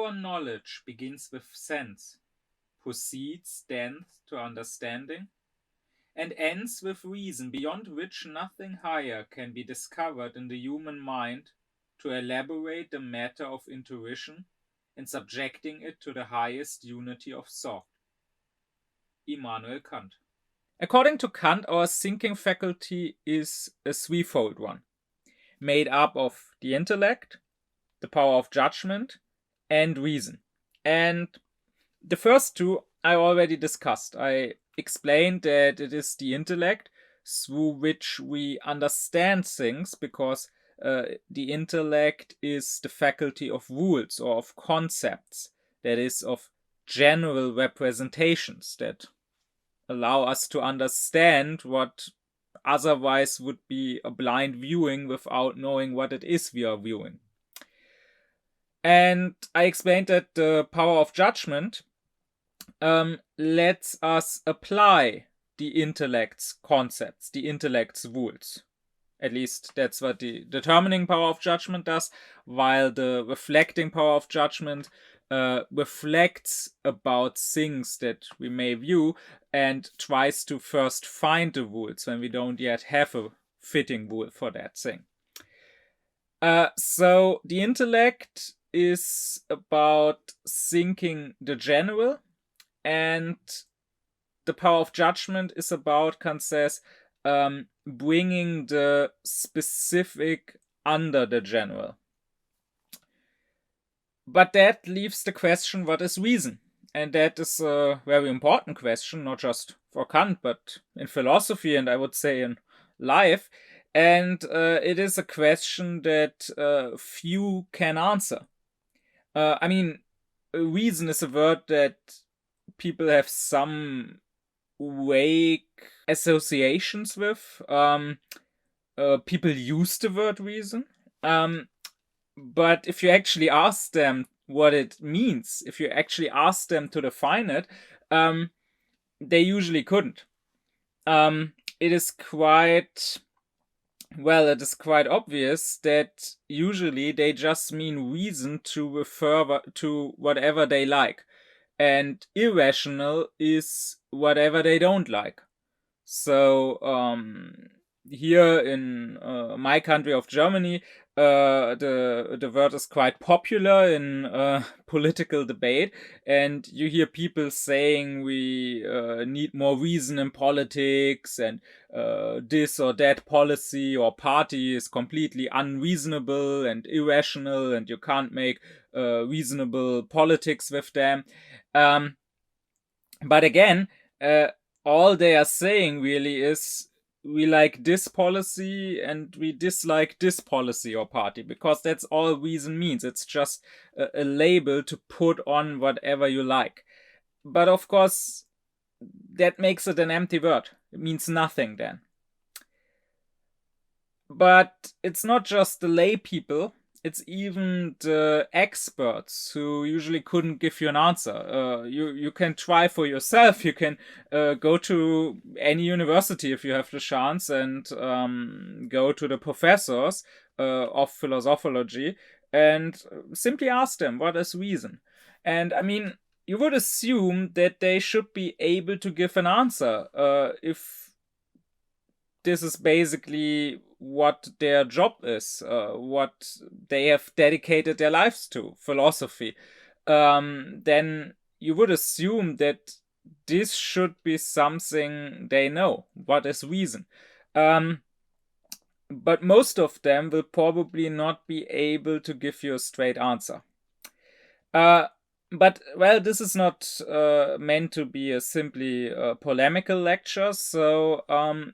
our knowledge begins with sense, proceeds thence to understanding, and ends with reason, beyond which nothing higher can be discovered in the human mind to elaborate the matter of intuition and subjecting it to the highest unity of thought. Immanuel Kant. According to Kant, our thinking faculty is a threefold one, made up of the intellect, the power of judgment, and reason. And the first two I already discussed. I explained that it is the intellect through which we understand things, because the intellect is the faculty of rules or of concepts, that is, of general representations that allow us to understand what otherwise would be a blind viewing without knowing what it is we are viewing. And I explained that the power of judgment lets us apply the intellect's concepts, the intellect's rules. At least that's what the determining power of judgment does, while the reflecting power of judgment reflects about things that we may view and tries to first find the rules when we don't yet have a fitting rule for that thing. So the intellect is about thinking the general, and the power of judgment is about, Kant says, bringing the specific under the general. But that leaves the question, what is reason? And that is a very important question, not just for Kant, but in philosophy, and I would say in life. And it is a question that few can answer. I mean, reason is a word that people have some vague associations with. People use the word reason. But if you actually ask them what it means, if you actually ask them to define it, they usually couldn't. It is quite obvious that usually they just mean reason to refer to whatever they like. And irrational is whatever they don't like. So here in my country of Germany, the word is quite popular in political debate, and you hear people saying we need more reason in politics, and this or that policy or party is completely unreasonable and irrational, and you can't make reasonable politics with them. But again, all they are saying really is we like this policy and we dislike this policy or party, because that's all reason means. It's just a label to put on whatever you like. But of course, that makes it an empty word. It means nothing then. But it's not just the lay people. It's even the experts who usually couldn't give you an answer. You can try for yourself. You can go to any university if you have the chance and go to the professors of philosophology and simply ask them, what is reason? And I mean, you would assume that they should be able to give an answer if this is basically what their job is, what they have dedicated their lives to, philosophy. Then you would assume that this should be something they know. What is reason? But most of them will probably not be able to give you a straight answer. But, well, this is not meant to be a simply polemical lecture, so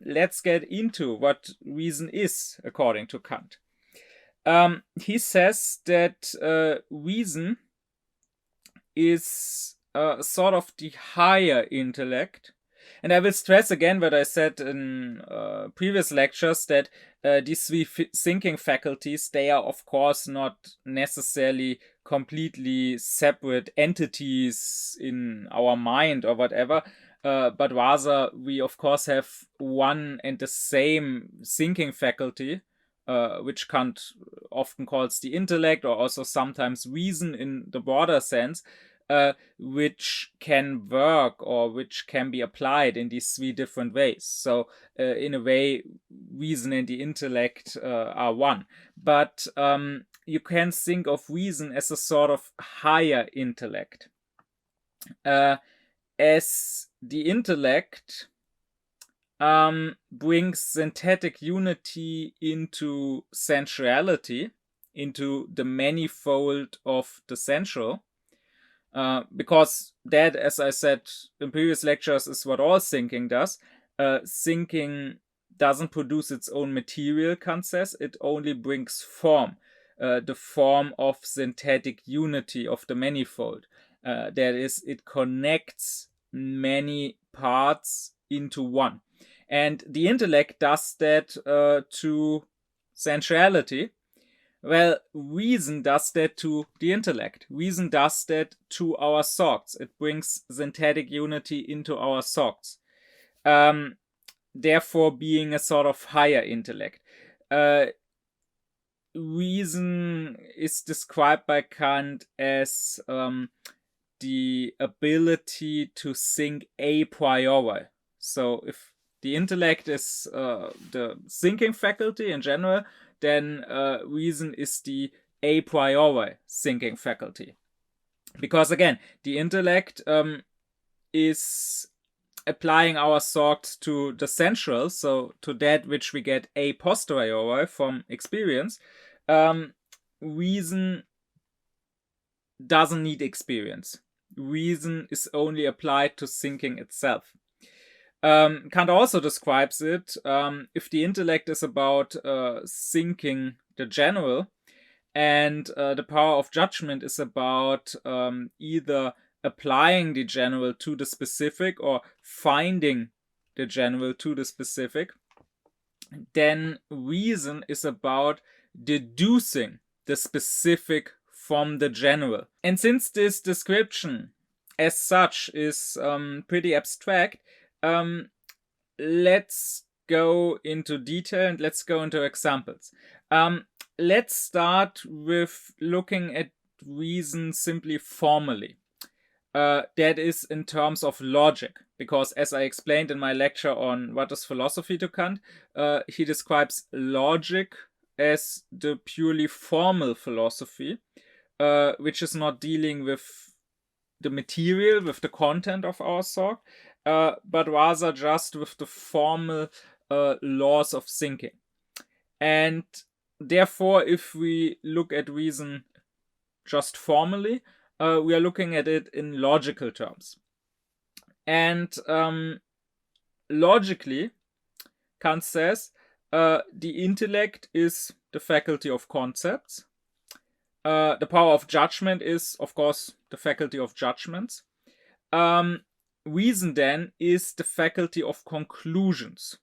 let's get into what reason is, according to Kant. He says that reason is sort of the higher intellect. And I will stress again what I said in previous lectures, that these three thinking faculties, they are of course not necessarily completely separate entities in our mind or whatever, but rather we of course have one and the same thinking faculty, which Kant often calls the intellect, or also sometimes reason in the broader sense, which can work or which can be applied in these three different ways. So in a way, reason and the intellect are one. But you can think of reason as a sort of higher intellect. As the intellect brings synthetic unity into sensuality, into the manifold of the sensual, because that, as I said in previous lectures, is what all thinking does. Thinking doesn't produce its own material, Kant says, it only brings form, the form of synthetic unity of the manifold. That is, it connects many parts into one. And the intellect does that to sensuality. Well, reason does that to the intellect. Reason does that to our thoughts. It brings synthetic unity into our thoughts. Therefore, being a sort of higher intellect. Reason is described by Kant as the ability to think a priori. So if the intellect is the thinking faculty in general, then reason is the a priori thinking faculty. Because again, the intellect is applying our thoughts to the sensual, so to that which we get a posteriori from experience. Reason doesn't need experience. Reason is only applied to thinking itself. Kant also describes it, if the intellect is about thinking the general, and the power of judgment is about either applying the general to the specific or finding the general to the specific, then reason is about deducing the specific from the general. And since this description as such is pretty abstract, let's go into detail and let's go into examples. Let's start with looking at reason simply formally. That is in terms of logic, because as I explained in my lecture on what is philosophy to Kant, he describes logic as the purely formal philosophy, which is not dealing with the material, with the content of our thought, but rather just with the formal laws of thinking. And therefore, if we look at reason just formally, we are looking at it in logical terms. And logically, Kant says the intellect is the faculty of concepts. The power of judgment is, of course, the faculty of judgments. Reason then is the faculty of conclusions.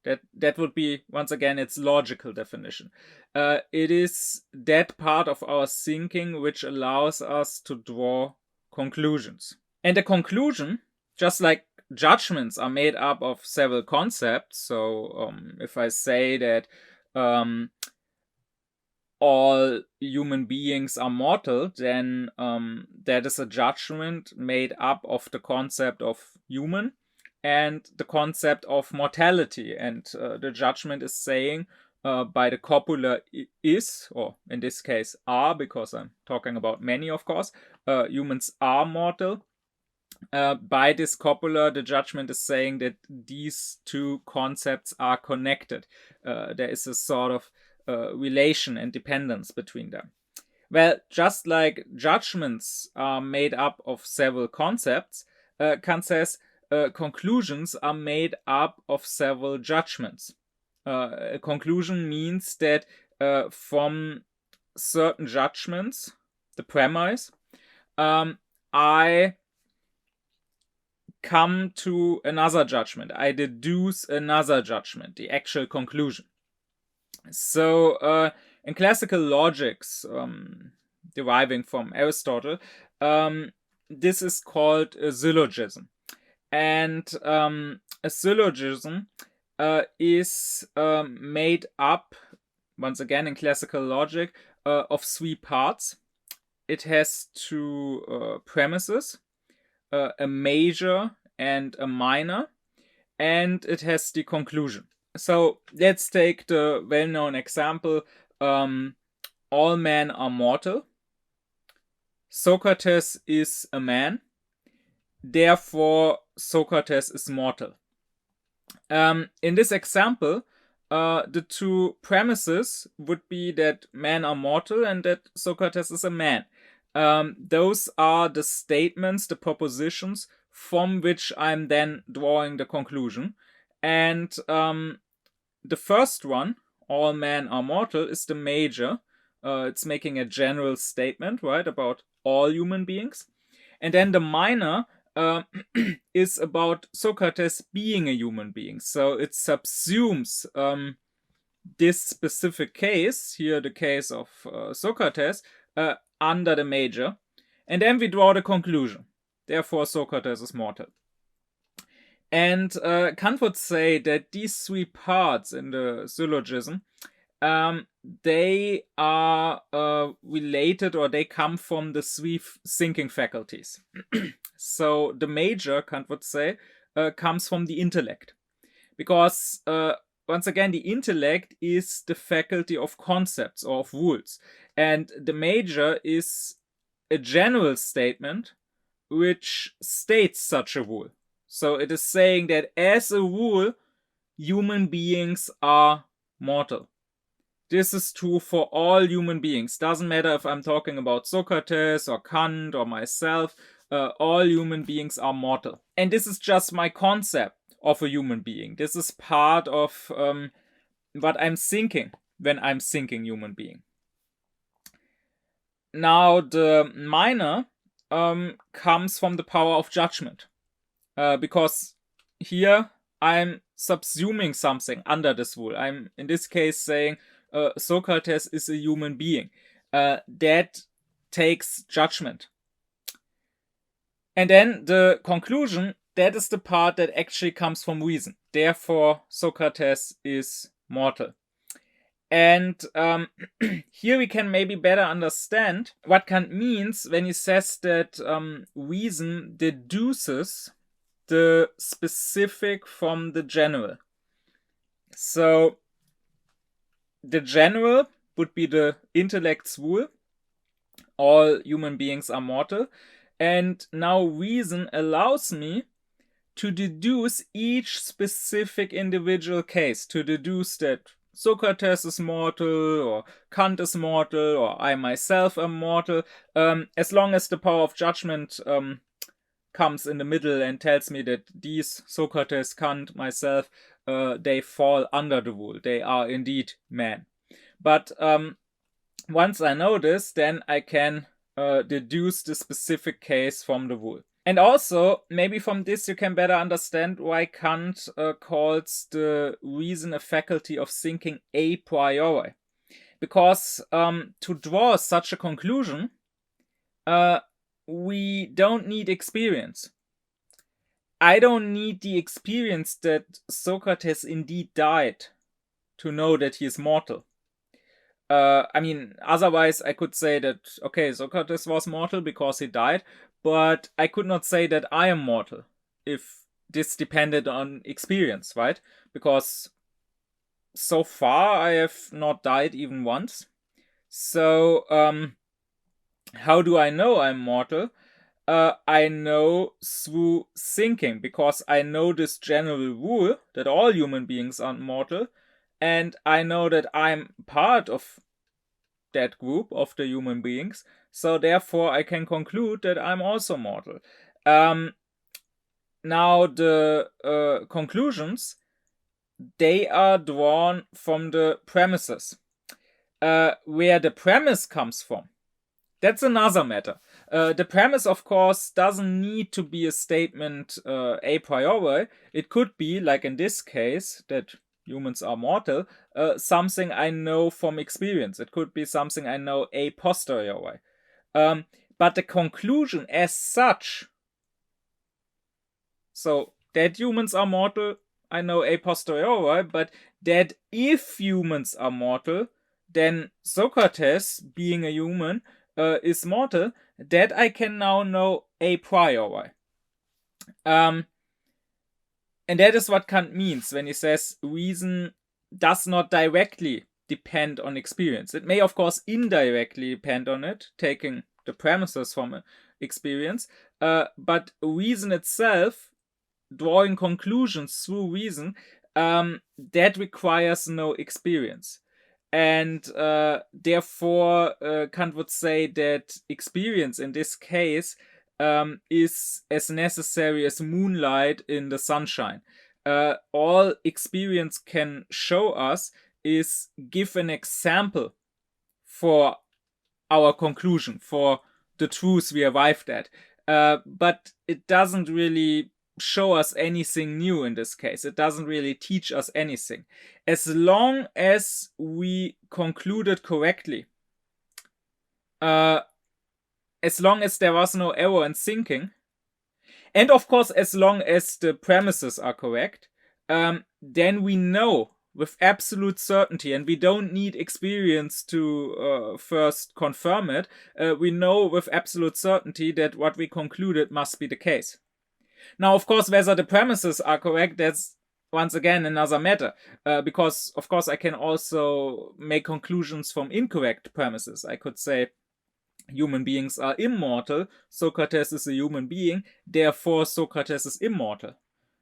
That would be, once again, its logical definition. It is that part of our thinking which allows us to draw conclusions. And a conclusion, just like judgments are made up of several concepts, so if I say that all human beings are mortal, then that is a judgment made up of the concept of human and the concept of mortality. And the judgment is saying by the copula is, or in this case are, because I'm talking about many, of course, humans are mortal. By this copula, the judgment is saying that these two concepts are connected. There is a sort of relation and dependence between them. Well, just like judgments are made up of several concepts, Kant says conclusions are made up of several judgments. A conclusion means that from certain judgments, the premise, I come to another judgment. I deduce another judgment, the actual conclusion. So in classical logics, deriving from Aristotle, this is called a syllogism. And a syllogism is made up once again in classical logic, of three parts. It has two premises, a major and a minor, and it has the conclusion. So let's take the well-known example, all men are mortal. Socrates is a man, therefore Socrates is mortal. In this example, the two premises would be that men are mortal and that Socrates is a man. Those are the statements, the propositions from which I'm then drawing the conclusion. And the first one, all men are mortal, is the major. It's making a general statement, right, about all human beings. And then the minor is about Socrates being a human being. So it subsumes this specific case, here the case of Socrates, under the major. And then we draw the conclusion. Therefore, Socrates is mortal. And Kant would say that these three parts in the syllogism, they are related, or they come from the three thinking faculties. So the major, Kant would say, comes from the intellect. Because, once again, the intellect is the faculty of concepts or of rules. And the major is a general statement which states such a rule. So it is saying that as a rule, human beings are mortal. This is true for all human beings. Doesn't matter if I'm talking about Socrates or Kant or myself. All human beings are mortal. And this is just my concept of a human being. This is part of what I'm thinking when I'm thinking human being. Now, the minor comes from the power of judgment. Because here I'm subsuming something under this rule. I'm, in this case, saying Socrates is a human being. That takes judgment. And then the conclusion, that is the part that actually comes from reason. Therefore, Socrates is mortal. And here we can maybe better understand what Kant means when he says that reason deduces the specific from the general. So the general would be the intellect's rule. All human beings are mortal. And now reason allows me to deduce each specific individual case, to deduce that Socrates is mortal, or Kant is mortal, or I myself am mortal, as long as the power of judgment comes in the middle and tells me that these, Socrates, Kant, myself, they fall under the rule. They are indeed men. But once I know this, then I can deduce the specific case from the rule. And also, maybe from this you can better understand why Kant calls the reason a faculty of thinking a priori. Because to draw such a conclusion, we don't need experience. I don't need the experience that Socrates indeed died to know that he is mortal. I mean, otherwise I could say that, okay, Socrates was mortal because he died, but I could not say that I am mortal if this depended on experience, right? Because so far I have not died even once. So, how do I know I'm mortal? I know through thinking, because I know this general rule that all human beings are mortal, and I know that I'm part of that group of the human beings, so therefore I can conclude that I'm also mortal. Now the conclusions, they are drawn from the premises. Where the premise comes from, that's another matter. The premise, of course, doesn't need to be a statement a priori. It could be, like in this case, that humans are mortal, something I know from experience. It could be something I know a posteriori. But the conclusion as such, so that humans are mortal, I know a posteriori, but that if humans are mortal, then Socrates, being a human, is mortal, that I can now know a priori. And that is what Kant means when he says reason does not directly depend on experience. It may, of course, indirectly depend on it, taking the premises from experience, but reason itself, drawing conclusions through reason, that requires no experience. And therefore, Kant would say that experience in this case is as necessary as moonlight in the sunshine. All experience can show us is give an example for our conclusion, for the truth we arrived at. But it doesn't really show us anything new in this case. It doesn't really teach us anything. As long as we concluded correctly, as long as there was no error in thinking, and of course as long as the premises are correct, then we know with absolute certainty, and we don't need experience to first confirm it, we know with absolute certainty that what we concluded must be the case. Now, of course, whether the premises are correct, that's once again another matter, because of course I can also make conclusions from incorrect premises. I could say human beings are immortal, Socrates is a human being, therefore Socrates is immortal.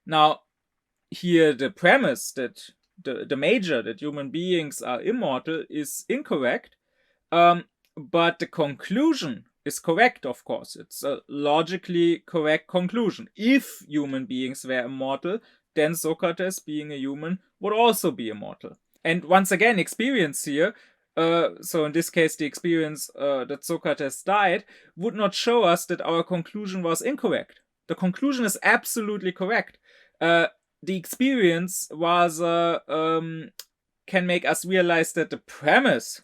Now, here the premise that the major that human beings are immortal is incorrect, but the conclusion is correct, of course. It's a logically correct conclusion. If human beings were immortal, then Socrates, being a human, would also be immortal. And once again, experience here, so in this case the experience that Socrates died, would not show us that our conclusion was incorrect. The conclusion is absolutely correct. The experience was can make us realize that the premise,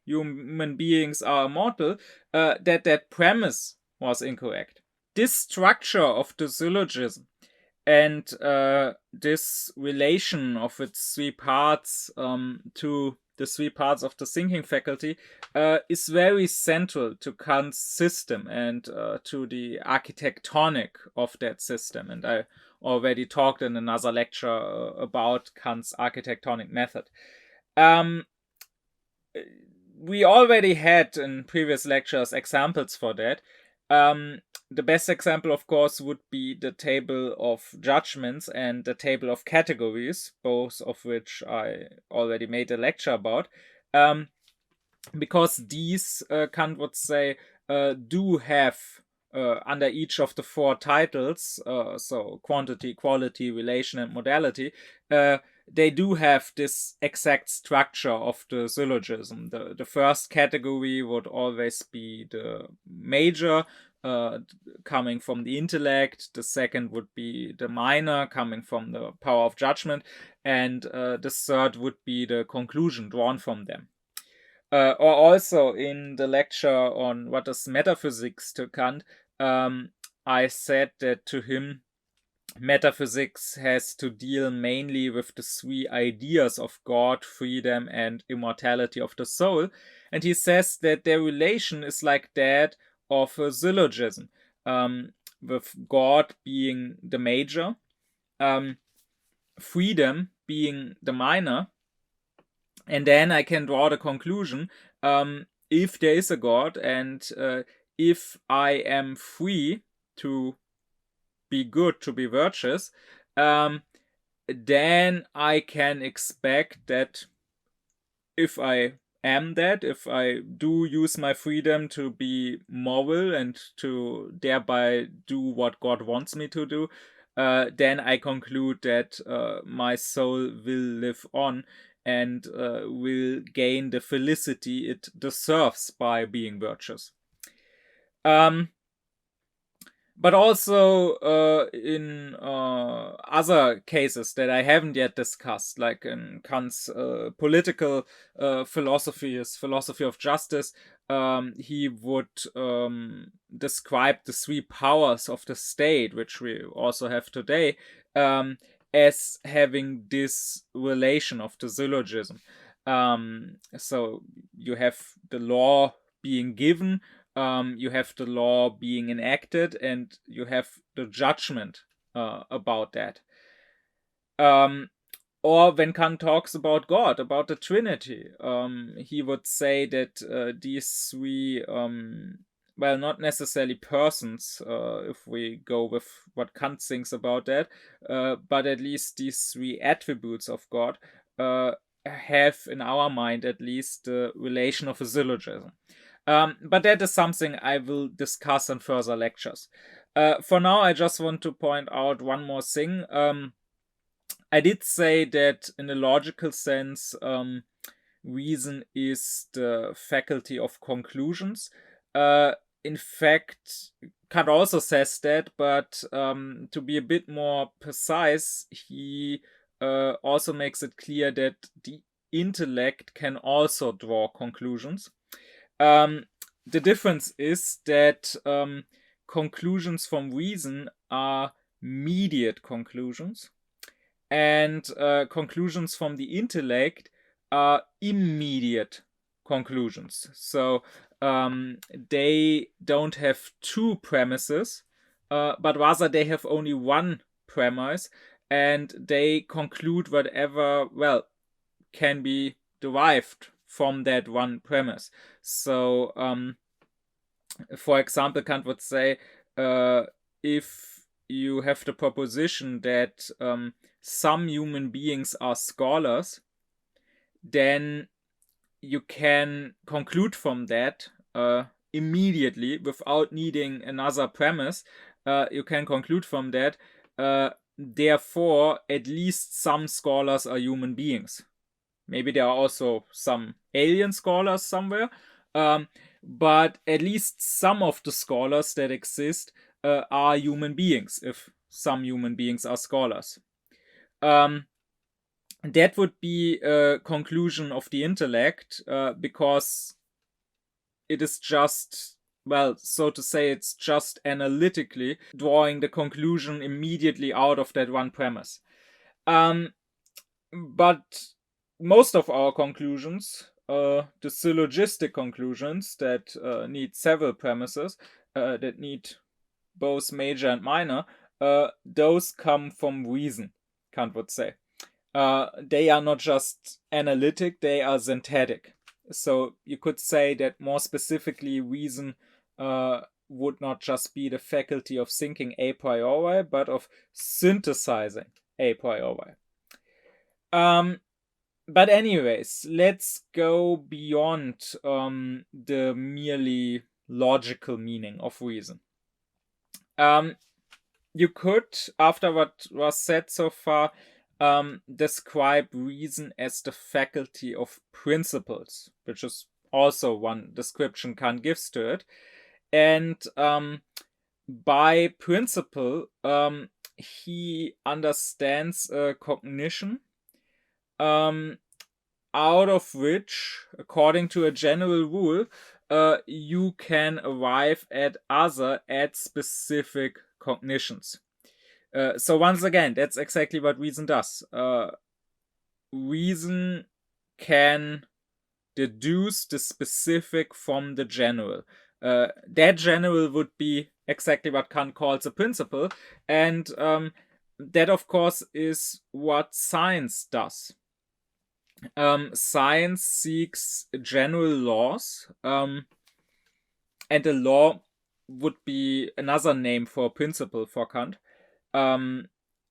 human beings are immortal, that premise was incorrect. This structure of the syllogism and this relation of its three parts to the three parts of the thinking faculty is very central to Kant's system and to the architectonic of that system. And I already talked in another lecture about Kant's architectonic method. We already had in previous lectures examples for that. The best example, of course, would be the table of judgments and the table of categories, both of which I already made a lecture about. Because these, Kant would say, do have under each of the four titles, so quantity, quality, relation, and modality, they do have this exact structure of the syllogism. The first category would always be the major, coming from the intellect. The second would be the minor, coming from the power of judgment. And the third would be the conclusion drawn from them. Or also in the lecture on what is metaphysics to Kant, I said that to him, metaphysics has to deal mainly with the three ideas of God, freedom, and immortality of the soul. And he says that their relation is like that of a syllogism, with God being the major, freedom being the minor, and then I can draw the conclusion, if there is a God and if I am free to be good, to be virtuous, then I can expect that if I am that, if I do use my freedom to be moral and to thereby do what God wants me to do, then I conclude that my soul will live on and will gain the felicity it deserves by being virtuous. But also in other cases that I haven't yet discussed, like in Kant's political philosophy, his philosophy of justice, he would describe the three powers of the state, which we also have today, as having this relation of the syllogism. So you have the law being given, you have the law being enacted, and you have the judgment about that. Or when Kant talks about God, about the Trinity, he would say that these three, well, not necessarily persons, if we go with what Kant thinks about that, but at least these three attributes of God have, in our mind at least, the relation of a syllogism. But that is something I will discuss in further lectures. For now, I just want to point out one more thing. I did say that in a logical sense, reason is the faculty of conclusions. In fact, Kant also says that, but to be a bit more precise, he also makes it clear that the intellect can also draw conclusions. The difference is that conclusions from reason are mediate conclusions, and conclusions from the intellect are immediate conclusions. So they don't have two premises, but rather they have only one premise, and they conclude whatever, well, can be derived from that one premise. So for example, Kant would say, if you have the proposition that some human beings are scholars, then you can conclude from that immediately without needing another premise. You can conclude from that, therefore, at least some scholars are human beings. Maybe there are also some alien scholars somewhere, but at least some of the scholars that exist are human beings, if some human beings are scholars. That would be a conclusion of the intellect, because it is just, well, so to say, it's just analytically drawing the conclusion immediately out of that one premise. But most of our conclusions, the syllogistic conclusions that need several premises, that need both major and minor, those come from reason, Kant would say. They are not just analytic, they are synthetic. So you could say that more specifically, reason would not just be the faculty of thinking a priori, but of synthesizing a priori. But anyways, let's go beyond the merely logical meaning of reason. You could, after what was said so far, describe reason as the faculty of principles, which is also one description Kant gives to it. And by principle, he understands cognition, out of which, according to a general rule, you can arrive at specific cognitions. So once again, that's exactly what reason does. Reason can deduce the specific from the general. That general would be exactly what Kant calls a principle, and that, of course, is what science does. Science seeks general laws, and a law would be another name for a principle for Kant.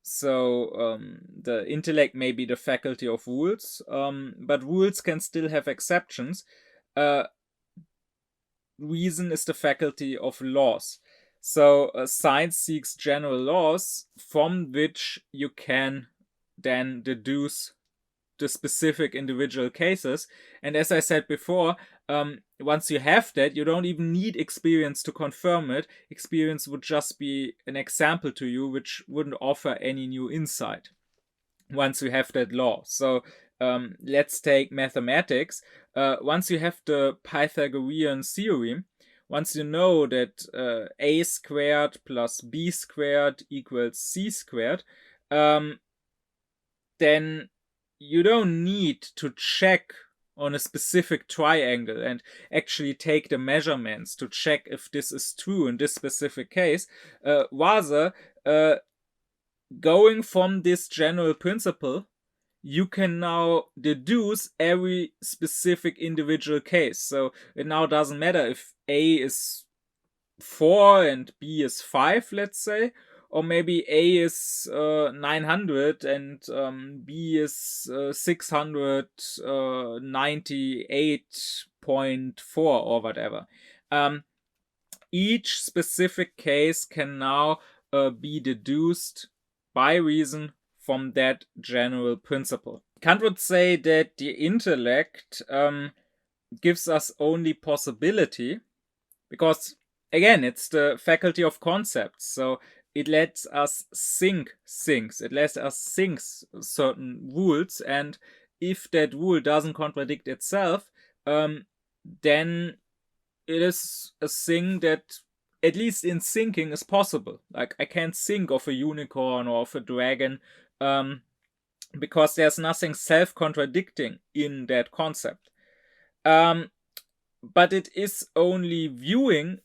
So the intellect may be the faculty of rules, but rules can still have exceptions. Reason is the faculty of laws. So science seeks general laws from which you can then deduce the specific individual cases. And as I said before, once you have that, you don't even need experience to confirm it. Experience would just be an example to you, which wouldn't offer any new insight once you have that law. So let's take mathematics. Once you have the Pythagorean theorem, once you know that a squared plus b squared equals c squared, then you don't need to check on a specific triangle and actually take the measurements to check if this is true in this specific case. Rather, going from this general principle, you can now deduce every specific individual case. So it now doesn't matter if A is 4 and B is 5, let's say, or maybe A is 900 and B is 698.4 or whatever. Each specific case can now be deduced by reason from that general principle. Kant would say that the intellect gives us only possibility, because again, it's the faculty of concepts. So it lets us think things. It lets us think certain rules. And if that rule doesn't contradict itself, then it is a thing that, at least in thinking, is possible. Like, I can't think of a unicorn or of a dragon because there's nothing self-contradicting in that concept. But it is only viewing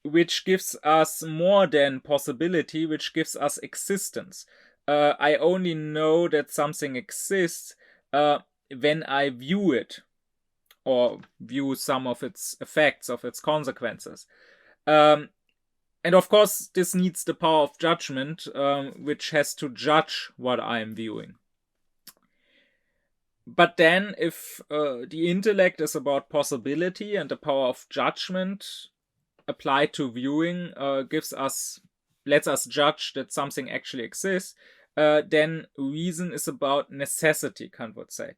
which gives us more than possibility, which gives us existence. I only know that something exists when I view it, or view some of its effects, of its consequences. And of course, this needs the power of judgment, which has to judge what I am viewing. But then, if the intellect is about possibility and the power of judgment applied to viewing lets us judge that something actually exists, then reason is about necessity, Kant would say.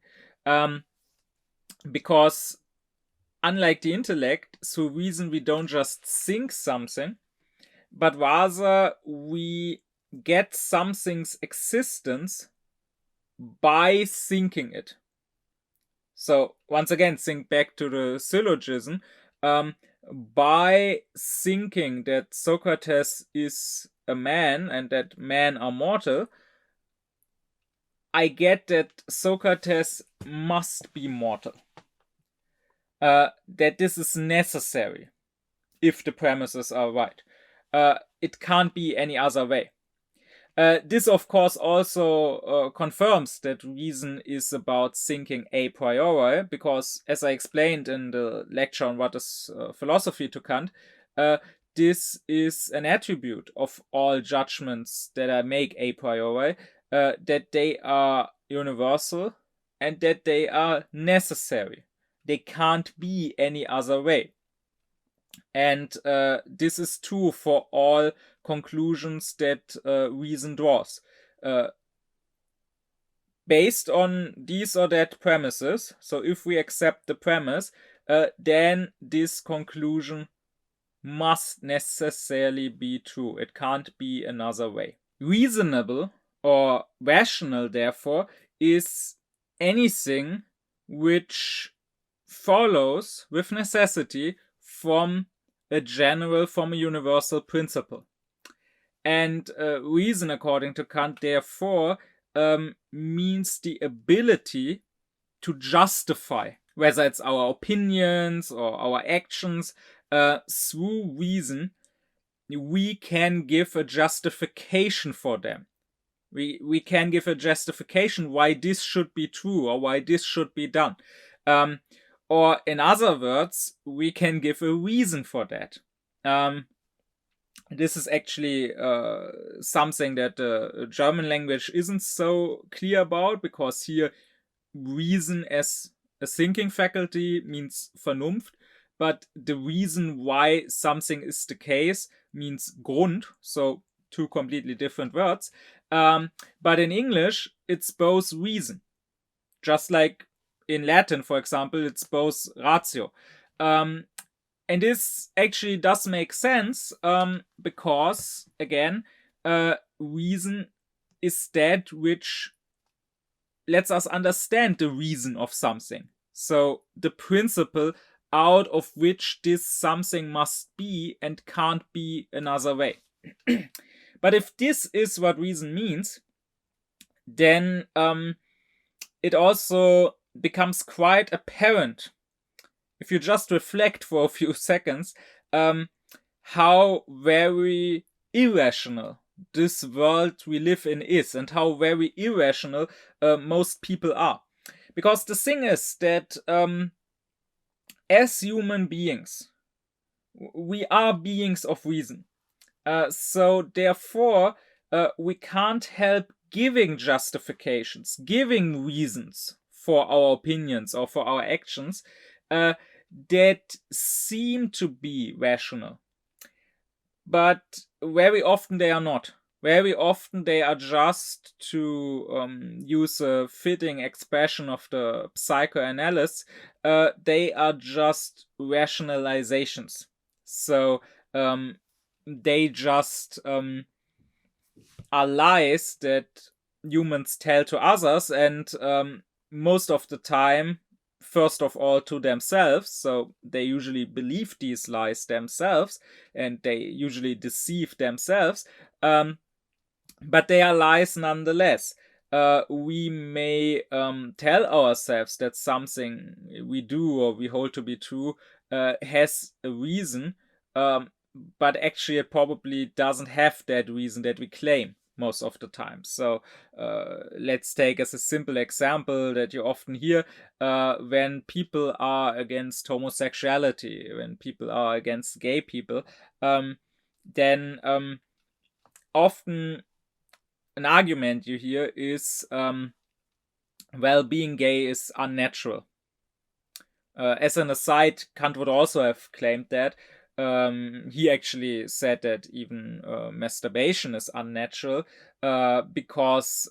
Because unlike the intellect, through reason we don't just think something, but rather we get something's existence by thinking it. So once again, think back to the syllogism. By thinking that Socrates is a man and that men are mortal, I get that Socrates must be mortal. That this is necessary if the premises are right. It can't be any other way. This, of course, also confirms that reason is about thinking a priori, because, as I explained in the lecture on what is philosophy to Kant, this is an attribute of all judgments that I make a priori, that they are universal and that they are necessary. They can't be any other way. And this is true for all conclusions that reason draws. Based on these or that premises, so if we accept the premise, then this conclusion must necessarily be true. It can't be another way. Reasonable or rational, therefore, is anything which follows with necessity from a universal principle. And reason, according to Kant, therefore, means the ability to justify, whether it's our opinions or our actions, through reason, we can give a justification for them. We can give a justification why this should be true or why this should be done. Or in other words, we can give a reason for that. This is actually something that the German language isn't so clear about, because here reason as a thinking faculty means Vernunft, but the reason why something is the case means Grund, so two completely different words. But in English, it's both reason. Just like in Latin, for example, it's both ratio. And this actually does make sense, because, again, reason is that which lets us understand the reason of something. So the principle out of which this something must be and can't be another way. But if this is what reason means, then it also becomes quite apparent, if you just reflect for a few seconds, how very irrational this world we live in is, and how very irrational most people are. Because the thing is that as human beings, we are beings of reason. So therefore, we can't help giving justifications, giving reasons for our opinions or for our actions that seem to be rational. But very often they are not. Very often they are just, to use a fitting expression of the psychoanalyst, they are just rationalizations. So they just are lies that humans tell to others, and most of the time, first of all, to themselves. So they usually believe these lies themselves, and they usually deceive themselves. But they are lies nonetheless. We may tell ourselves that something we do or we hold to be true has a reason, but actually it probably doesn't have that reason that we claim most of the time. So let's take as a simple example that you often hear when people are against homosexuality, when people are against gay people, then often an argument you hear is, well, being gay is unnatural. As an aside, Kant would also have claimed that. He actually said that even masturbation is unnatural because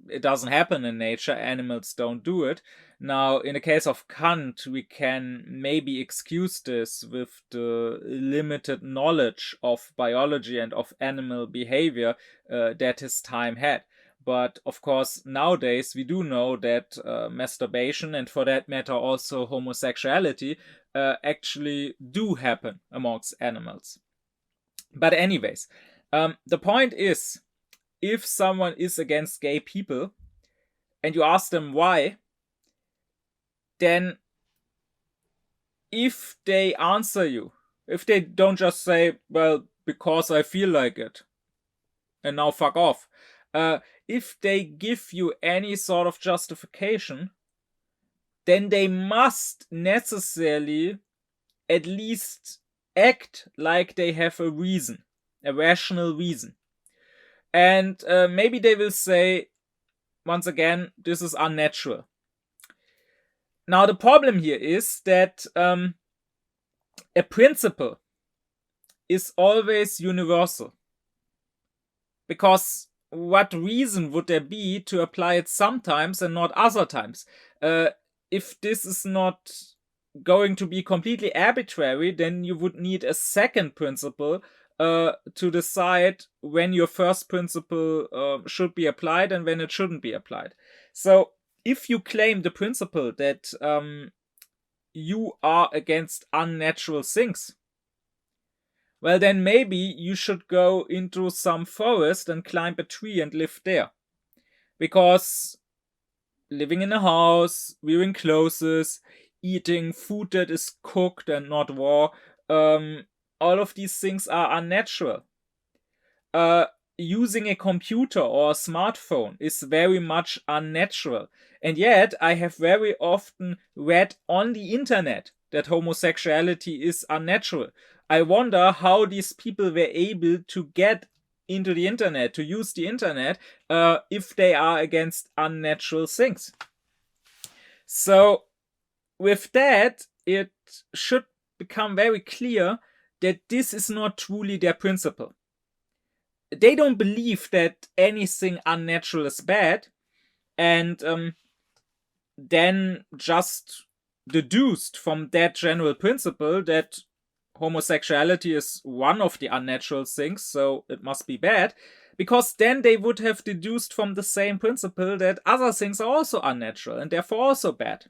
it doesn't happen in nature. Animals don't do it. Now, in the case of Kant, we can maybe excuse this with the limited knowledge of biology and of animal behavior that his time had. But of course, nowadays we do know that masturbation, and for that matter also homosexuality, actually do happen amongst animals. But anyways, the point is, if someone is against gay people and you ask them why, then if they answer you, if they don't just say, well, because I feel like it, and now fuck off, if they give you any sort of justification, then they must necessarily at least act like they have a reason, a rational reason. And maybe they will say, once again, this is unnatural. Now, the problem here is that a principle is always universal. Because what reason would there be to apply it sometimes and not other times? If this is not going to be completely arbitrary, then you would need a second principle to decide when your first principle should be applied and when it shouldn't be applied. So if you claim the principle that you are against unnatural things, well, then maybe you should go into some forest and climb a tree and live there. Because living in a house, wearing clothes, eating food that is cooked and not raw, all of these things are unnatural. Using a computer or a smartphone is very much unnatural. And yet, I have very often read on the internet that homosexuality is unnatural. I wonder how these people were able to get into the internet, to use the internet, if they are against unnatural things. So, with that, it should become very clear that this is not truly their principle. They don't believe that anything unnatural is bad, and then just deduced from that general principle that homosexuality is one of the unnatural things, so it must be bad, because then they would have deduced from the same principle that other things are also unnatural and therefore also bad.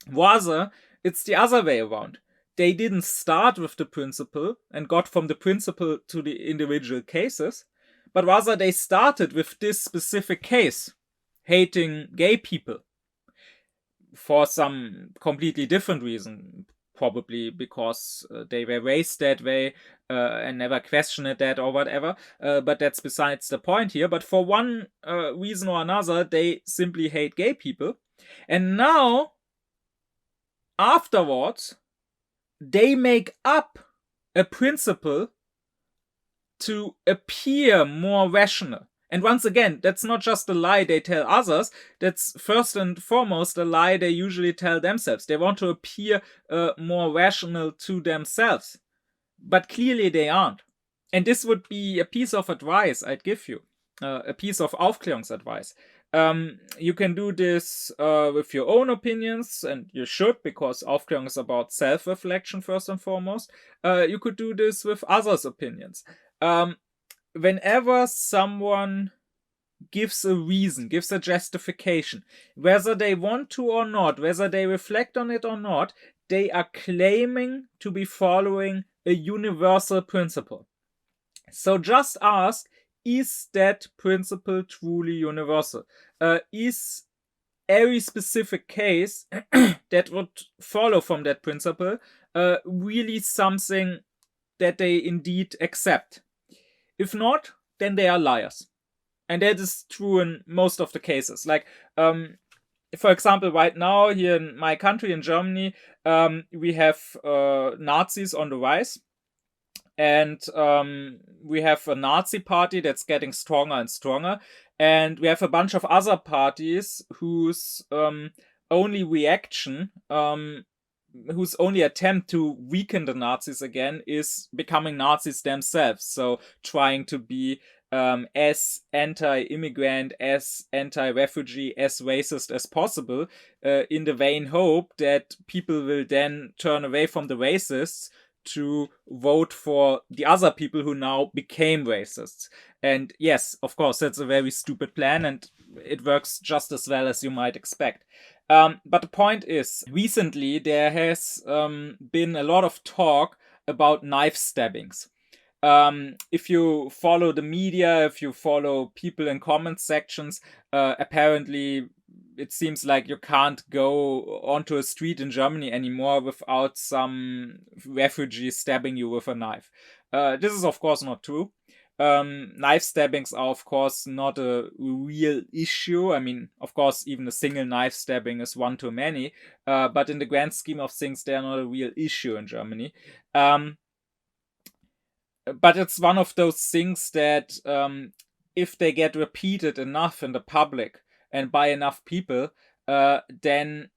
Rather, it's the other way around. They didn't start with the principle and got from the principle to the individual cases, but rather they started with this specific case, hating gay people, for some completely different reason, probably because they were raised that way and never questioned that or whatever, but that's besides the point here. But for one reason or another, they simply hate gay people, and now afterwards they make up a principle to appear more rational. And once again, that's not just a lie they tell others, that's first and foremost a lie they usually tell themselves. They want to appear more rational to themselves, but clearly they aren't. And this would be a piece of advice I'd give you, a piece of Aufklärungsadvice. You can do this with your own opinions, and you should, because Aufklärung is about self-reflection first and foremost. You could do this with others' opinions. Whenever someone gives a reason, gives a justification, whether they want to or not, whether they reflect on it or not, they are claiming to be following a universal principle. So just ask, is that principle truly universal? Is every specific case that would follow from that principle really something that they indeed accept? If not, then they are liars. And that is true in most of the cases. Like, for example, right now here in my country, in Germany, we have Nazis on the rise. And we have a Nazi party that's getting stronger and stronger. And we have a bunch of other parties whose only reaction, whose only attempt to weaken the Nazis again is becoming Nazis themselves. So trying to be as anti-immigrant, as anti-refugee, as racist as possible, in the vain hope that people will then turn away from the racists to vote for the other people who now became racists. And yes, of course, that's a very stupid plan, and it works just as well as you might expect. But the point is, recently there has been a lot of talk about knife stabbings. If you follow the media, if you follow people in comment sections, apparently it seems like you can't go onto a street in Germany anymore without some refugee stabbing you with a knife. This is of course not true. Knife stabbings are of course not a real issue. I mean, of course, even a single knife stabbing is one too many, but in the grand scheme of things, they're not a real issue in Germany. But it's one of those things that if they get repeated enough in the public and by enough people, then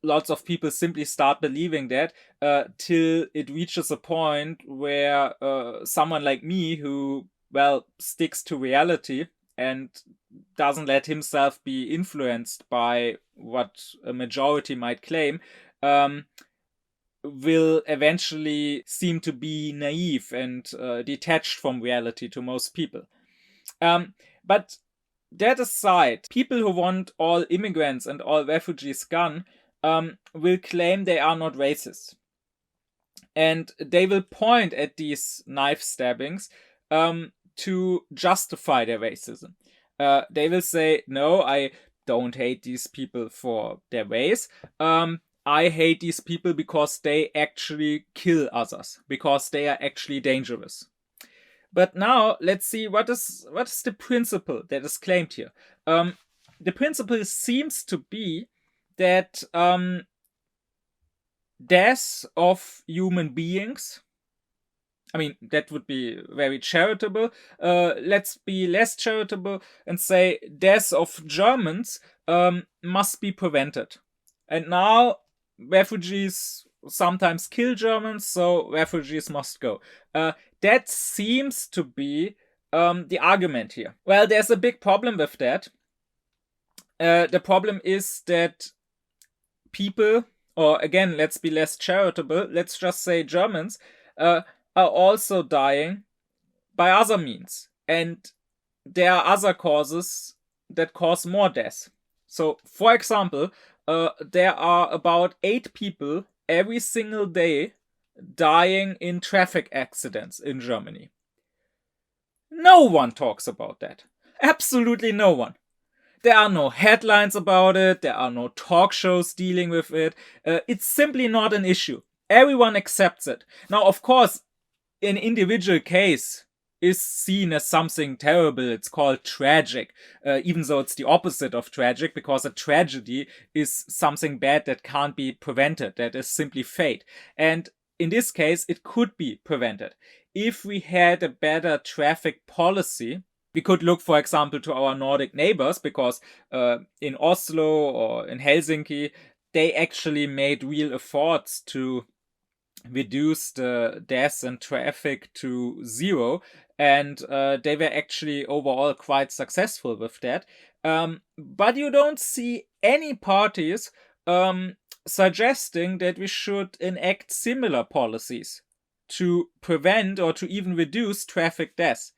lots of people simply start believing that till it reaches a point where someone like me, who, well, sticks to reality and doesn't let himself be influenced by what a majority might claim, will eventually seem to be naive and detached from reality to most people. But that aside, people who want all immigrants and all refugees gone will claim they are not racist. And they will point at these knife stabbings to justify their racism. They will say, no, I don't hate these people for their race. I hate these people because they actually kill others, because they are actually dangerous. But now let's see what is the principle that is claimed here. The principle seems to be that death of human beings, I mean, that would be very charitable. Let's be less charitable and say death of Germans must be prevented. And now refugees sometimes kill Germans, so refugees must go. That seems to be the argument here. Well, there's a big problem with that. The problem is that people, or again, let's be less charitable, let's just say Germans, are also dying by other means. And there are other causes that cause more death. So, for example, there are about 8 people every single day dying in traffic accidents in Germany. No one talks about that. Absolutely no one. There are no headlines about it. There are no talk shows dealing with it. It's simply not an issue. Everyone accepts it. Now, of course, an individual case is seen as something terrible. It's called tragic, even though it's the opposite of tragic, because a tragedy is something bad that can't be prevented, that is simply fate. And in this case, it could be prevented. If we had a better traffic policy, we could look, for example, to our Nordic neighbors, because in Oslo or in Helsinki, they actually made real efforts to reduce the deaths and traffic to zero, and they were actually overall quite successful with that. But you don't see any parties suggesting that we should enact similar policies to prevent or to even reduce traffic deaths.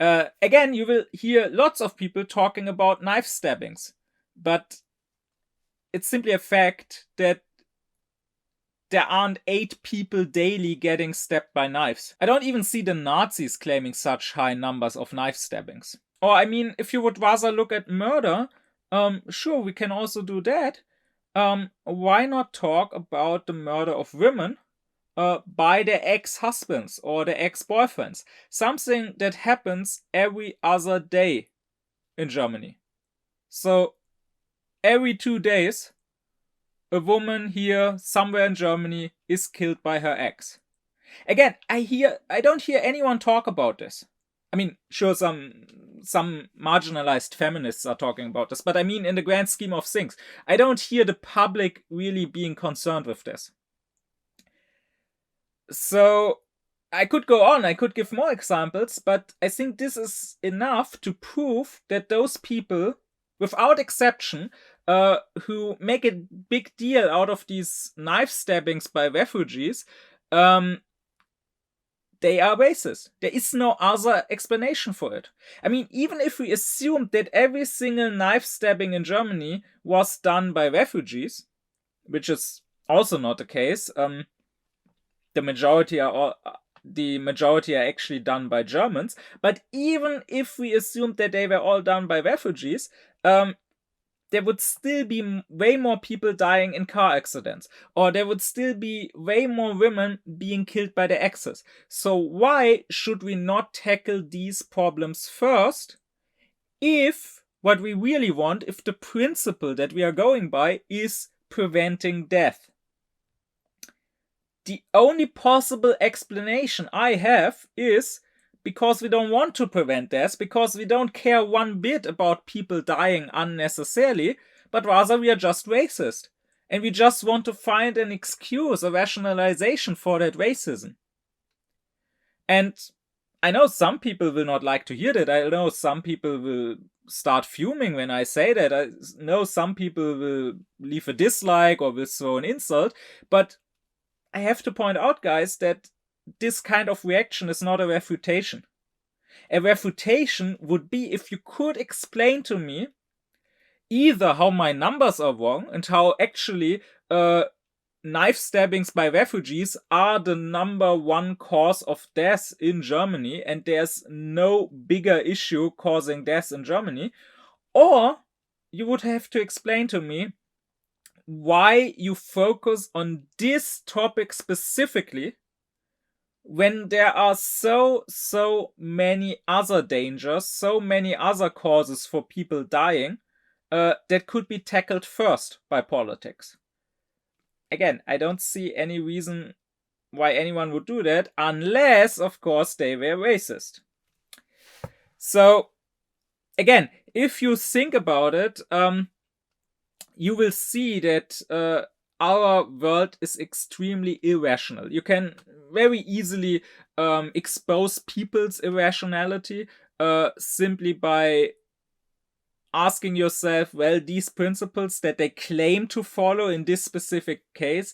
Again, you will hear lots of people talking about knife stabbings, but it's simply a fact that there aren't 8 people daily getting stabbed by knives. I don't even see the Nazis claiming such high numbers of knife stabbings. Or, I mean, if you would rather look at murder, sure, we can also do that. Why not talk about the murder of women by their ex-husbands or their ex-boyfriends? Something that happens every other day in Germany. So, every 2 days, a woman here somewhere in Germany is killed by her ex. Again, I don't hear anyone talk about this. I mean, sure, some marginalized feminists are talking about this, but I mean, in the grand scheme of things, I don't hear the public really being concerned with this. So, I could go on, I could give more examples, but I think this is enough to prove that those people, without exception, who make a big deal out of these knife stabbings by refugees, they are racist. There is no other explanation for it. I mean, even if we assume that every single knife stabbing in Germany was done by refugees, which is also not the case, the majority are actually done by Germans. But even if we assume that they were all done by refugees, there would still be way more people dying in car accidents, or there would still be way more women being killed by their exes. So why should we not tackle these problems first if what we really want, if the principle that we are going by is preventing death? The only possible explanation I have is because we don't want to prevent death, because we don't care one bit about people dying unnecessarily, but rather we are just racist. And we just want to find an excuse, a rationalization for that racism. And I know some people will not like to hear that. I know some people will start fuming when I say that. I know some people will leave a dislike or will throw an insult, but I have to point out, guys, that this kind of reaction is not a refutation. A refutation would be if you could explain to me either how my numbers are wrong and how actually knife stabbings by refugees are the number one cause of death in Germany and there's no bigger issue causing death in Germany, or you would have to explain to me why you focus on this topic specifically when there are so many other dangers, so many other causes for people dying that could be tackled first by politics. Again, I don't see any reason why anyone would do that, unless, of course, they were racist. So, again, if you think about it, you will see that our world is extremely irrational. You can very easily expose people's irrationality simply by asking yourself, well, these principles that they claim to follow in this specific case,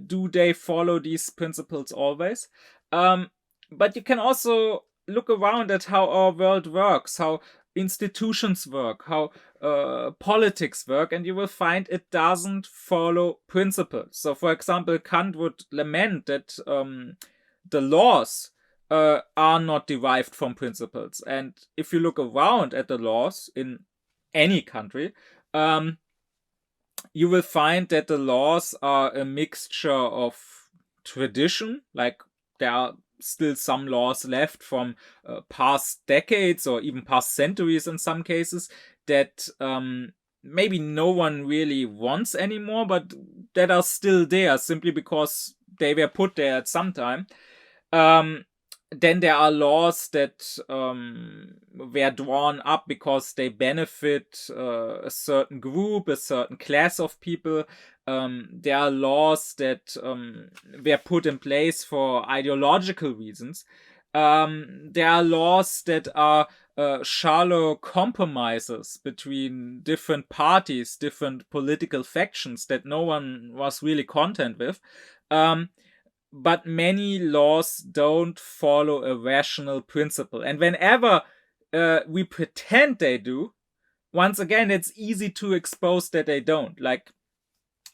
do they follow these principles always? But you can also look around at how our world works, how institutions work, how politics work, and you will find it doesn't follow principles. So, for example, Kant would lament that the laws are not derived from principles. And if you look around at the laws in any country, you will find that the laws are a mixture of tradition, like there are still some laws left from past decades or even past centuries in some cases that maybe no one really wants anymore, but that are still there simply because they were put there at some time. Then there are laws that were drawn up because they benefit a certain group, a certain class of people. There are laws that were put in place for ideological reasons. There are laws that are shallow compromises between different parties, different political factions that no one was really content with. But many laws don't follow a rational principle. And whenever we pretend they do, once again, it's easy to expose that they don't. Like,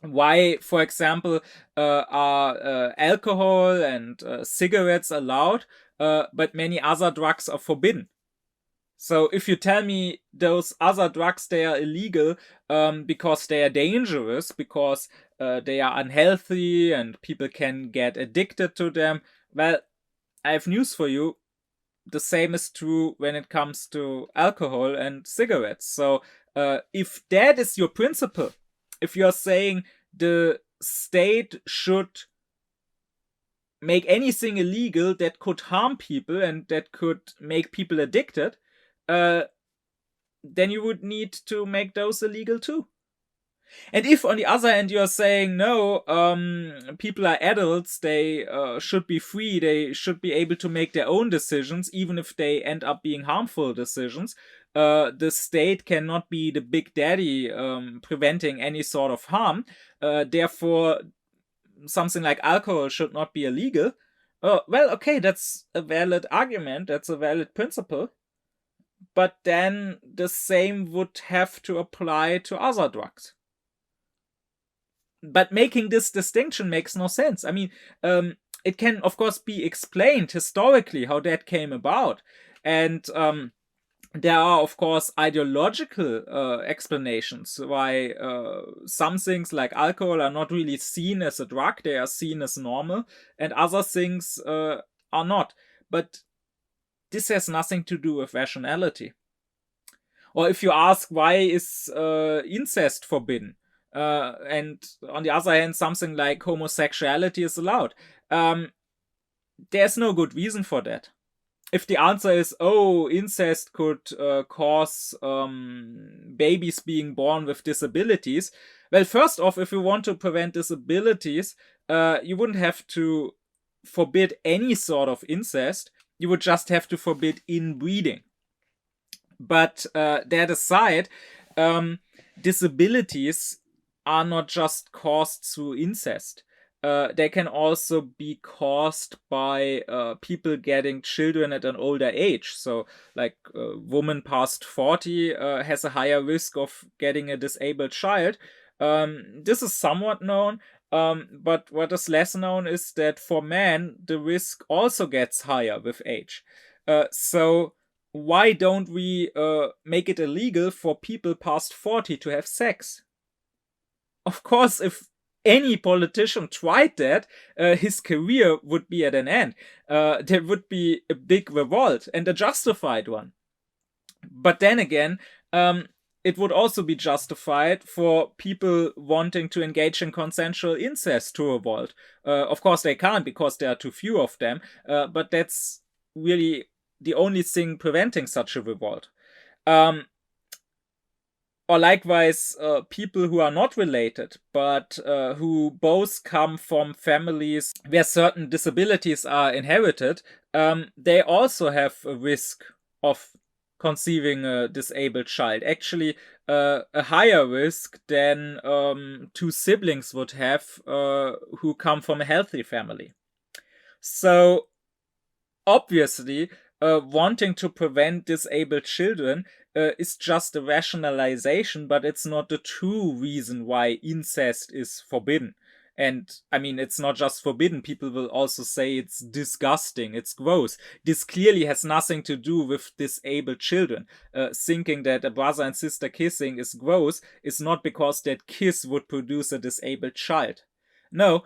why, for example, are alcohol and cigarettes allowed, but many other drugs are forbidden? So if you tell me those other drugs, they are illegal because they are dangerous, because they are unhealthy and people can get addicted to them, well, I have news for you. The same is true when it comes to alcohol and cigarettes. So if that is your principle, if you're saying the state should make anything illegal that could harm people and that could make people addicted, then you would need to make those illegal too. And if on the other hand you're saying no, people are adults, they should be free, they should be able to make their own decisions, even if they end up being harmful decisions. The state cannot be the big daddy preventing any sort of harm. Therefore, something like alcohol should not be illegal. Well, okay, that's a valid argument, that's a valid principle. But then the same would have to apply to other drugs. But making this distinction makes no sense. I mean, it can, of course, be explained historically how that came about. And there are, of course, ideological explanations why some things like alcohol are not really seen as a drug, they are seen as normal, and other things are not. But this has nothing to do with rationality. Or if you ask, why is incest forbidden? And on the other hand, something like homosexuality is allowed. There's no good reason for that. If the answer is, oh, incest could cause babies being born with disabilities, well, first off, if you want to prevent disabilities, you wouldn't have to forbid any sort of incest. You would just have to forbid inbreeding. But that aside, disabilities are not just caused through incest. They can also be caused by people getting children at an older age. So, like a woman past 40 has a higher risk of getting a disabled child. This is somewhat known, but what is less known is that for men, the risk also gets higher with age. So why don't we make it illegal for people past 40 to have sex? Of course, if any politician tried that, his career would be at an end. There would be a big revolt, and a justified one. But then again, it would also be justified for people wanting to engage in consensual incest to revolt. Of course, they can't because there are too few of them, but that's really the only thing preventing such a revolt. Or likewise, people who are not related, but who both come from families where certain disabilities are inherited, they also have a risk of conceiving a disabled child. Actually, a higher risk than two siblings would have who come from a healthy family. So, obviously, wanting to prevent disabled children is just a rationalization, but it's not the true reason why incest is forbidden. And I mean, it's not just forbidden. People will also say it's disgusting, it's gross. This clearly has nothing to do with disabled children. Thinking that a brother and sister kissing is gross is not because that kiss would produce a disabled child. No,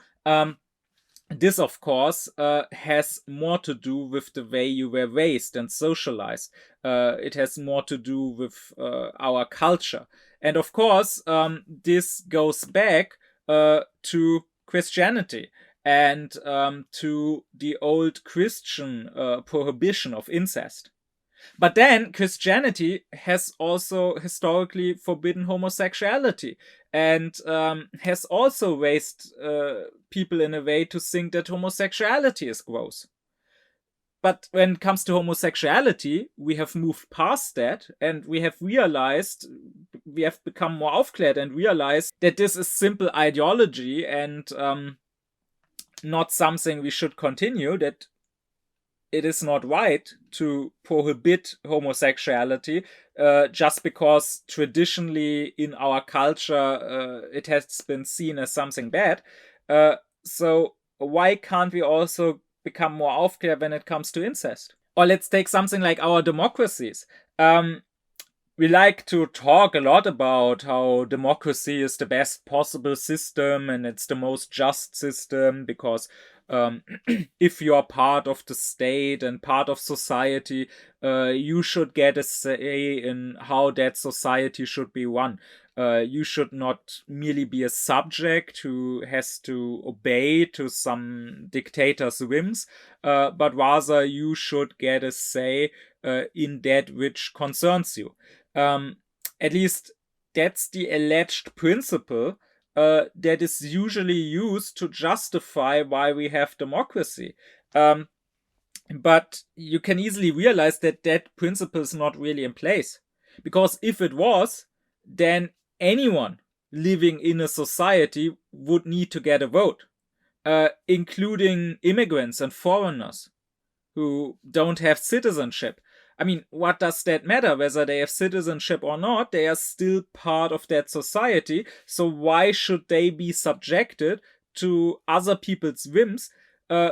this, of course, has more to do with the way you were raised and socialized. It has more to do with our culture. And of course, this goes back to Christianity and to the old Christian prohibition of incest. But then Christianity has also historically forbidden homosexuality and has also raised people in a way to think that homosexuality is gross. But when it comes to homosexuality, we have moved past that and we have realized, we have become more aufklärt and realized that this is simple ideology and not something we should continue, that it is not right to prohibit homosexuality just because traditionally in our culture it has been seen as something bad. So why can't we also become more aufklärt when it comes to incest? Or let's take something like our democracies. We like to talk a lot about how democracy is the best possible system and it's the most just system because if you are part of the state and part of society, you should get a say in how that society should be run. You should not merely be a subject who has to obey to some dictator's whims, but rather you should get a say in that which concerns you. At least that's the alleged principle that is usually used to justify why we have democracy. But you can easily realize that that principle is not really in place. Because if it was, then anyone living in a society would need to get a vote, including immigrants and foreigners who don't have citizenship. I mean, what does that matter whether they have citizenship or not? They are still part of that society. So why should they be subjected to other people's whims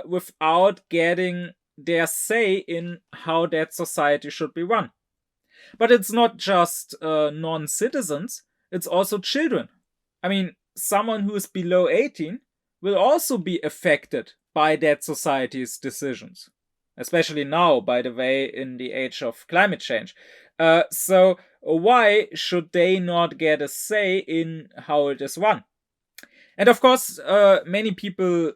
without getting their say in how that society should be run? But it's not just non-citizens, it's also children. I mean, someone who is below 18 will also be affected by that society's decisions. Especially now, by the way, in the age of climate change. So why should they not get a say in how it is run? And of course, many people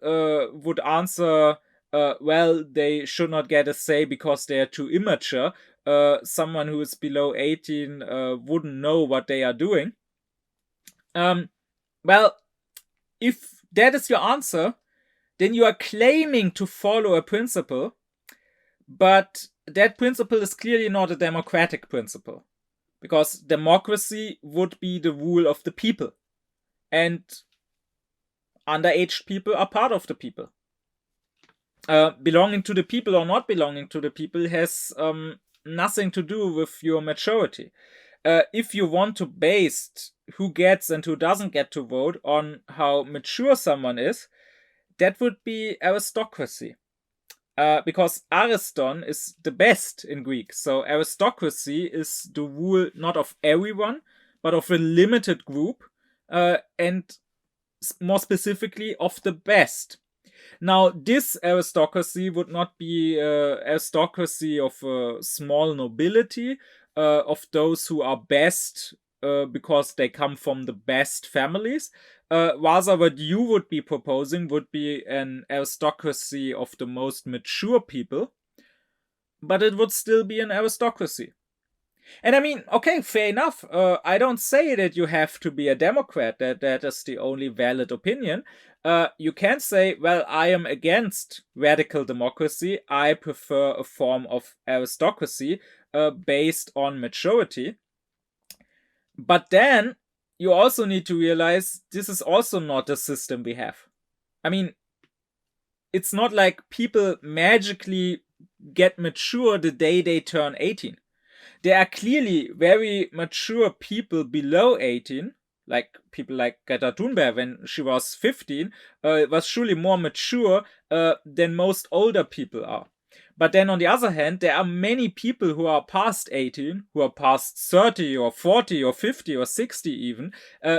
would answer, well, they should not get a say because they are too immature. Someone who is below 18 wouldn't know what they are doing. Well, if that is your answer, then you are claiming to follow a principle, but that principle is clearly not a democratic principle, because democracy would be the rule of the people, and underaged people are part of the people. Belonging to the people or not belonging to the people has nothing to do with your maturity. If you want to base who gets and who doesn't get to vote on how mature someone is, that would be aristocracy. Because Ariston is the best in Greek. So aristocracy is the rule not of everyone, but of a limited group, and more specifically of the best. Now, this aristocracy would not be aristocracy of small nobility, of those who are best because they come from the best families. Rather, what you would be proposing would be an aristocracy of the most mature people, but it would still be an aristocracy. And I mean, okay, fair enough. I don't say that you have to be a Democrat, that is the only valid opinion. You can say, well, I am against radical democracy. I prefer a form of aristocracy based on maturity. But then you also need to realize this is also not the system we have. I mean, it's not like people magically get mature the day they turn 18. There are clearly very mature people below 18 like people like Greta Thunberg when she was 15, was surely more mature than most older people are. But then on the other hand, there are many people who are past 18, who are past 30 or 40 or 50 or 60 even,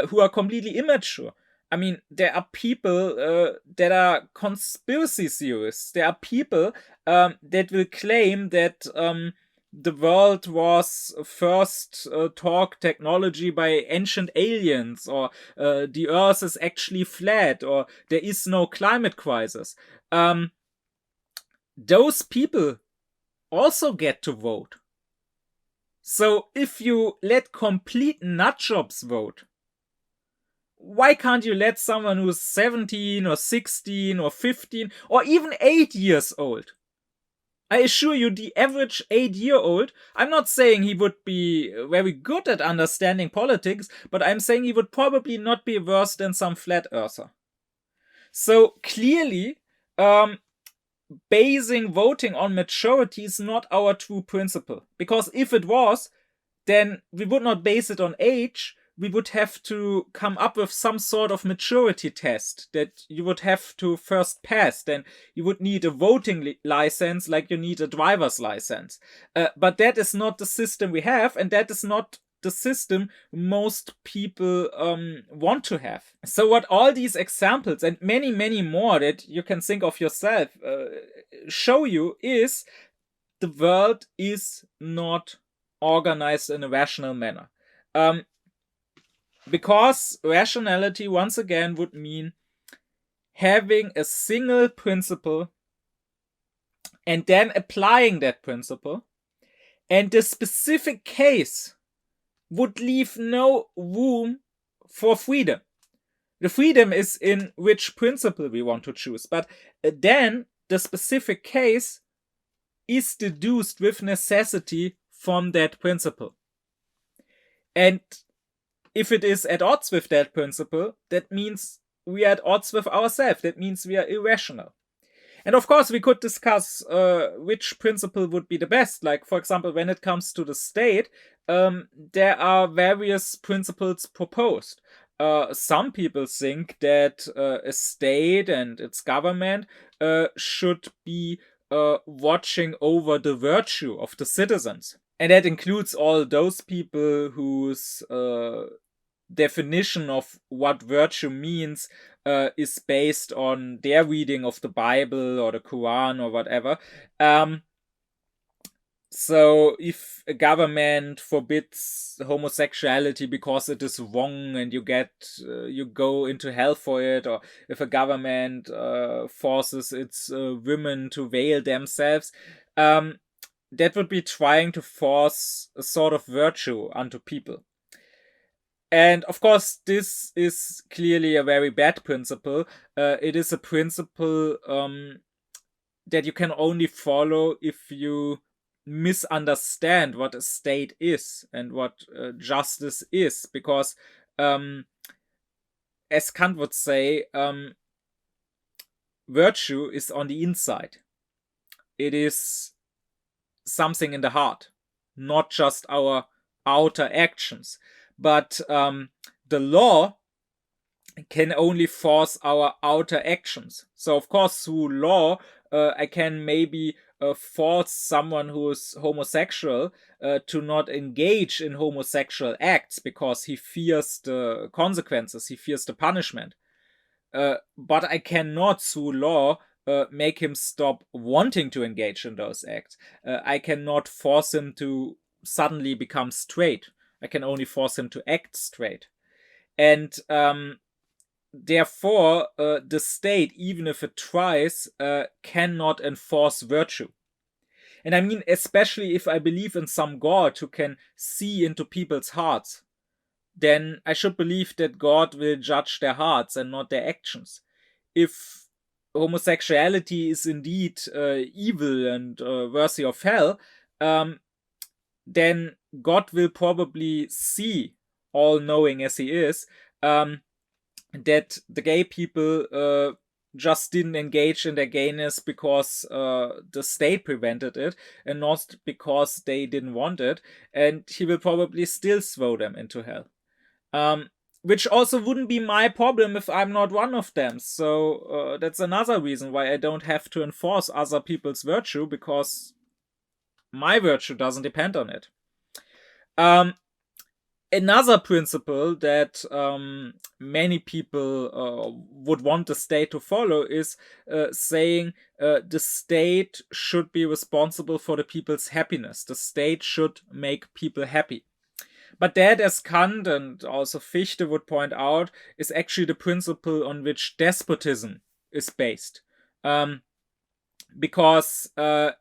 who are completely immature. I mean, there are people that are conspiracy theorists. There are people that will claim that the world was first taught technology by ancient aliens, or the earth is actually flat, or there is no climate crisis. Those people also get to vote. So if you let complete nutjobs vote, why can't you let someone who's 17 or 16 or 15 or even 8 years old? I assure you, the average 8-year-old, I'm not saying he would be very good at understanding politics, but I'm saying he would probably not be worse than some flat earther. So clearly, basing voting on maturity is not our true principle. Because if it was, then we would not base it on age. We would have to come up with some sort of maturity test that you would have to first pass. Then you would need a voting license like you need a driver's license. But that is not the system we have, and that is not the system most people want to have. So what all these examples and many, many more that you can think of yourself show you is the world is not organized in a rational manner. Because rationality, once again, would mean having a single principle and then applying that principle, and the specific case would leave no room for freedom. The freedom is in which principle we want to choose, but then the specific case is deduced with necessity from that principle. And if it is at odds with that principle, that means we are at odds with ourselves. That means we are irrational. And of course, we could discuss which principle would be the best. Like, for example, when it comes to the state, there are various principles proposed. Some people think that a state and its government should be watching over the virtue of the citizens. And that includes all those people whose definition of what virtue means is based on their reading of the Bible or the Quran or whatever. So if a government forbids homosexuality because it is wrong and you go into hell for it, or if a government forces its women to veil themselves, that would be trying to force a sort of virtue onto people. And of course, this is clearly a very bad principle. It is a principle that you can only follow if you misunderstand what a state is and what justice is. Because, as Kant would say, virtue is on the inside. It is something in the heart, not just our outer actions. But the law can only force our outer actions. So, of course, through law, I can maybe force someone who is homosexual to not engage in homosexual acts because he fears the consequences, he fears the punishment. But I cannot, through law, make him stop wanting to engage in those acts. I cannot force him to suddenly become straight. I can only force him to act straight. And therefore, the state, even if it tries, cannot enforce virtue. And I mean, especially if I believe in some God who can see into people's hearts, then I should believe that God will judge their hearts and not their actions. If homosexuality is indeed evil and worthy of hell, then God will probably see, all-knowing as he is, that the gay people just didn't engage in their gayness because the state prevented it and not because they didn't want it, and he will probably still throw them into hell. which also wouldn't be my problem if I'm not one of them. So that's another reason why I don't have to enforce other people's virtue, because my virtue doesn't depend on it. Another principle that many people would want the state to follow is saying the state should be responsible for the people's happiness. The state should make people happy. But that, as Kant and also Fichte would point out, is actually the principle on which despotism is based. Because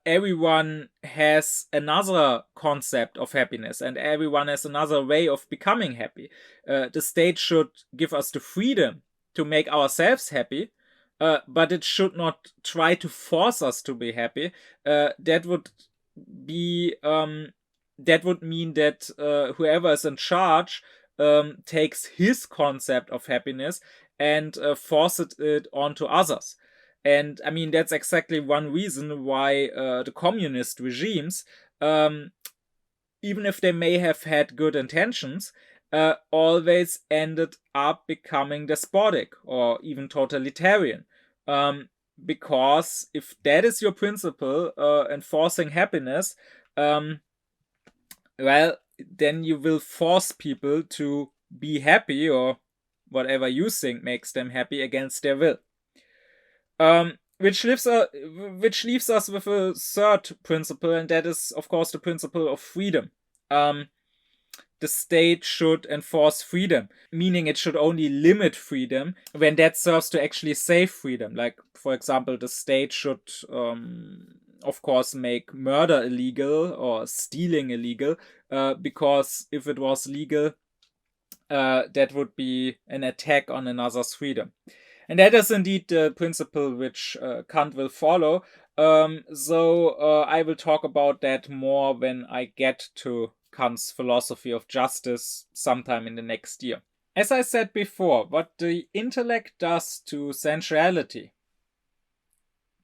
everyone has another concept of happiness and everyone has another way of becoming happy. The state should give us the freedom to make ourselves happy, but it should not try to force us to be happy. That would mean that whoever is in charge takes his concept of happiness and forces it onto others. And I mean, that's exactly one reason why the communist regimes, even if they may have had good intentions, always ended up becoming despotic or even totalitarian. Because if that is your principle, enforcing happiness, well, then you will force people to be happy or whatever you think makes them happy against their will. Which leaves us with a third principle, and that is, of course, the principle of freedom. The state should enforce freedom, meaning it should only limit freedom when that serves to actually save freedom. Like, for example, the state should, of course, make murder illegal or stealing illegal, because if it was legal, that would be an attack on another's freedom. And that is indeed the principle which Kant will follow. So I will talk about that more when I get to Kant's philosophy of justice sometime in the next year. As I said before, what the intellect does to sensuality,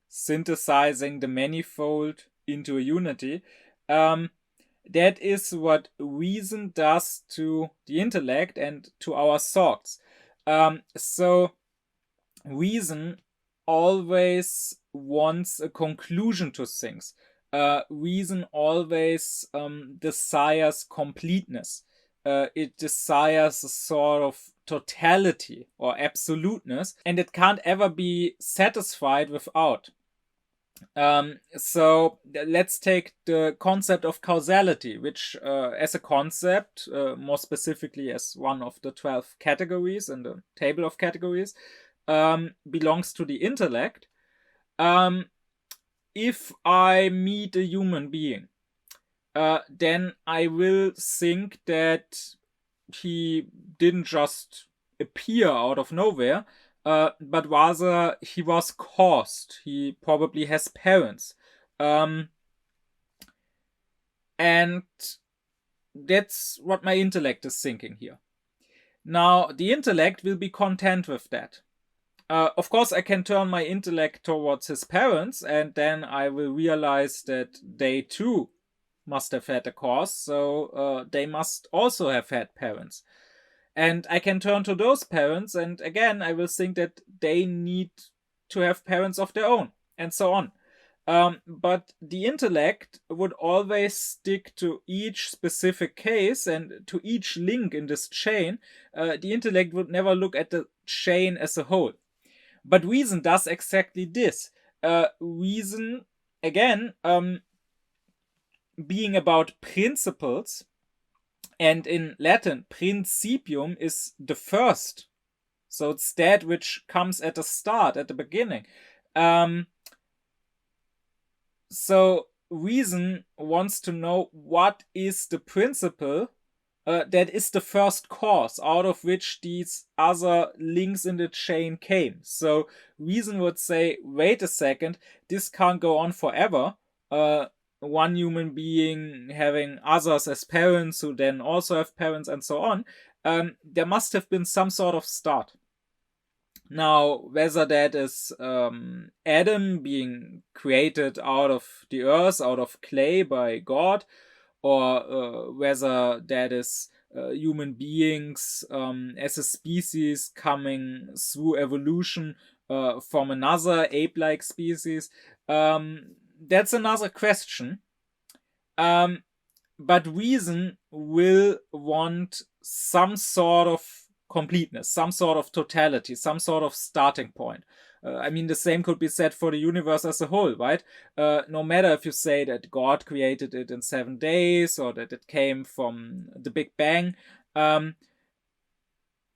synthesizing the manifold into a unity, that is what reason does to the intellect and to our thoughts. So reason always wants a conclusion to things. Reason always desires completeness. It desires a sort of totality or absoluteness, and it can't ever be satisfied without. So let's take the concept of causality, which as a concept, more specifically as one of the 12 categories in the table of categories, belongs to the intellect. If I meet a human being, then I will think that he didn't just appear out of nowhere, but rather he was caused. He probably has parents. And that's what my intellect is thinking here. Now, the intellect will be content with that. Of course, I can turn my intellect towards his parents, and then I will realize that they too must have had a cause, so they must also have had parents. And I can turn to those parents, and again, I will think that they need to have parents of their own, and so on. But the intellect would always stick to each specific case and to each link in this chain. The intellect would never look at the chain as a whole. But reason does exactly this. Reason, again, being about principles, and in Latin, principium is the first. So it's that which comes at the start, at the beginning. So reason wants to know what is the principle that is the first cause out of which these other links in the chain came. So reason would say, wait a second, this can't go on forever. One human being having others as parents who then also have parents and so on. There must have been some sort of start. Now, whether that is Adam being created out of the earth, out of clay by God, or whether that is human beings as a species coming through evolution from another ape-like species. That's another question. But reason will want some sort of completeness, some sort of totality, some sort of starting point. I mean, the same could be said for the universe as a whole, right? No matter if you say that God created it in 7 days or that it came from the Big Bang,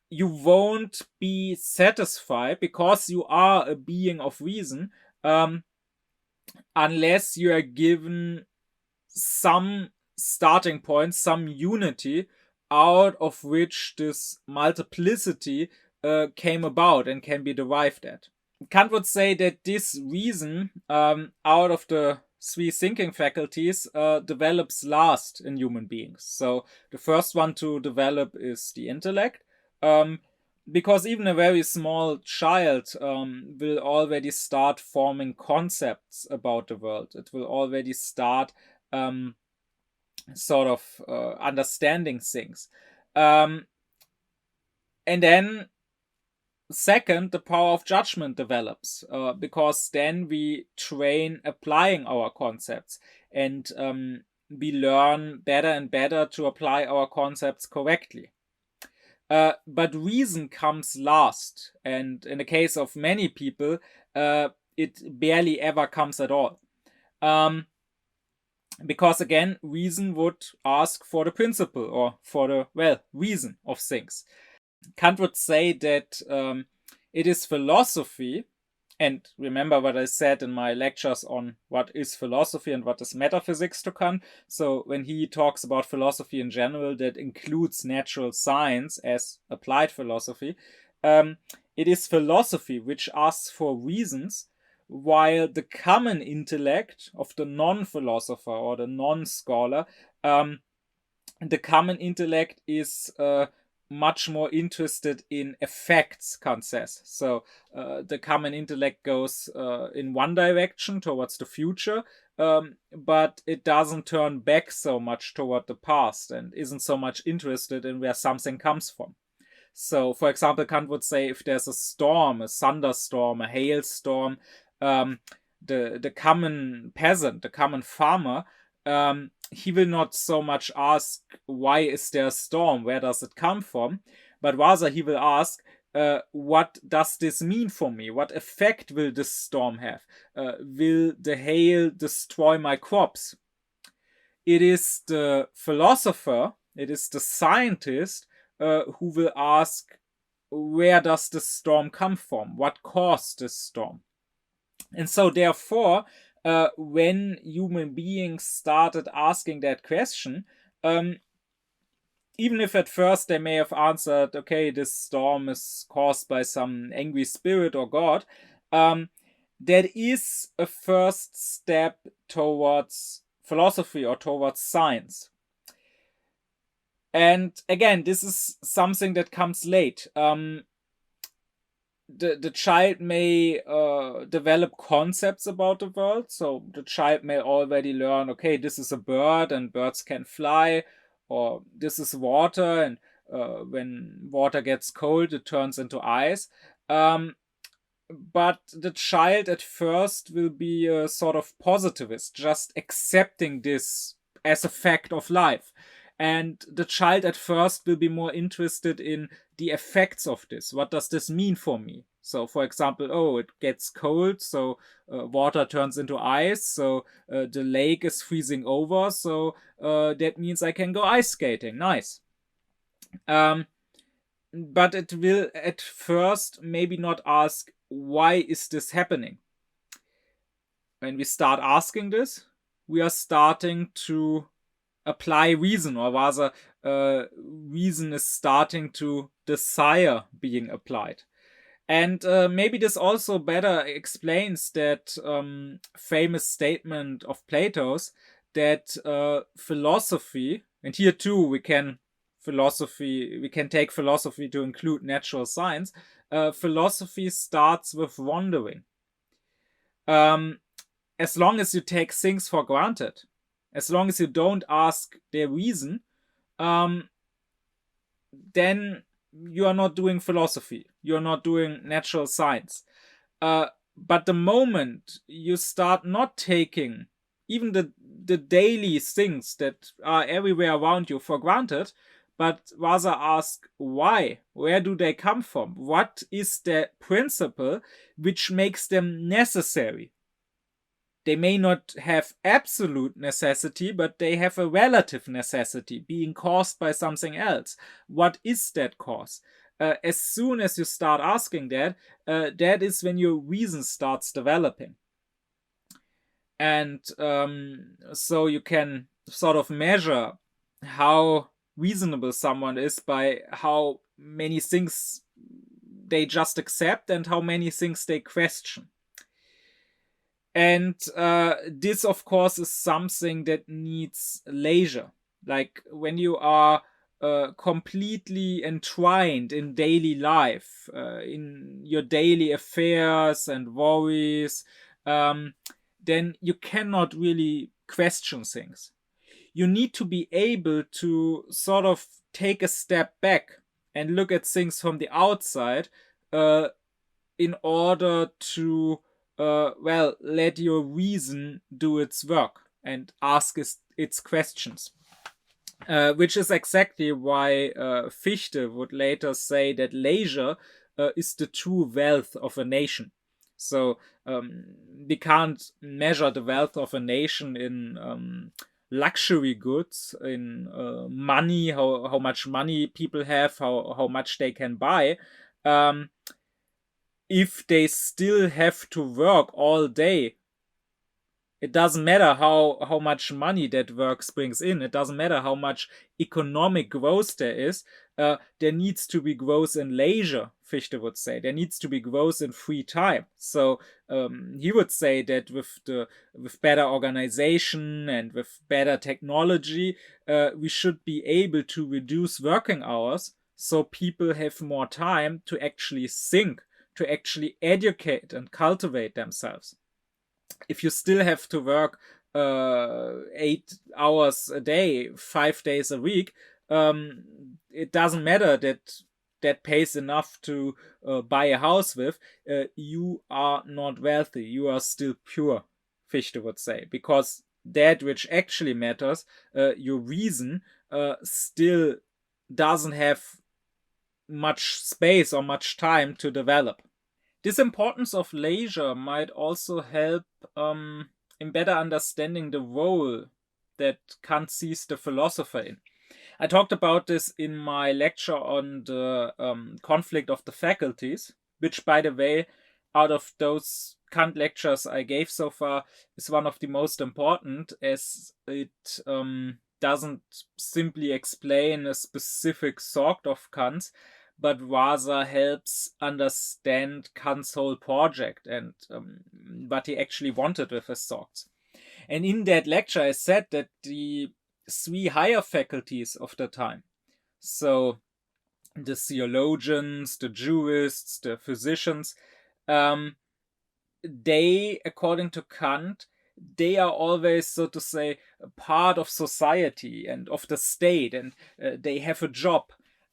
you won't be satisfied because you are a being of reason, unless you are given some starting point, some unity out of which this multiplicity came about and can be derived at. Kant would say that this reason out of the 3 thinking faculties develops last in human beings. So the first one to develop is the intellect, because even a very small child will already start forming concepts about the world. It will already start sort of understanding things. And then second, the power of judgment develops, because then we train applying our concepts, and we learn better and better to apply our concepts correctly. But reason comes last, and in the case of many people, it barely ever comes at all. Because again, reason would ask for the principle or for the, reason of things. Kant would say that it is philosophy, and remember what I said in my lectures on what is philosophy and what is metaphysics to Kant. So when he talks about philosophy in general, that includes natural science as applied philosophy. It is philosophy which asks for reasons, while the common intellect of the non-philosopher or the non-scholar, the common intellect is much more interested in effects, Kant says. So the common intellect goes in one direction towards the future, but it doesn't turn back so much toward the past and isn't so much interested in where something comes from. So, for example, Kant would say if there's a storm, a thunderstorm, a hailstorm, the common peasant, the common farmer, he will not so much ask, why is there a storm? Where does it come from? But rather he will ask, what does this mean for me? What effect will this storm have? Will the hail destroy my crops? It is the philosopher, it is the scientist who will ask, where does the storm come from? What caused this storm? And so therefore, when human beings started asking that question, even if at first they may have answered, okay, this storm is caused by some angry spirit or God, that is a first step towards philosophy or towards science. And again, this is something that comes late. The child may develop concepts about the world. So the child may already learn, okay, this is a bird and birds can fly, or this is water and when water gets cold, it turns into ice. But the child at first will be a sort of positivist, just accepting this as a fact of life. And the child at first will be more interested in the effects of this. What does this mean for me? So, for example, it gets cold, so water turns into ice, so the lake is freezing over, so that means I can go ice skating. Nice. But it will at first maybe not ask, why is this happening? When we start asking this, we are starting to apply reason, or rather reason is starting to desire being applied. And maybe this also better explains that famous statement of Plato's that philosophy, and here too we can take philosophy to include natural science. Philosophy starts with wondering. As long as you take things for granted, as long as you don't ask their reason, then you are not doing philosophy, you're not doing natural science. But the moment you start not taking even the daily things that are everywhere around you for granted, but rather ask why, where do they come from, what is the principle which makes them necessary. They may not have absolute necessity, but they have a relative necessity, being caused by something else. What is that cause? As soon as you start asking that, that is when your reason starts developing. And so you can sort of measure how reasonable someone is by how many things they just accept and how many things they question. And this, of course, is something that needs leisure. Like when you are completely entwined in daily life, in your daily affairs and worries, then you cannot really question things. You need to be able to sort of take a step back and look at things from the outside in order to let your reason do its work and ask its questions. Which is exactly why Fichte would later say that leisure is the true wealth of a nation. So we can't measure the wealth of a nation in luxury goods, in money, how much money people have, how much they can buy. If they still have to work all day, it doesn't matter how much money that work brings in. It doesn't matter how much economic growth there is. There needs to be growth in leisure, Fichte would say. There needs to be growth in free time. So he would say that with better organization and with better technology, we should be able to reduce working hours so people have more time to actually think, to actually educate and cultivate themselves. If you still have to work 8 hours a day, 5 days a week, it doesn't matter that pays enough to buy a house with. You are not wealthy. You are still pure, Fichte would say, because that which actually matters, your reason, still doesn't have much space or much time to develop. This importance of leisure might also help in better understanding the role that Kant sees the philosopher in. I talked about this in my lecture on the conflict of the faculties, which, by the way, out of those Kant lectures I gave so far, is one of the most important, as it doesn't simply explain a specific sort of Kant, but rather helps understand Kant's whole project and what he actually wanted with his thoughts. And in that lecture, I said that the 3 higher faculties of the time, so the theologians, the jurists, the physicians, they, according to Kant, they are always, so to say, a part of society and of the state, and they have a job.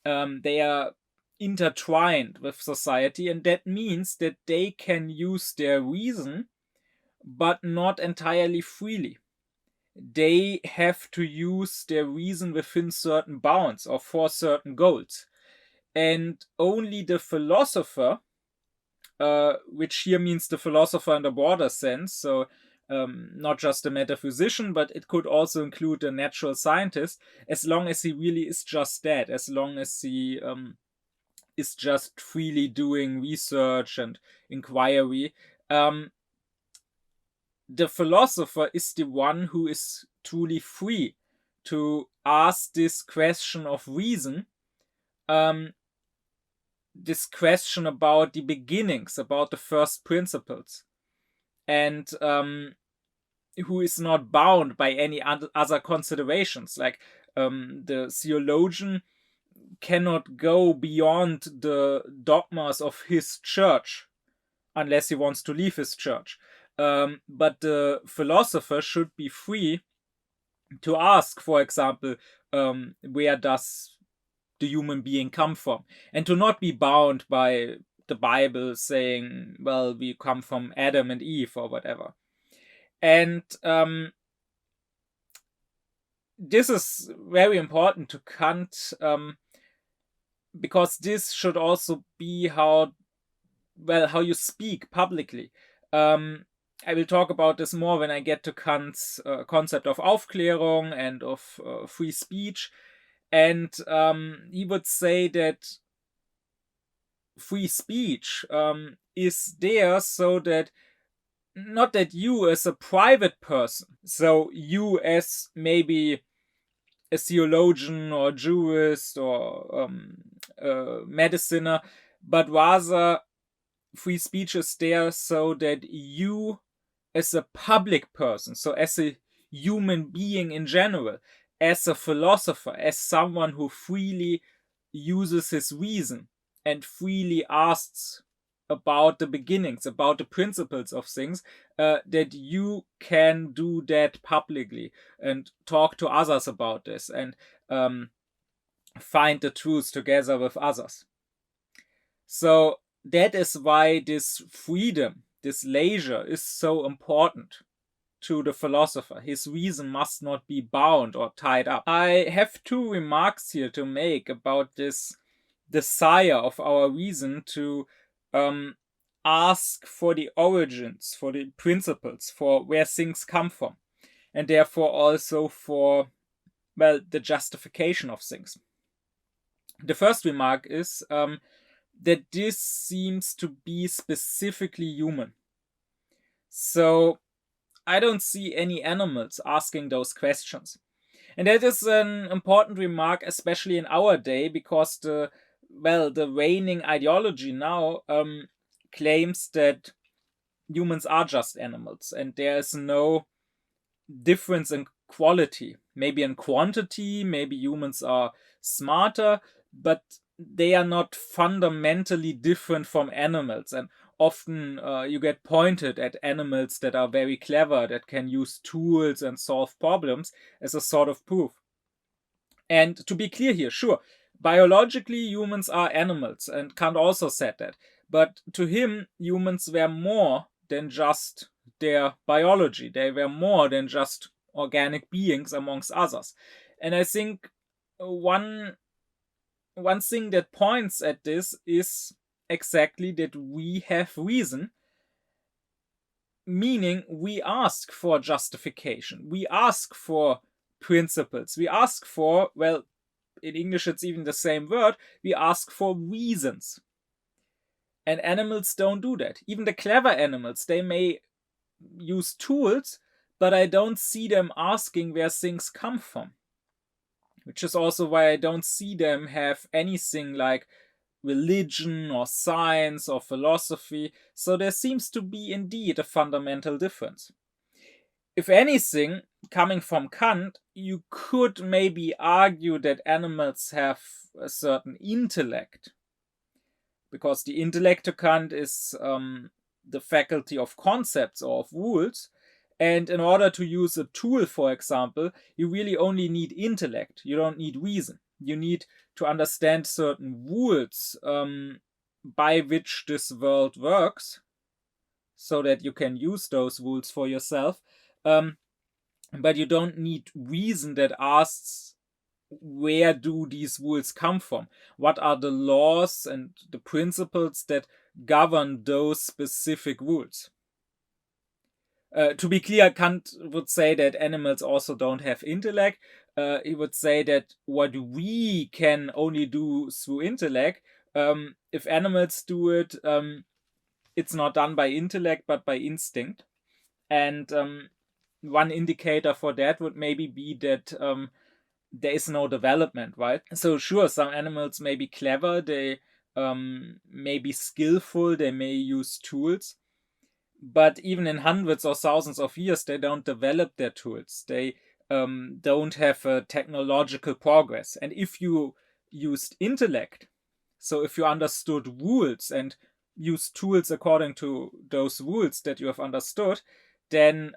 They are intertwined with society, and that means that they can use their reason, but not entirely freely. They have to use their reason within certain bounds or for certain goals. And only the philosopher, which here means the philosopher in the broader sense, so not just a metaphysician, but it could also include a natural scientist, as long as he really is just that, as long as he is just freely doing research and inquiry. The philosopher is the one who is truly free to ask this question of reason, this question about the beginnings, about the first principles, and who is not bound by any other considerations. Like the theologian cannot go beyond the dogmas of his church unless he wants to leave his church. But the philosopher should be free to ask, for example, where does the human being come from, and to not be bound by the Bible saying, well, we come from Adam and Eve or whatever. And this is very important to Kant, because this should also be how you speak publicly. I will talk about this more when I get to Kant's concept of Aufklärung and of free speech. And he would say that free speech is there so that, not that you as a private person, so you as maybe a theologian or jurist or a mediciner, but rather free speech is there so that you as a public person, so as a human being in general, as a philosopher, as someone who freely uses his reason and freely asks about the beginnings, about the principles of things, that you can do that publicly and talk to others about this and find the truth together with others. So that is why this freedom, this leisure is so important to the philosopher. His reason must not be bound or tied up. I have two remarks here to make about this desire of our reason to ask for the origins, for the principles, for where things come from, and therefore also for, well, the justification of things. The first remark is that this seems to be specifically human. So I don't see any animals asking those questions. And that is an important remark, especially in our day, because the reigning ideology now claims that humans are just animals and there is no difference in quality. Maybe in quantity, maybe humans are smarter, but they are not fundamentally different from animals. And often you get pointed at animals that are very clever, that can use tools and solve problems as a sort of proof. And to be clear here, sure, biologically humans are animals, and Kant also said that. But to him, humans were more than just their biology. They were more than just organic beings amongst others. And I think one thing that points at this is exactly that we have reason, meaning we ask for justification, we ask for principles, we ask for, well, in English it's even the same word, we ask for reasons. And animals don't do that. Even the clever animals, they may use tools, but I don't see them asking where things come from. Which is also why I don't see them have anything like religion or science or philosophy. So there seems to be indeed a fundamental difference. If anything, coming from Kant, you could maybe argue that animals have a certain intellect. Because the intellect to Kant is the faculty of concepts or of rules. And in order to use a tool, for example, you really only need intellect. You don't need reason. You need to understand certain rules by which this world works so that you can use those rules for yourself. But you don't need reason that asks, where do these rules come from? What are the laws and the principles that govern those specific rules? To be clear, Kant would say that animals also don't have intellect. He would say that what we can only do through intellect, if animals do it, it's not done by intellect but by instinct. And one indicator for that would maybe be that there is no development, right? So sure, some animals may be clever, they may be skillful, they may use tools, but even in hundreds or thousands of years, they don't develop their tools. They don't have a technological progress. And if you used intellect, so if you understood rules and used tools according to those rules that you have understood, then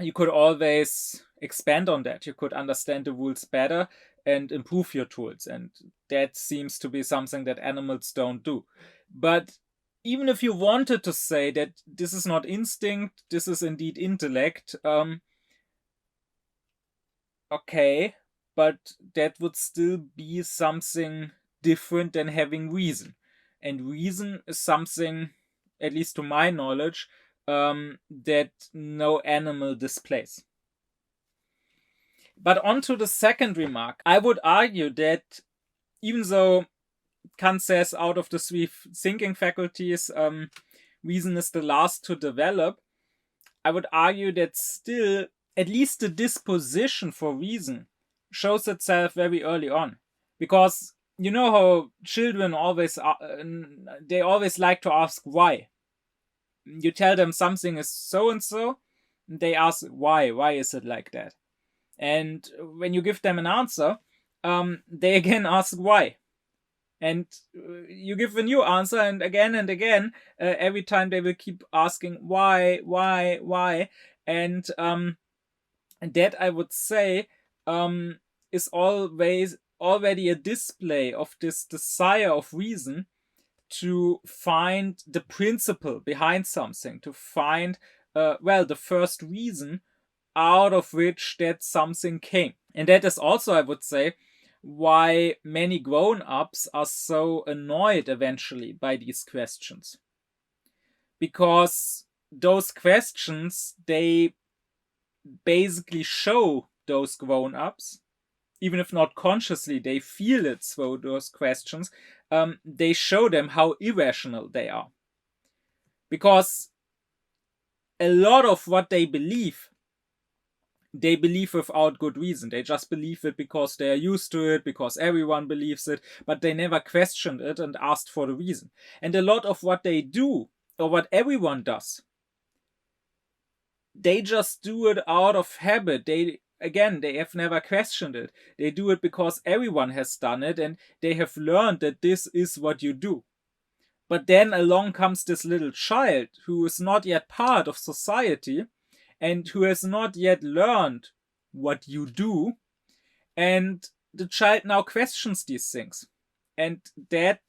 you could always expand on that. You could understand the rules better and improve your tools. And that seems to be something that animals don't do. But even if you wanted to say that this is not instinct, this is indeed intellect, okay, but that would still be something different than having reason. And reason is something, at least to my knowledge, that no animal displays. But on to the second remark. I would argue that even though Kant says out of the three thinking faculties, reason is the last to develop, I would argue that still, at least the disposition for reason shows itself very early on. Because you know how children always like to ask why. You tell them something is so and so, they ask why is it like that? And when you give them an answer, they again ask why. And you give a new answer, and again, every time they will keep asking why. And that, I would say, is always already a display of this desire of reason to find the principle behind something, to find, the first reason out of which that something came. And that is also, I would say, why many grown-ups are so annoyed eventually by these questions. Because those questions, they basically show those grown-ups, even if not consciously, they feel it through those questions, they show them how irrational they are. Because a lot of what they believe without good reason. They just believe it because they are used to it, because everyone believes it, but they never questioned it and asked for the reason. And a lot of what they do, or what everyone does, they just do it out of habit. They have never questioned it. They do it because everyone has done it, and they have learned that this is what you do. But then along comes this little child who is not yet part of society, and who has not yet learned what you do, and the child now questions these things. And that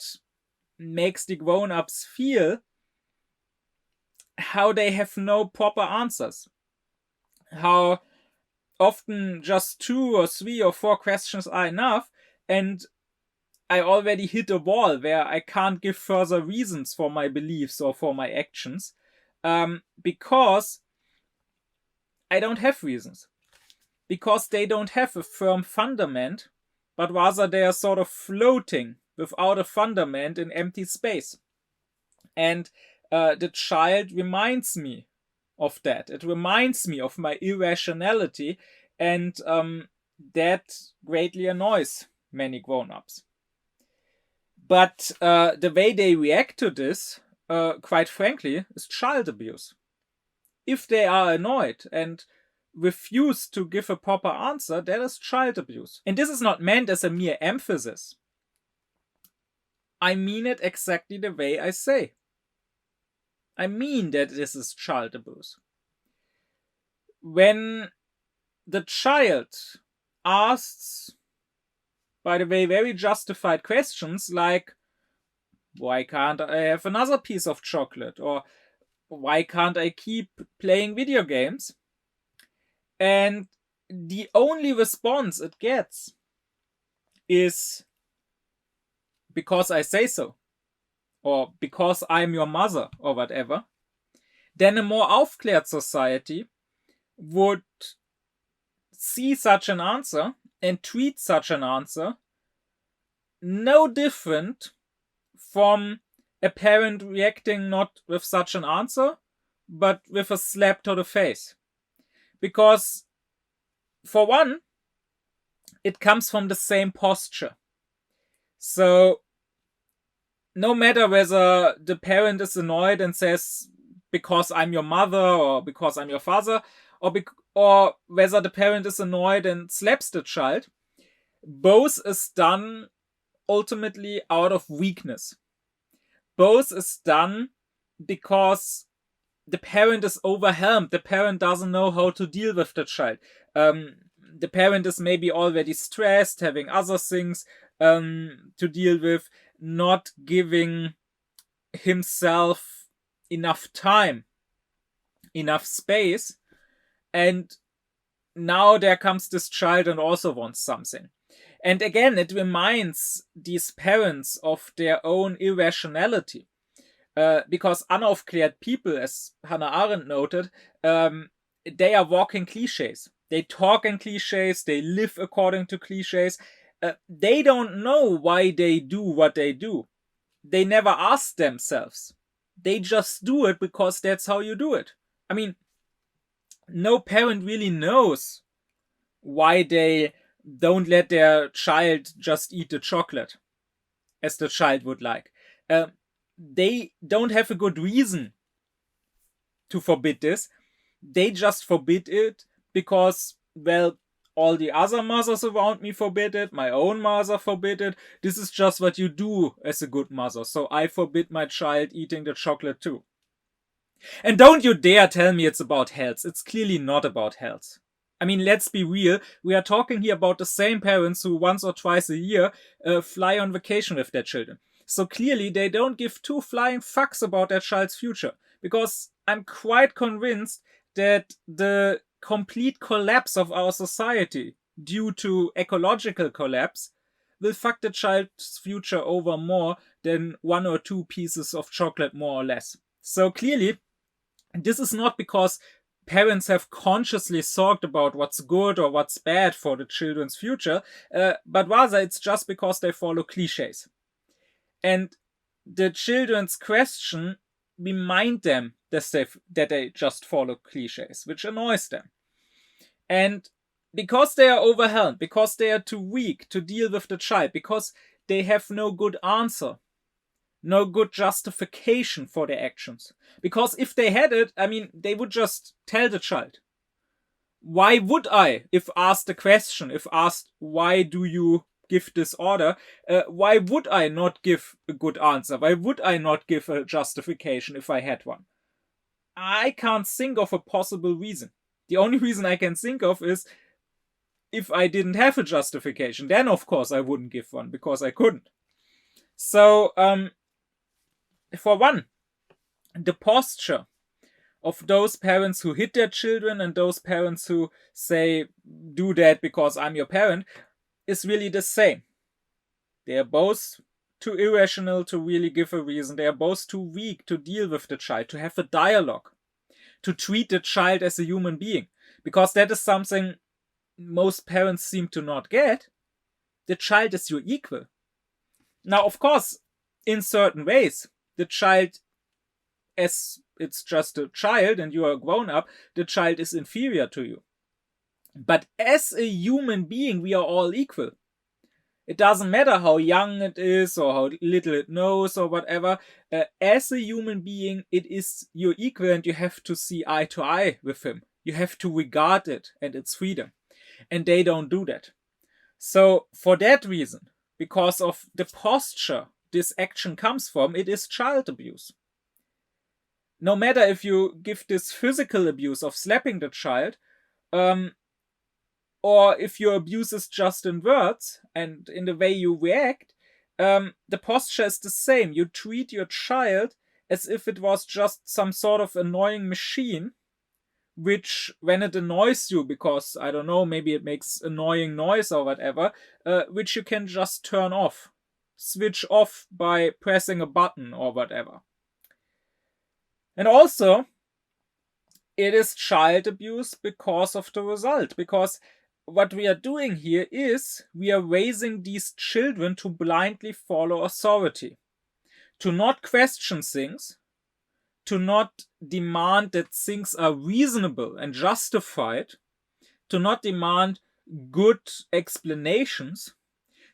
makes the grown-ups feel how they have no proper answers. How often just 2 or 3 or 4 questions are enough, and I already hit a wall where I can't give further reasons for my beliefs or for my actions, because I don't have reasons. Because they don't have a firm fundament, but rather they are sort of floating without a fundament in empty space. And the child reminds me of that. It reminds me of my irrationality, and that greatly annoys many grown-ups. But the way they react to this, quite frankly, is child abuse. If they are annoyed and refuse to give a proper answer, that is child abuse. And this is not meant as a mere emphasis. I mean it exactly the way I say. I mean that this is child abuse. When the child asks, by the way, very justified questions like, why can't I have another piece of chocolate? Or why can't I keep playing video games? And the only response it gets is, because I say so, or because I'm your mother, or whatever, then a more aufklärt society would see such an answer and treat such an answer no different from a parent reacting not with such an answer, but with a slap to the face. Because, for one, it comes from the same posture. So, no matter whether the parent is annoyed and says, because I'm your mother, or because I'm your father, or whether the parent is annoyed and slaps the child, both is done ultimately out of weakness. Both is done because the parent is overwhelmed. The parent doesn't know how to deal with the child. the parent is maybe already stressed, having other things to deal with, not giving himself enough time, enough space, and now there comes this child and also wants something. And again, it reminds these parents of their own irrationality. Because unaufklärt people, as Hannah Arendt noted, they are walking cliches. They talk in cliches, they live according to cliches. They don't know why they do what they do. They never ask themselves. They just do it because that's how you do it. I mean, no parent really knows why they don't let their child just eat the chocolate as the child would like. They don't have a good reason to forbid this. They just forbid it because, well, all the other mothers around me forbid it, my own mother forbid it. This is just what you do as a good mother, so I forbid my child eating the chocolate too. And don't you dare tell me it's about health. It's clearly not about health. I mean, let's be real. We are talking here about the same parents who once or twice a year fly on vacation with their children. So clearly they don't give two flying fucks about their child's future. Because I'm quite convinced that the complete collapse of our society due to ecological collapse will fuck the child's future over more than 1 or 2 pieces of chocolate more or less. So clearly, this is not because parents have consciously thought about what's good or what's bad for the children's future, but rather it's just because they follow cliches. And the children's question remind them that they just follow cliches, which annoys them. And because they are overwhelmed, because they are too weak to deal with the child, because they have no good answer, no good justification for their actions. Because if they had it, I mean, they would just tell the child. Why would I, if asked the question, if asked, why do you give this order, why would I not give a good answer? Why would I not give a justification if I had one? I can't think of a possible reason. The only reason I can think of is if I didn't have a justification, then of course I wouldn't give one because I couldn't. So, for one, the posture of those parents who hit their children and those parents who say, do that because I'm your parent, is really the same. They are both too irrational to really give a reason. They are both too weak to deal with the child, to have a dialogue, to treat the child as a human being. Because that is something most parents seem to not get. The child is your equal. Now, of course, in certain ways, the child, as it's just a child and you are a grown-up, the child is inferior to you. But as a human being, we are all equal. It doesn't matter how young it is or how little it knows or whatever. As a human being, it is your equal and you have to see eye to eye with him. You have to regard it and its freedom. And they don't do that. So for that reason, because of the posture this action comes from, it is child abuse. No matter if you give this physical abuse of slapping the child, or if your abuse is just in words and in the way you react, the posture is the same. You treat your child as if it was just some sort of annoying machine, which, when it annoys you, because, I don't know, maybe it makes annoying noise or whatever, which you can just turn off. Switch off by pressing a button or whatever. And also, it is child abuse because of the result. Because what we are doing here is we are raising these children to blindly follow authority, to not question things, to not demand that things are reasonable and justified, to not demand good explanations,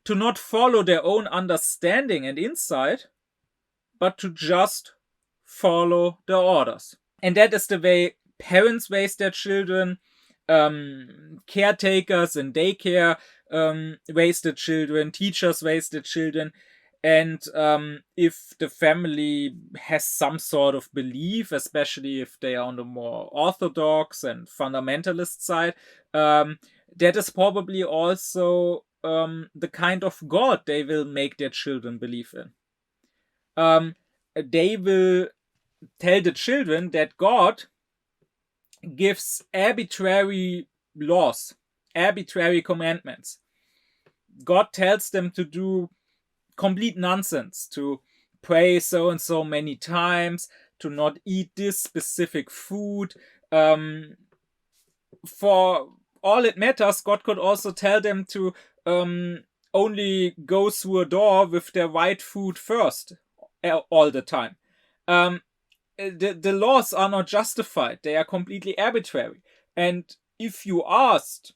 to not follow their own understanding and insight, but to just follow the orders. And that is the way parents raise their children, caretakers in daycare raise the children, teachers raise the children. And if the family has some sort of belief, especially if they are on the more orthodox and fundamentalist side, that is probably also the kind of God they will make their children believe in. They will tell the children that God gives arbitrary laws, arbitrary commandments. God tells them to do complete nonsense, to pray so and so many times, to not eat this specific food. For all it matters, God could also tell them to only go through a door with their right foot first all the time. The laws are not justified. They are completely arbitrary. And if you asked,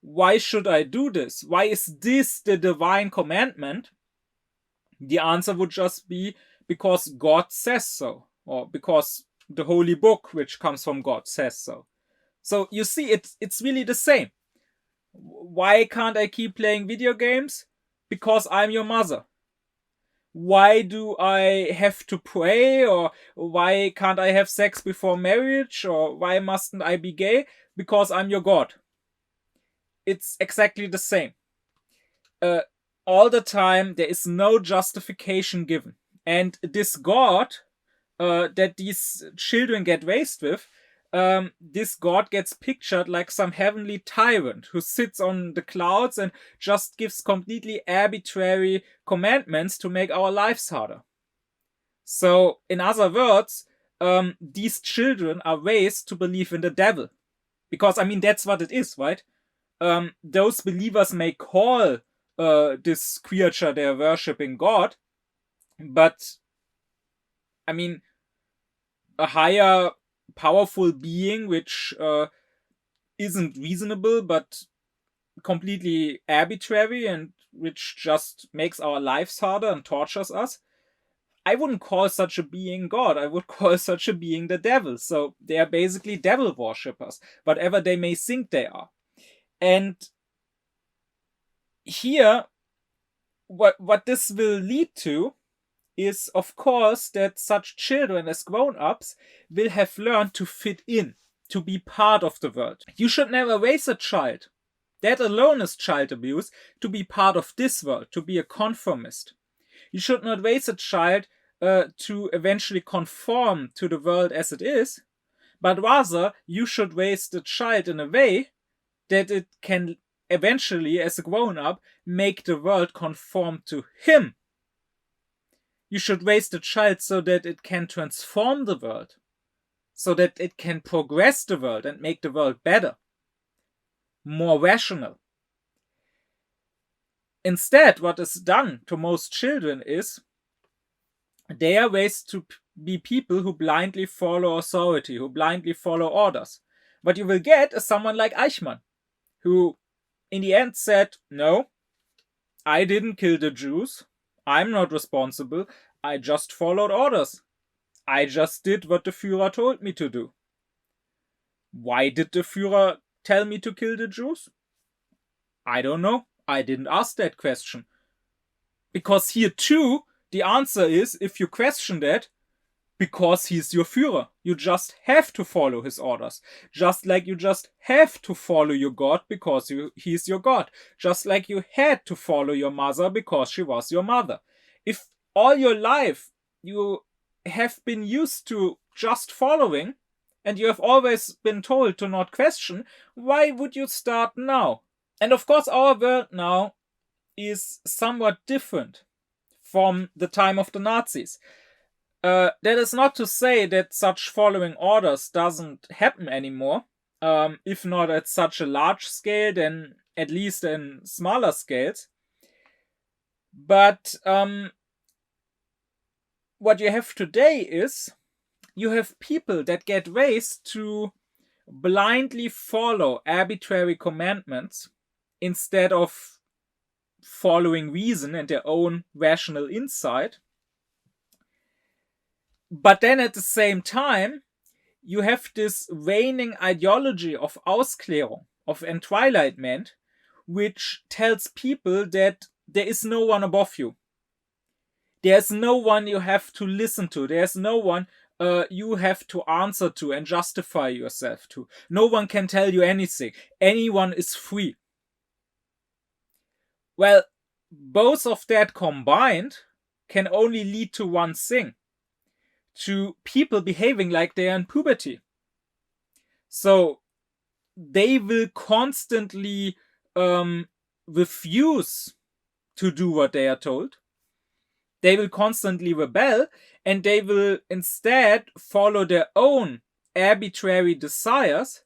why should I do this? Why is this the divine commandment? The answer would just be because God says so, or because the holy book, which comes from God, says so. So you see, it's really the same. Why can't I keep playing video games? Because I'm your mother. Why do I have to pray? Or why can't I have sex before marriage? Or why mustn't I be gay? Because I'm your God. It's exactly the same. All the time, there is no justification given. And this God that these children get raised with, this God gets pictured like some heavenly tyrant who sits on the clouds and just gives completely arbitrary commandments to make our lives harder. So, in other words, these children are raised to believe in the devil. Because, I mean, that's what it is, right? Those believers may call this creature they're worshipping God, but, I mean, a higher powerful being which isn't reasonable but completely arbitrary and which just makes our lives harder and tortures us, I wouldn't call such a being God. I would call such a being the devil. So they are basically devil worshippers, whatever they may think they are. And here, what this will lead to is, of course, that such children as grown-ups will have learned to fit in, to be part of the world. You should never raise a child. That alone is child abuse, to be part of this world, to be a conformist. You should not raise a child to eventually conform to the world as it is, but rather you should raise the child in a way that it can eventually, as a grown-up, make the world conform to him. You should raise the child so that it can transform the world, so that it can progress the world and make the world better, more rational. Instead, what is done to most children is they are raised to be people who blindly follow authority, who blindly follow orders. What you will get is someone like Eichmann, who in the end said, no, I didn't kill the Jews. I'm not responsible. I just followed orders. I just did what the Führer told me to do. Why did the Führer tell me to kill the Jews? I don't know. I didn't ask that question. Because here too, the answer is, if you question that, because he's your Führer. You just have to follow his orders. Just like you just have to follow your God because he's your God. Just like you had to follow your mother because she was your mother. If all your life you have been used to just following and you have always been told to not question, why would you start now? And of course, our world now is somewhat different from the time of the Nazis. That is not to say that such following orders doesn't happen anymore, if not at such a large scale, then at least in smaller scales. But what you have today is you have people that get raised to blindly follow arbitrary commandments instead of following reason and their own rational insight. But then at the same time, you have this reigning ideology of Ausklärung, of Enlightenment, which tells people that there is no one above you. There's no one you have to listen to. There's no one you have to answer to and justify yourself to. No one can tell you anything. Anyone is free. Well, both of that combined can only lead to one thing: to people behaving like they are in puberty. So they will constantly refuse to do what they are told. They will constantly rebel, and they will instead follow their own arbitrary desires.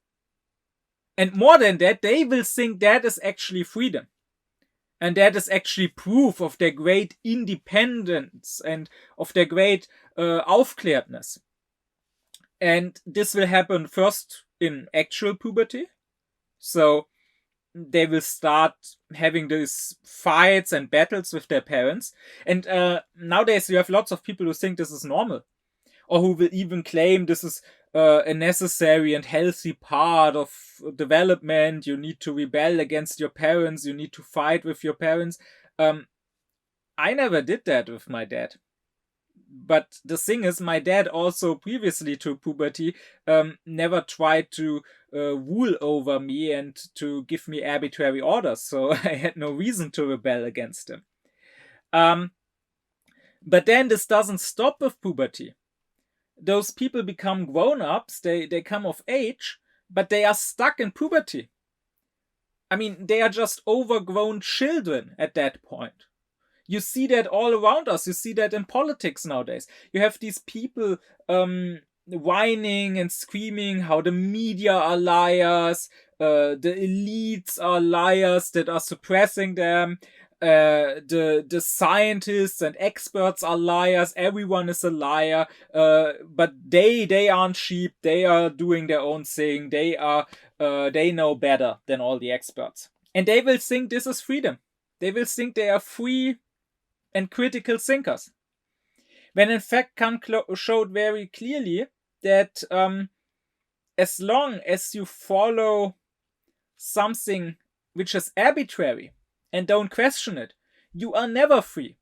And more than that, they will think that is actually freedom. And that is actually proof of their great independence and of their great Aufklärtness. And this will happen first in actual puberty. So they will start having these fights and battles with their parents. And nowadays you have lots of people who think this is normal, or who will even claim this is a necessary and healthy part of development. You need to rebel against your parents. You need to fight with your parents. I never did that with my dad. But the thing is, my dad also previously to puberty never tried to rule over me and to give me arbitrary orders. So I had no reason to rebel against him. But then this doesn't stop with puberty. Those people become grown-ups, they come of age, but they are stuck in puberty. I mean, they are just overgrown children at that point. You see that all around us. You see that in politics nowadays. You have these people whining and screaming how the media are liars, the elites are liars that are suppressing them, the scientists and experts are liars, everyone is a liar, but they aren't sheep, they are doing their own thing, they know better than all the experts. And they will think this is freedom. They will think they are free and critical thinkers. When in fact Kant showed very clearly that as long as you follow something which is arbitrary and don't question it, you are never free.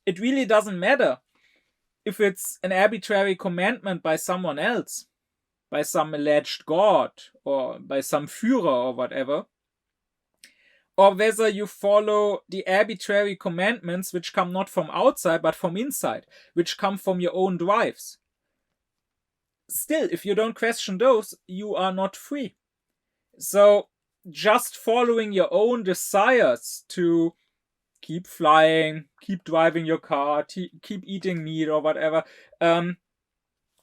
It really doesn't matter if it's an arbitrary commandment by someone else, by some alleged god, or by some Führer or whatever, or whether you follow the arbitrary commandments which come not from outside but from inside, which come from your own drives. Still, if you don't question those, you are not free. So just following your own desires to keep flying, keep driving your car, keep eating meat or whatever,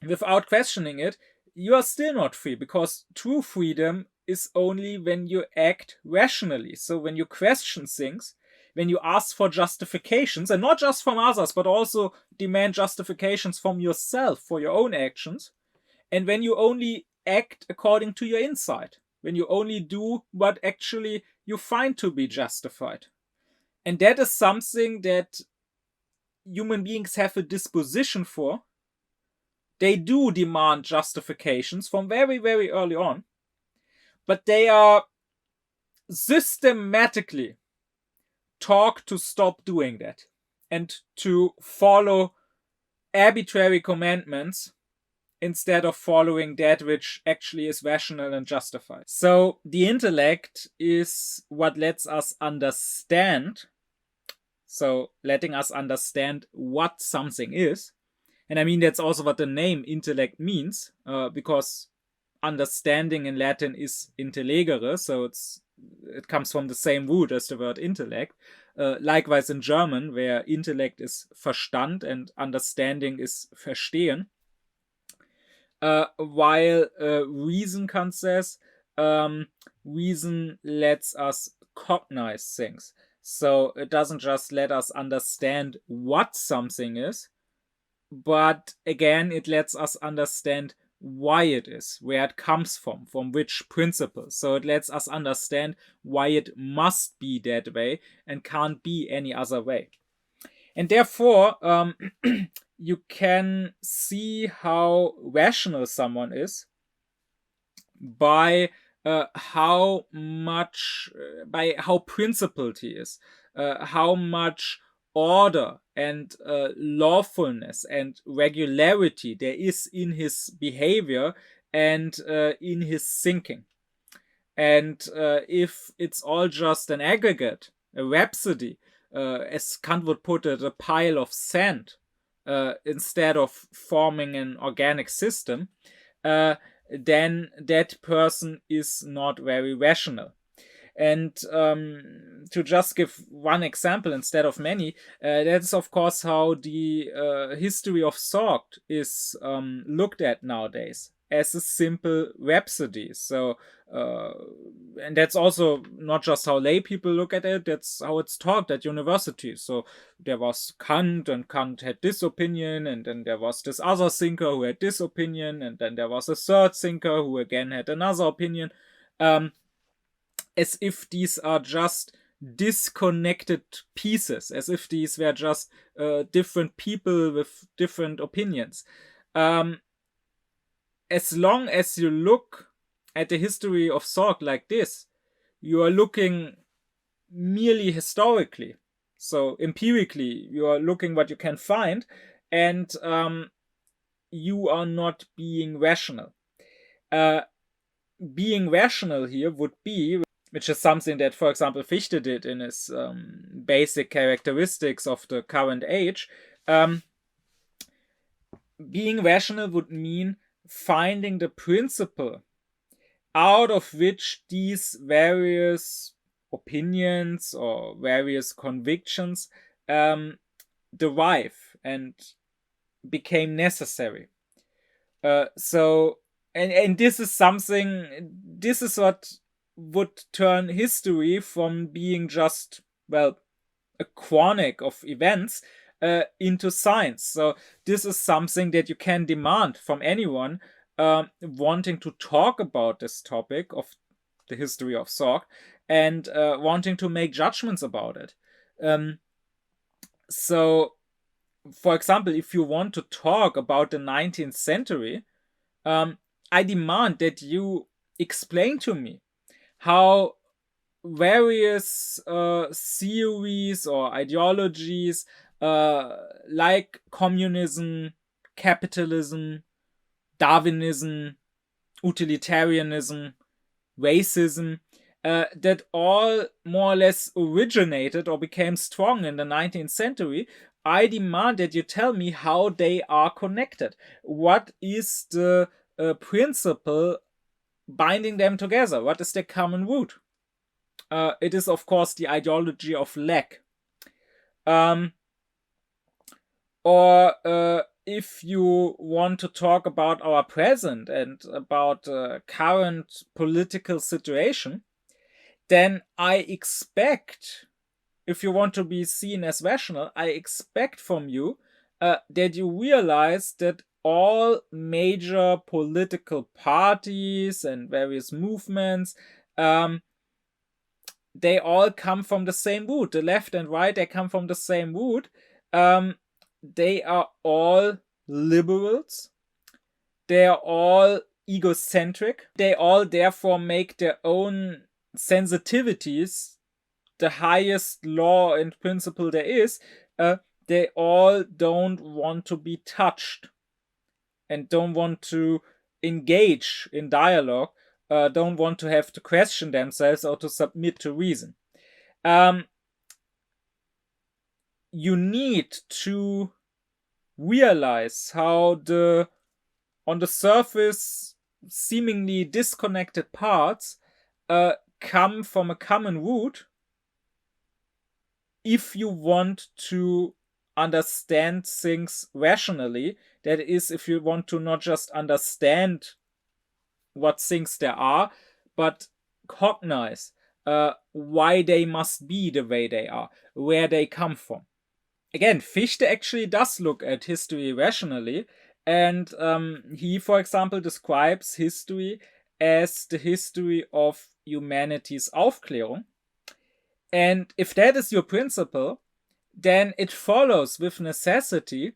without questioning it, you are still not free, because true freedom is only when you act rationally. So when you question things, when you ask for justifications, and not just from others, but also demand justifications from yourself for your own actions, and when you only act according to your insight, when you only do what actually you find to be justified. And that is something that human beings have a disposition for. They do demand justifications from very, very early on, but they are systematically taught to stop doing that and to follow arbitrary commandments instead of following that which actually is rational and justified. So the intellect is what lets us understand, so letting us understand what something is. And I mean, that's also what the name intellect means, because understanding in Latin is intellegere, so it comes from the same root as the word intellect. Likewise in German, where intellect is Verstand and understanding is Verstehen. While reason, Kant says, reason lets us cognize things. So it doesn't just let us understand what something is, but again, it lets us understand why it is, where it comes from which principles. So it lets us understand why it must be that way and can't be any other way. And therefore, you can see how rational someone is by how principled he is, how much order and lawfulness and regularity there is in his behavior and in his thinking. And if it's all just an aggregate, a rhapsody, as Kant would put it, a pile of sand, instead of forming an organic system, then that person is not very rational. And to just give one example instead of many, that's of course how the history of thought is looked at nowadays, as a simple rhapsody. So, and that's also not just how lay people look at it, that's how it's taught at universities. So there was Kant, and Kant had this opinion, and then there was this other thinker who had this opinion, and then there was a third thinker who again had another opinion. As if these are just disconnected pieces, as if these were just different people with different opinions. As long as you look at the history of thought like this, you are looking merely historically. So empirically, you are looking what you can find, and you are not being rational. Being rational here would be, which is something that, for example, Fichte did in his basic characteristics of the current age. Being rational would mean finding the principle out of which these various opinions or various convictions derive and became necessary. So, and this is something, this is what would turn history from being just, well, a chronic of events into science. So this is something that you can demand from anyone wanting to talk about this topic of the history of thought and wanting to make judgments about it. So, for example, if you want to talk about the 19th century, I demand that you explain to me how various theories or ideologies like communism, capitalism, Darwinism, utilitarianism, racism, that all more or less originated or became strong in the 19th century, I demand that you tell me how they are connected. What is the principle binding them together? What is their common root? It is, of course, the ideology of lack. Or if you want to talk about our present and about the current political situation, then I expect, if you want to be seen as rational, I expect from you that you realize that all major political parties and various movements, they all come from the same root. The left and right, they come from the same root. They are all liberals. They are all egocentric. They all therefore make their own sensitivities the highest law and principle there is. They all don't want to be touched and don't want to engage in dialogue, don't want to have to question themselves or to submit to reason. You need to realize how the, on the surface, seemingly disconnected parts come from a common root if you want to understand things rationally. That is, if you want to not just understand what things there are, but cognize why they must be the way they are, where they come from. Again, Fichte actually does look at history rationally, and he, for example, describes history as the history of humanity's Aufklärung. And if that is your principle, then it follows with necessity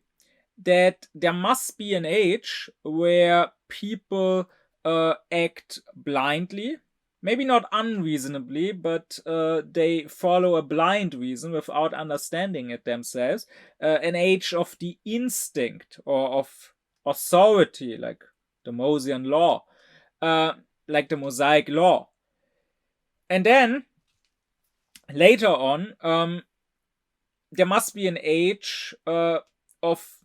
that there must be an age where people act blindly, maybe not unreasonably, but they follow a blind reason without understanding it themselves, an age of the instinct or of authority, like the Mosaic law, like the Mosaic law. And then later on, there must be an age of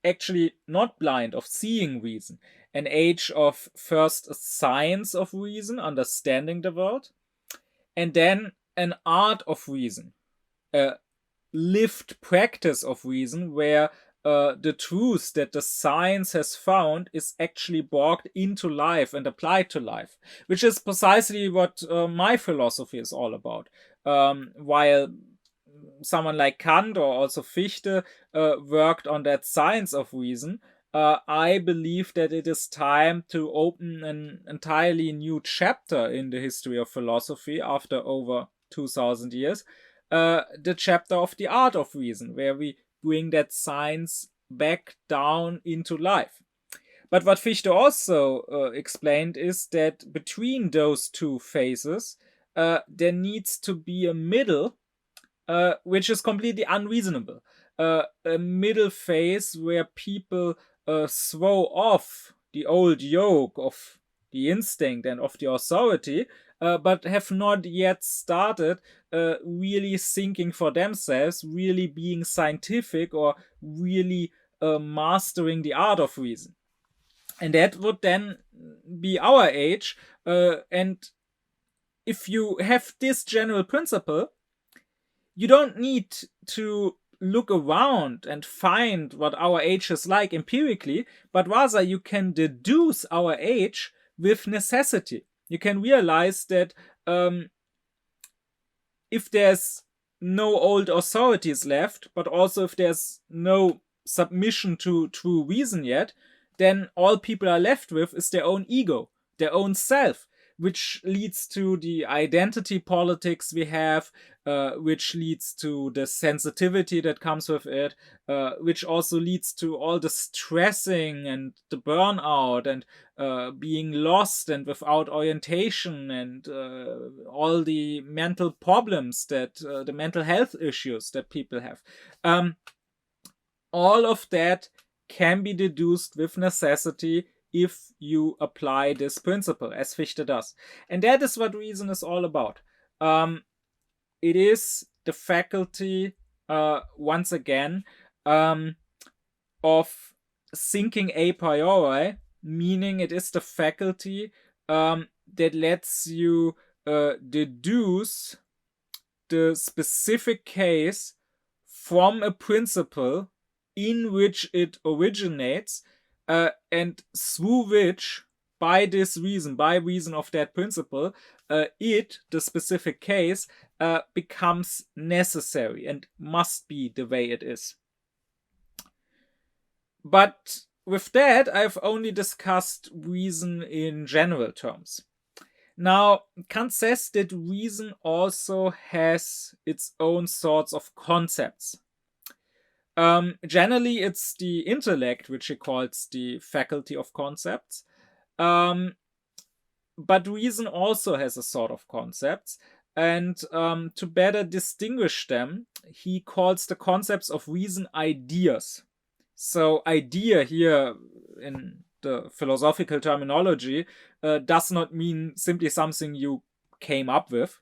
actually not blind, of seeing reason, an age of first science of reason, understanding the world, and then an art of reason, a lived practice of reason, where the truth that the science has found is actually brought into life and applied to life, which is precisely what my philosophy is all about. While someone like Kant or also Fichte worked on that science of reason, I believe that it is time to open an entirely new chapter in the history of philosophy after over 2000 years, the chapter of the art of reason, where we bring that science back down into life. But what Fichte also explained is that between those two phases, there needs to be a middle, which is completely unreasonable. A middle phase where people throw off the old yoke of the instinct and of the authority, but have not yet started really thinking for themselves, really being scientific, or really mastering the art of reason. And that would then be our age. And if you have this general principle, you don't need to look around and find what our age is like empirically, but rather you can deduce our age with necessity. You can realize that if there's no old authorities left, but also if there's no submission to true reason yet, then all people are left with is their own ego, their own self, which leads to the identity politics we have, which leads to the sensitivity that comes with it, which also leads to all the stressing and the burnout and being lost and without orientation and all the mental problems that the mental health issues that people have. All of that can be deduced with necessity if you apply this principle, as Fichte does. And that is what reason is all about. It is the faculty, once again, of thinking a priori, meaning it is the faculty that lets you deduce the specific case from a principle in which it originates, and through which, by this reason, by reason of that principle, it, the specific case, becomes necessary and must be the way it is. But with that, I've only discussed reason in general terms. Now, Kant says that reason also has its own sorts of concepts. Generally, it's the intellect, which he calls the faculty of concepts. But reason also has a sort of concepts. And to better distinguish them, he calls the concepts of reason ideas. So idea here in the philosophical terminology does not mean simply something you came up with.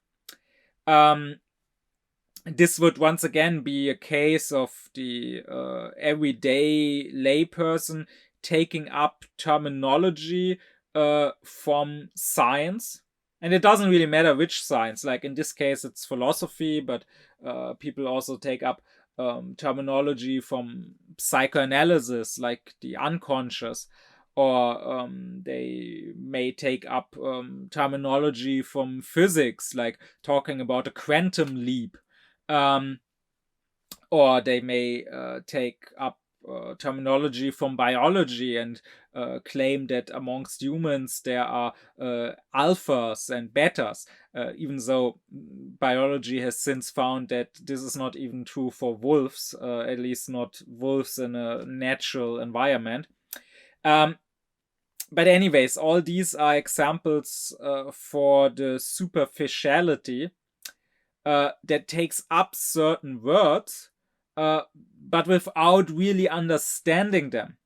This would once again be a case of the everyday layperson taking up terminology from science. And it doesn't really matter which science. Like in this case, it's philosophy, but people also take up terminology from psychoanalysis, like the unconscious, or they may take up terminology from physics, like talking about a quantum leap. Or they may take up terminology from biology and claim that amongst humans there are alphas and betas, even though biology has since found that this is not even true for wolves, at least not wolves in a natural environment. But anyways, all these are examples for the superficiality that takes up certain words, but without really understanding them,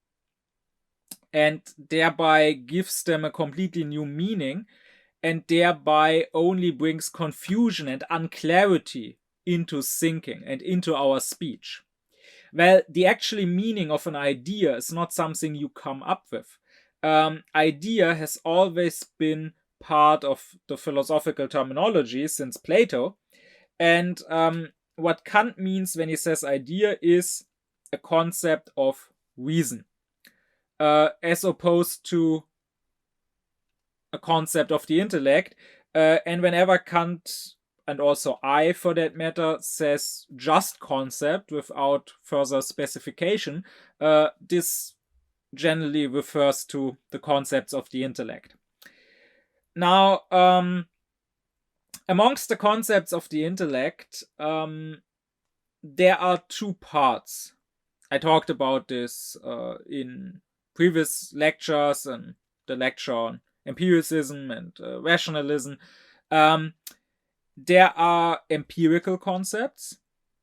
and thereby gives them a completely new meaning, and thereby only brings confusion and unclarity into thinking and into our speech. Well, the actual meaning of an idea is not something you come up with. Idea has always been part of the philosophical terminology since Plato. And what Kant means when he says idea is a concept of reason, as opposed to a concept of the intellect. And whenever Kant, and also I for that matter, says just concept without further specification, this generally refers to the concepts of the intellect. Now, amongst the concepts of the intellect, there are two parts. I talked about this in previous lectures, and the lecture on empiricism and rationalism. There are empirical concepts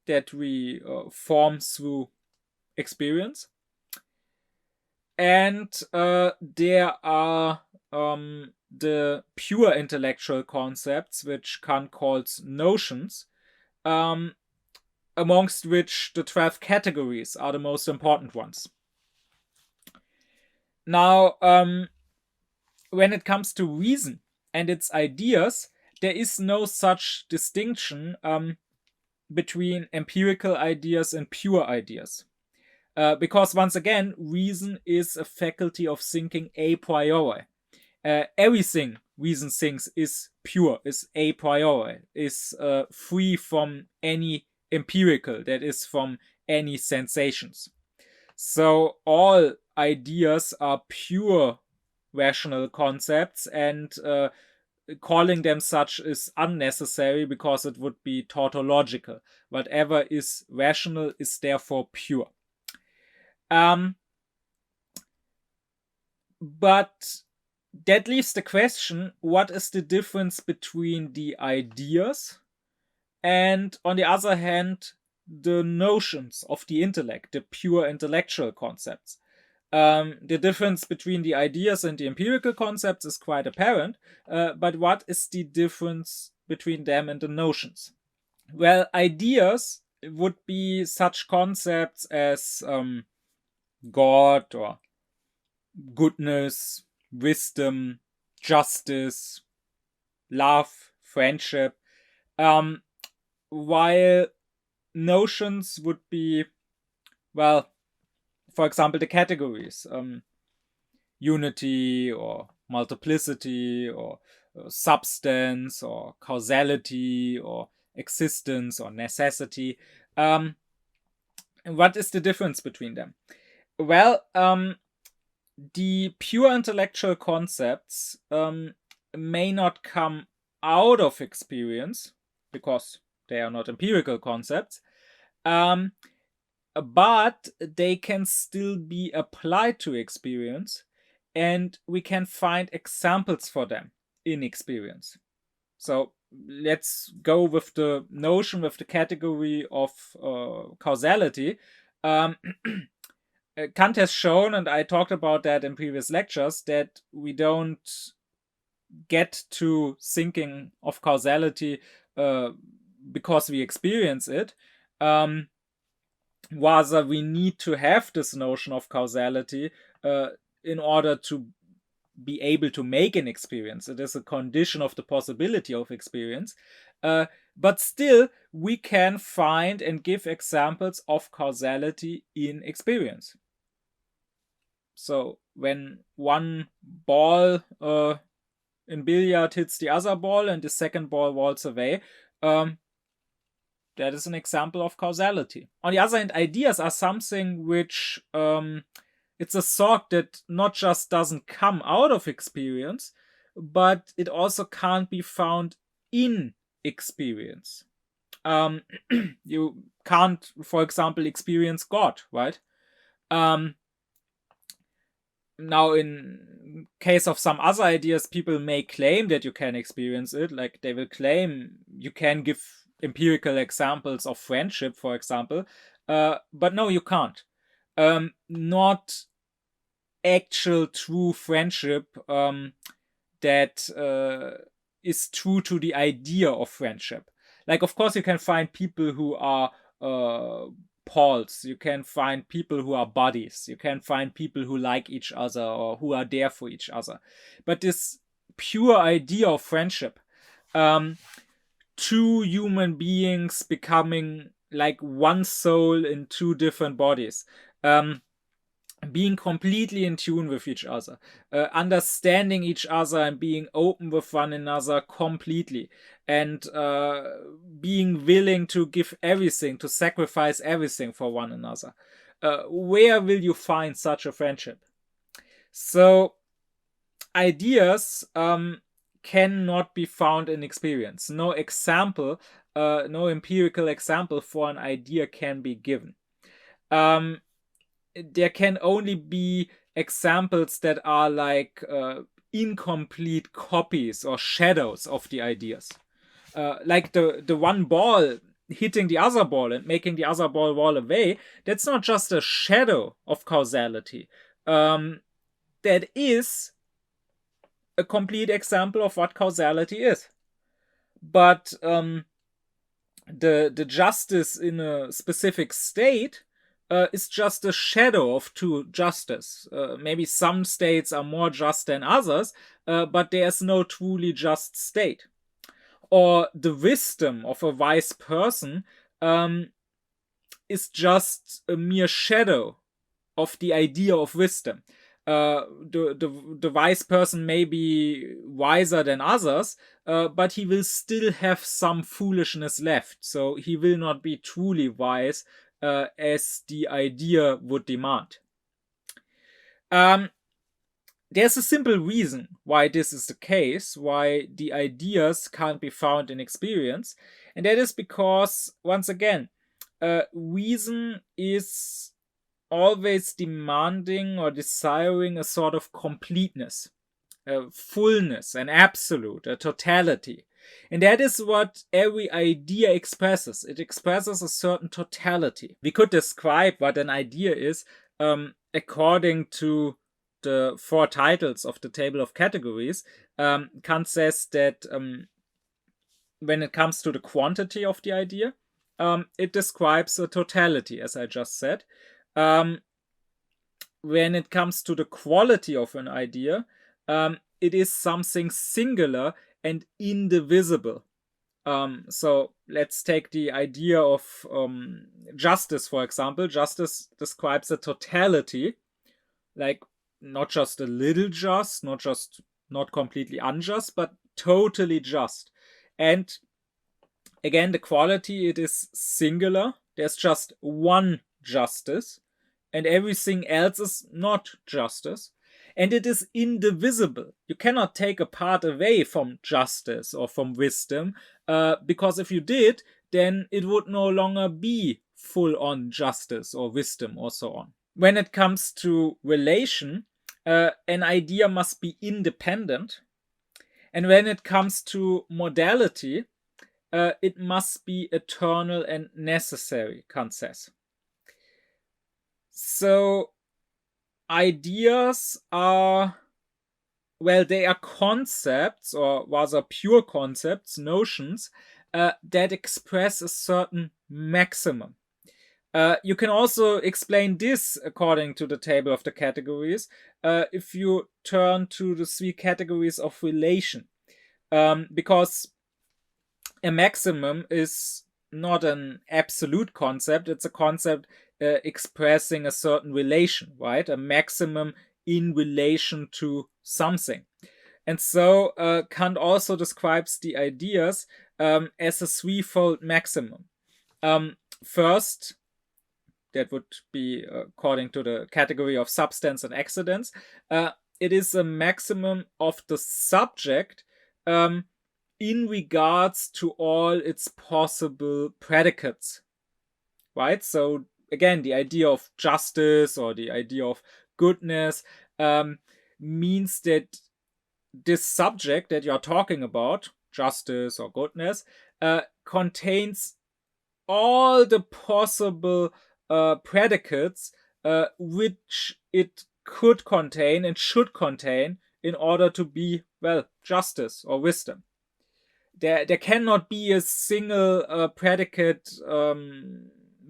that we form through experience, and there are the pure intellectual concepts, which Kant calls notions, amongst which the 12 categories are the most important ones. Now, when it comes to reason and its ideas, there is no such distinction between empirical ideas and pure ideas. Because once again, reason is a faculty of thinking a priori. Everything reason thinks is pure, is a priori, is free from any empirical, that is, from any sensations. So all ideas are pure rational concepts, and calling them such is unnecessary because it would be tautological. Whatever is rational is therefore pure. But that leaves the question, what is the difference between the ideas and, on the other hand, the notions of the intellect, the pure intellectual concepts? The difference between the ideas and the empirical concepts is quite apparent, but what is the difference between them and the notions? Well, ideas would be such concepts as God or goodness, wisdom, justice, love, friendship, while notions would be, well, for example, the categories, unity or multiplicity or substance or causality or existence or necessity. What is the difference between them? Well, the pure intellectual concepts may not come out of experience because they are not empirical concepts, but they can still be applied to experience, and we can find examples for them in experience. So let's go with the notion, with the category of causality. Kant has shown, and I talked about that in previous lectures, that we don't get to thinking of causality because we experience it. Rather, we need to have this notion of causality in order to be able to make an experience. It is a condition of the possibility of experience. But still, we can find and give examples of causality in experience. So when one ball in billiard hits the other ball and the second ball rolls away, that is an example of causality. On the other hand, ideas are something which it's a thought that not just doesn't come out of experience, but it also can't be found in experience. You can't, for example, experience God, right? Now, in in case of some other ideas, people may claim that you can experience it. Like they will claim you can give empirical examples of friendship, for example. But no, you can't. Not actual true friendship that is true to the idea of friendship. Like, of course, you can find people who are poles. You can find people who are buddies. You can find people who like each other or who are there for each other. But this pure idea of friendship, two human beings becoming like one soul in two different bodies, being completely in tune with each other, understanding each other and being open with one another completely, and being willing to give everything, to sacrifice everything for one another. Where will you find such a friendship? So ideas cannot be found in experience. No example, no empirical example for an idea can be given. There can only be examples that are like incomplete copies or shadows of the ideas. Like the one ball hitting the other ball and making the other ball roll away, that's not just a shadow of causality. That is a complete example of what causality is. But the justice in a specific state is just a shadow of true justice. Maybe some states are more just than others, but there's no truly just state. Or the wisdom of a wise person is just a mere shadow of the idea of wisdom. The wise person may be wiser than others, but he will still have some foolishness left. So he will not be truly wise as the idea would demand. There's a simple reason why this is the case, why the ideas can't be found in experience, and that is because, once again, reason is always demanding or desiring a sort of completeness, a fullness, an absolute, a totality. And that is what every idea expresses. It expresses a certain totality. We could describe what an idea is according to the 4 titles of the table of categories. Kant says that when it comes to the quantity of the idea, it describes a totality, as I just said. When it comes to the quality of an idea, it is something singular and indivisible. So let's take the idea of justice, for example. Justice describes a totality, like not just a little just, not completely unjust, but totally just. And again, the quality, it is singular. There's just one justice, and everything else is not justice. And it is indivisible. You cannot take a part away from justice or from wisdom, because if you did, then it would no longer be full-on justice or wisdom or so on. When it comes to relation, an idea must be independent. And when it comes to modality, it must be eternal and necessary, Kant says. So ideas are, well, they are concepts, or rather pure concepts, notions, that express a certain maximum. You can also explain this according to the table of the categories if you turn to the 3 categories of relation. Because a maximum is not an absolute concept, it's a concept expressing a certain relation, right? A maximum in relation to something. And so Kant also describes the ideas as a threefold maximum. First, that would be according to the category of substance and accidents, it is a maximum of the subject in regards to all its possible predicates, right? So again, the idea of justice or the idea of goodness, means that this subject that you're talking about, justice or goodness, contains all the possible predicates which it could contain and should contain in order to be, well, justice or wisdom. There cannot be a single predicate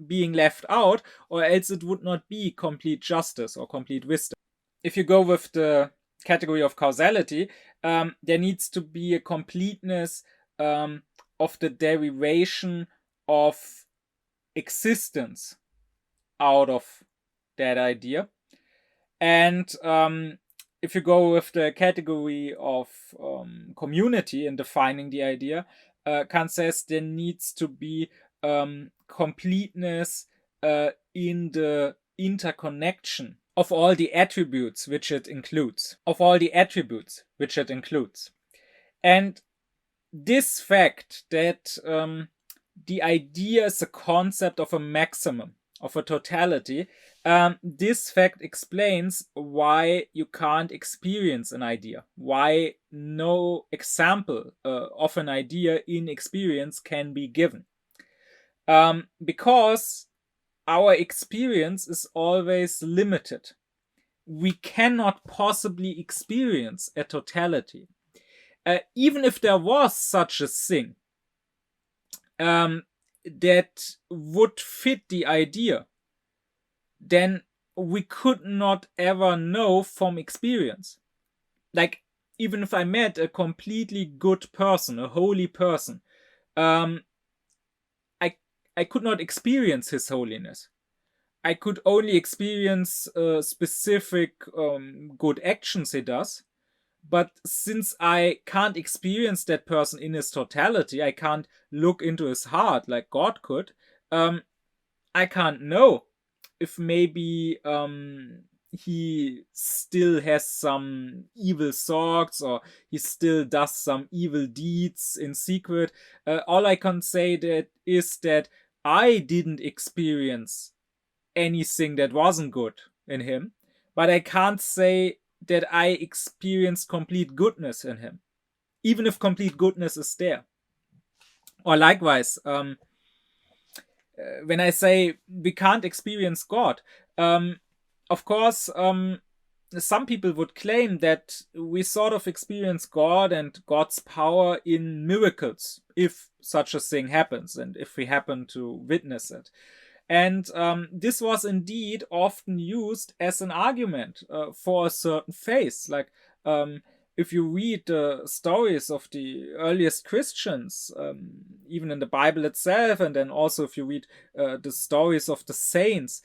being left out, or else it would not be complete justice or complete wisdom. If you go with the category of causality, there needs to be a completeness of the derivation of existence out of that idea. And if you go with the category of community in defining the idea, Kant says there needs to be completeness in the interconnection of all the attributes which it includes. And this fact that the idea is a concept of a maximum, of a totality, this fact explains why you can't experience an idea, why no example of an idea in experience can be given. Because our experience is always limited. We cannot possibly experience a totality. Even if there was such a thing that would fit the idea, then we could not ever know from experience. Like, even if I met a completely good person, a holy person, I could not experience his holiness. I could only experience specific good actions he does. But since I can't experience that person in his totality, I can't look into his heart like God could, I can't know if maybe he still has some evil thoughts, or he still does some evil deeds in secret. All I can say that is that I didn't experience anything that wasn't good in him, but I can't say that I experienced complete goodness in him, even if complete goodness is there. Or likewise, when I say we can't experience God, of course, some people would claim that we sort of experience God and God's power in miracles, if such a thing happens and if we happen to witness it. And this was indeed often used as an argument for a certain faith. Like, if you read the stories of the earliest Christians, even in the Bible itself, and then also if you read the stories of the saints,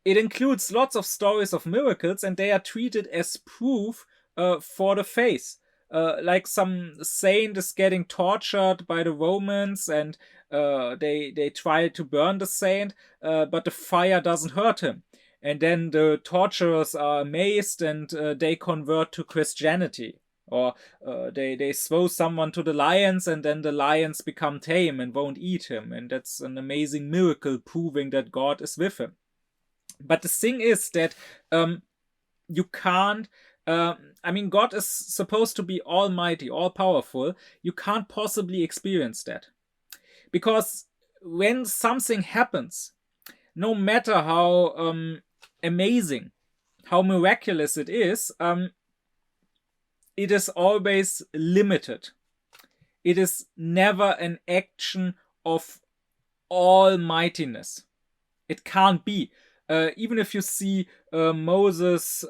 it includes lots of stories of miracles, and they are treated as proof for the faith. Like some saint is getting tortured by the Romans, and they try to burn the saint, but the fire doesn't hurt him. And then the torturers are amazed, and they convert to Christianity. Or they throw someone to the lions, and then the lions become tame and won't eat him. And that's an amazing miracle proving that God is with him. But the thing is that you can't, God is supposed to be almighty, all-powerful. You can't possibly experience that. Because when something happens, no matter how amazing, how miraculous it is always limited. It is never an action of almightiness. It can't be. Even if you see Moses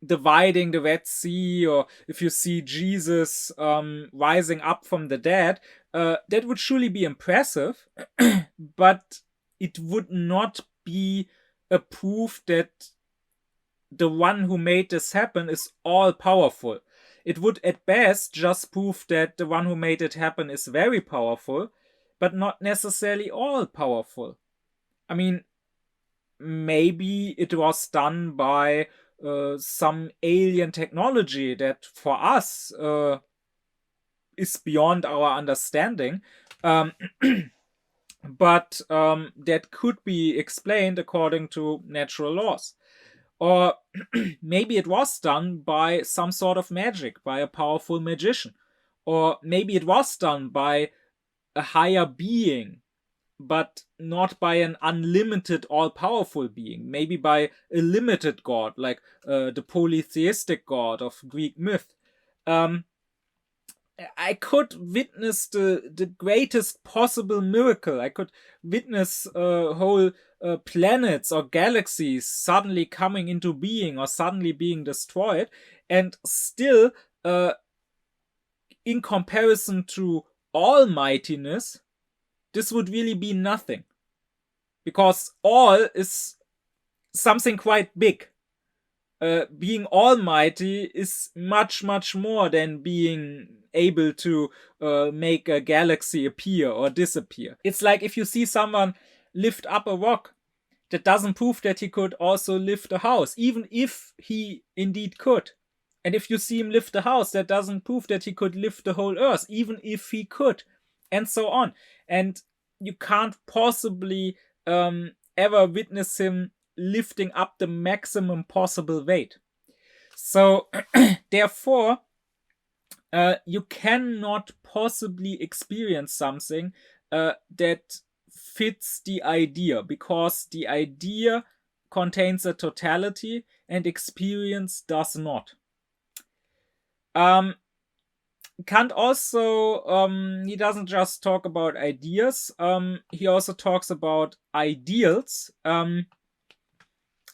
dividing the Red Sea, or if you see Jesus rising up from the dead, that would surely be impressive, but it would not be a proof that the one who made this happen is all-powerful. It would at best just prove that the one who made it happen is very powerful, but not necessarily all-powerful. I mean, maybe it was done by some alien technology that for us is beyond our understanding, but that could be explained according to natural laws. Or maybe it was done by some sort of magic, by a powerful magician. Or maybe it was done by a higher being, but not by an unlimited, all-powerful being. Maybe by a limited god, like the polytheistic god of Greek myth. I could witness the greatest possible miracle. I could witness whole planets or galaxies suddenly coming into being or suddenly being destroyed, and still, in comparison to almightiness, this would really be nothing. Because all is something quite big. Being almighty is much, much more than being able to make a galaxy appear or disappear. It's like if you see someone lift up a rock, that doesn't prove that he could also lift a house, even if he indeed could. And if you see him lift a house, that doesn't prove that he could lift the whole earth, even if he could, and so on. And you can't possibly ever witness him lifting up the maximum possible weight. So therefore, you cannot possibly experience something that fits the idea, because the idea contains a totality and experience does not. Kant also, he doesn't just talk about ideas, he also talks about ideals.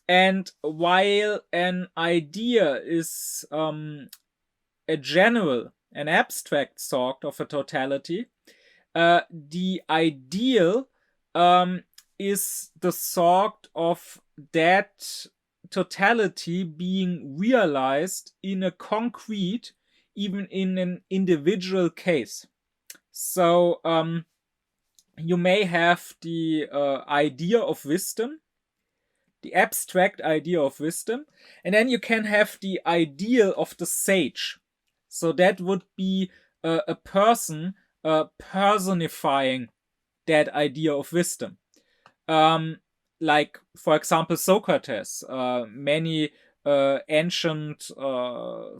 And while an idea is a general, an abstract sort of a totality, the ideal is the sort of that totality being realized in a concrete, even in an individual case. So you may have the idea of wisdom, the abstract idea of wisdom, and then you can have the ideal of the sage. So that would be a person personifying that idea of wisdom. Like, for example, Socrates. Many ancient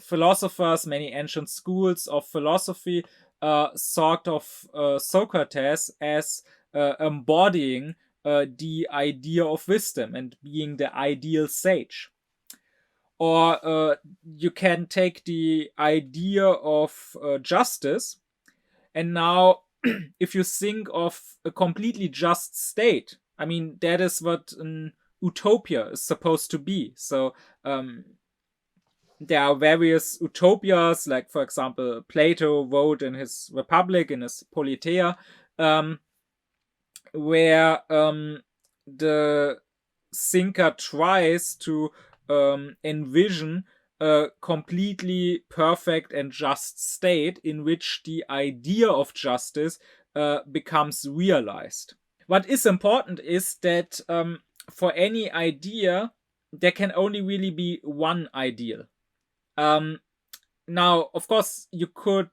philosophers, many ancient schools of philosophy thought of Socrates as embodying the idea of wisdom and being the ideal sage. Or you can take the idea of justice, and now if you think of a completely just state, I mean, that is what an utopia is supposed to be. So there are various utopias, like, for example, Plato wrote in his Republic, in his Politeia, where the thinker tries to envision a completely perfect and just state in which the idea of justice becomes realized. What is important is that for any idea, there can only really be one ideal. Now, of course, you could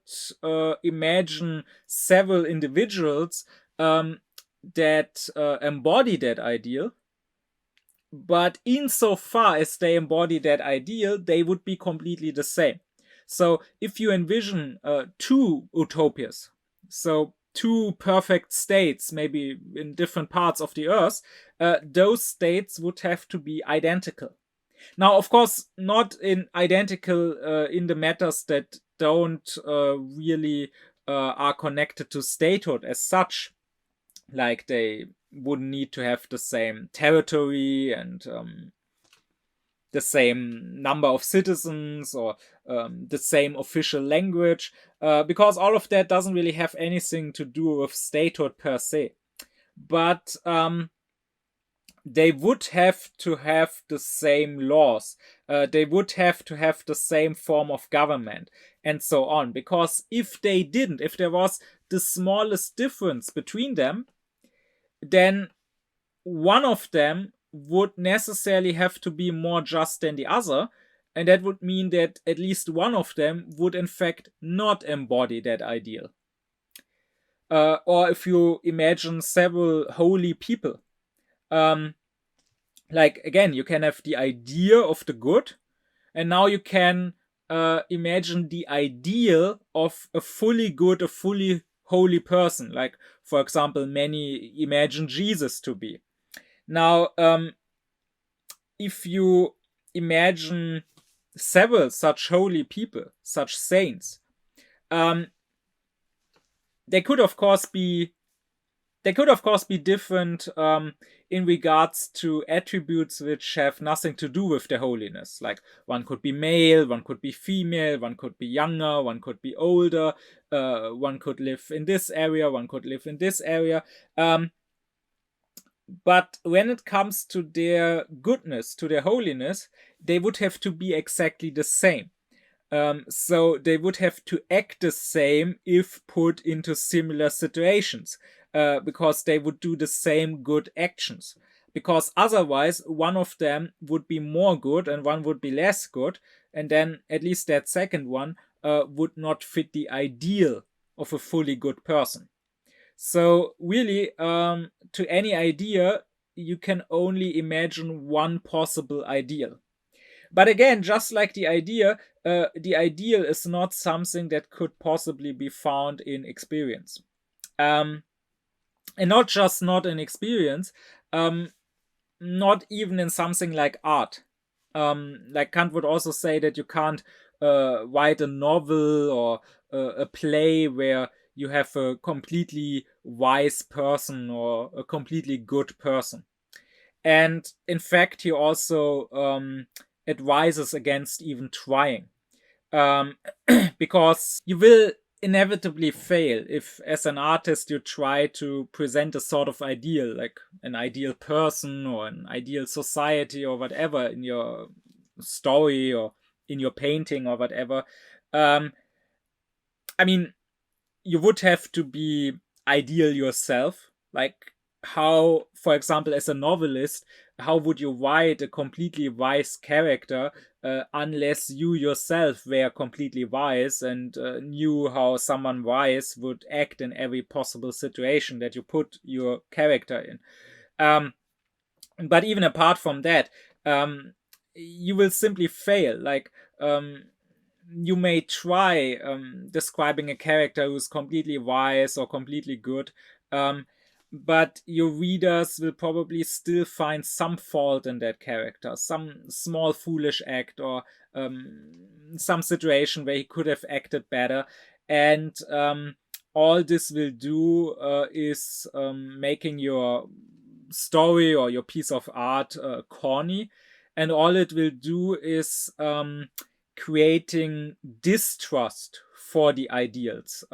imagine several individuals that embody that ideal, but insofar as they embody that ideal, they would be completely the same. So if you envision two utopias, so two perfect states, maybe in different parts of the earth, those states would have to be identical. Now, of course, not in identical in the matters that don't really are connected to statehood as such. Like, they wouldn't need to have the same territory and the same number of citizens, or the same official language, because all of that doesn't really have anything to do with statehood per se. But they would have to have the same laws, they would have to have the same form of government, and so on. Because if they didn't, if there was the smallest difference between them, then one of them would necessarily have to be more just than the other, and that would mean that at least one of them would in fact not embody that ideal. Or if you imagine several holy people, like, again, you can have the idea of the good, and now you can imagine the ideal of a fully good, a fully holy person, like, for example, many imagine Jesus to be. Now, if you imagine several such holy people, such saints, um, they could of course be different in regards to attributes which have nothing to do with their holiness. Like, one could be male, one could be female, one could be younger, one could be older, one could live in this area, one could live in this area. But when it comes to their goodness, to their holiness, they would have to be exactly the same. So they would have to act the same if put into similar situations, because they would do the same good actions. Because otherwise, one of them would be more good and one would be less good, and then at least that second one would not fit the ideal of a fully good person. So really, to any idea, you can only imagine one possible ideal. But again, just like the ideal is not something that could possibly be found in experience. And not just not in experience, not even in something like art. Like, Kant would also say that you can't write a novel or a play where you have a completely wise person or a completely good person. And in fact, he also advises against even trying, because you will inevitably fail if, as an artist, you try to present a sort of ideal, like an ideal person or an ideal society or whatever, in your story or in your painting or whatever. I mean, you would have to be ideal yourself. Like, how, for example, as a novelist, how would you write a completely wise character unless you yourself were completely wise and knew how someone wise would act in every possible situation that you put your character in? But even apart from that, you will simply fail. Like, you may try describing a character who's completely wise or completely good, but your readers will probably still find some fault in that character, some small foolish act, or some situation where he could have acted better. And all this will do is making your story or your piece of art corny. And all it will do is creating distrust for the ideals.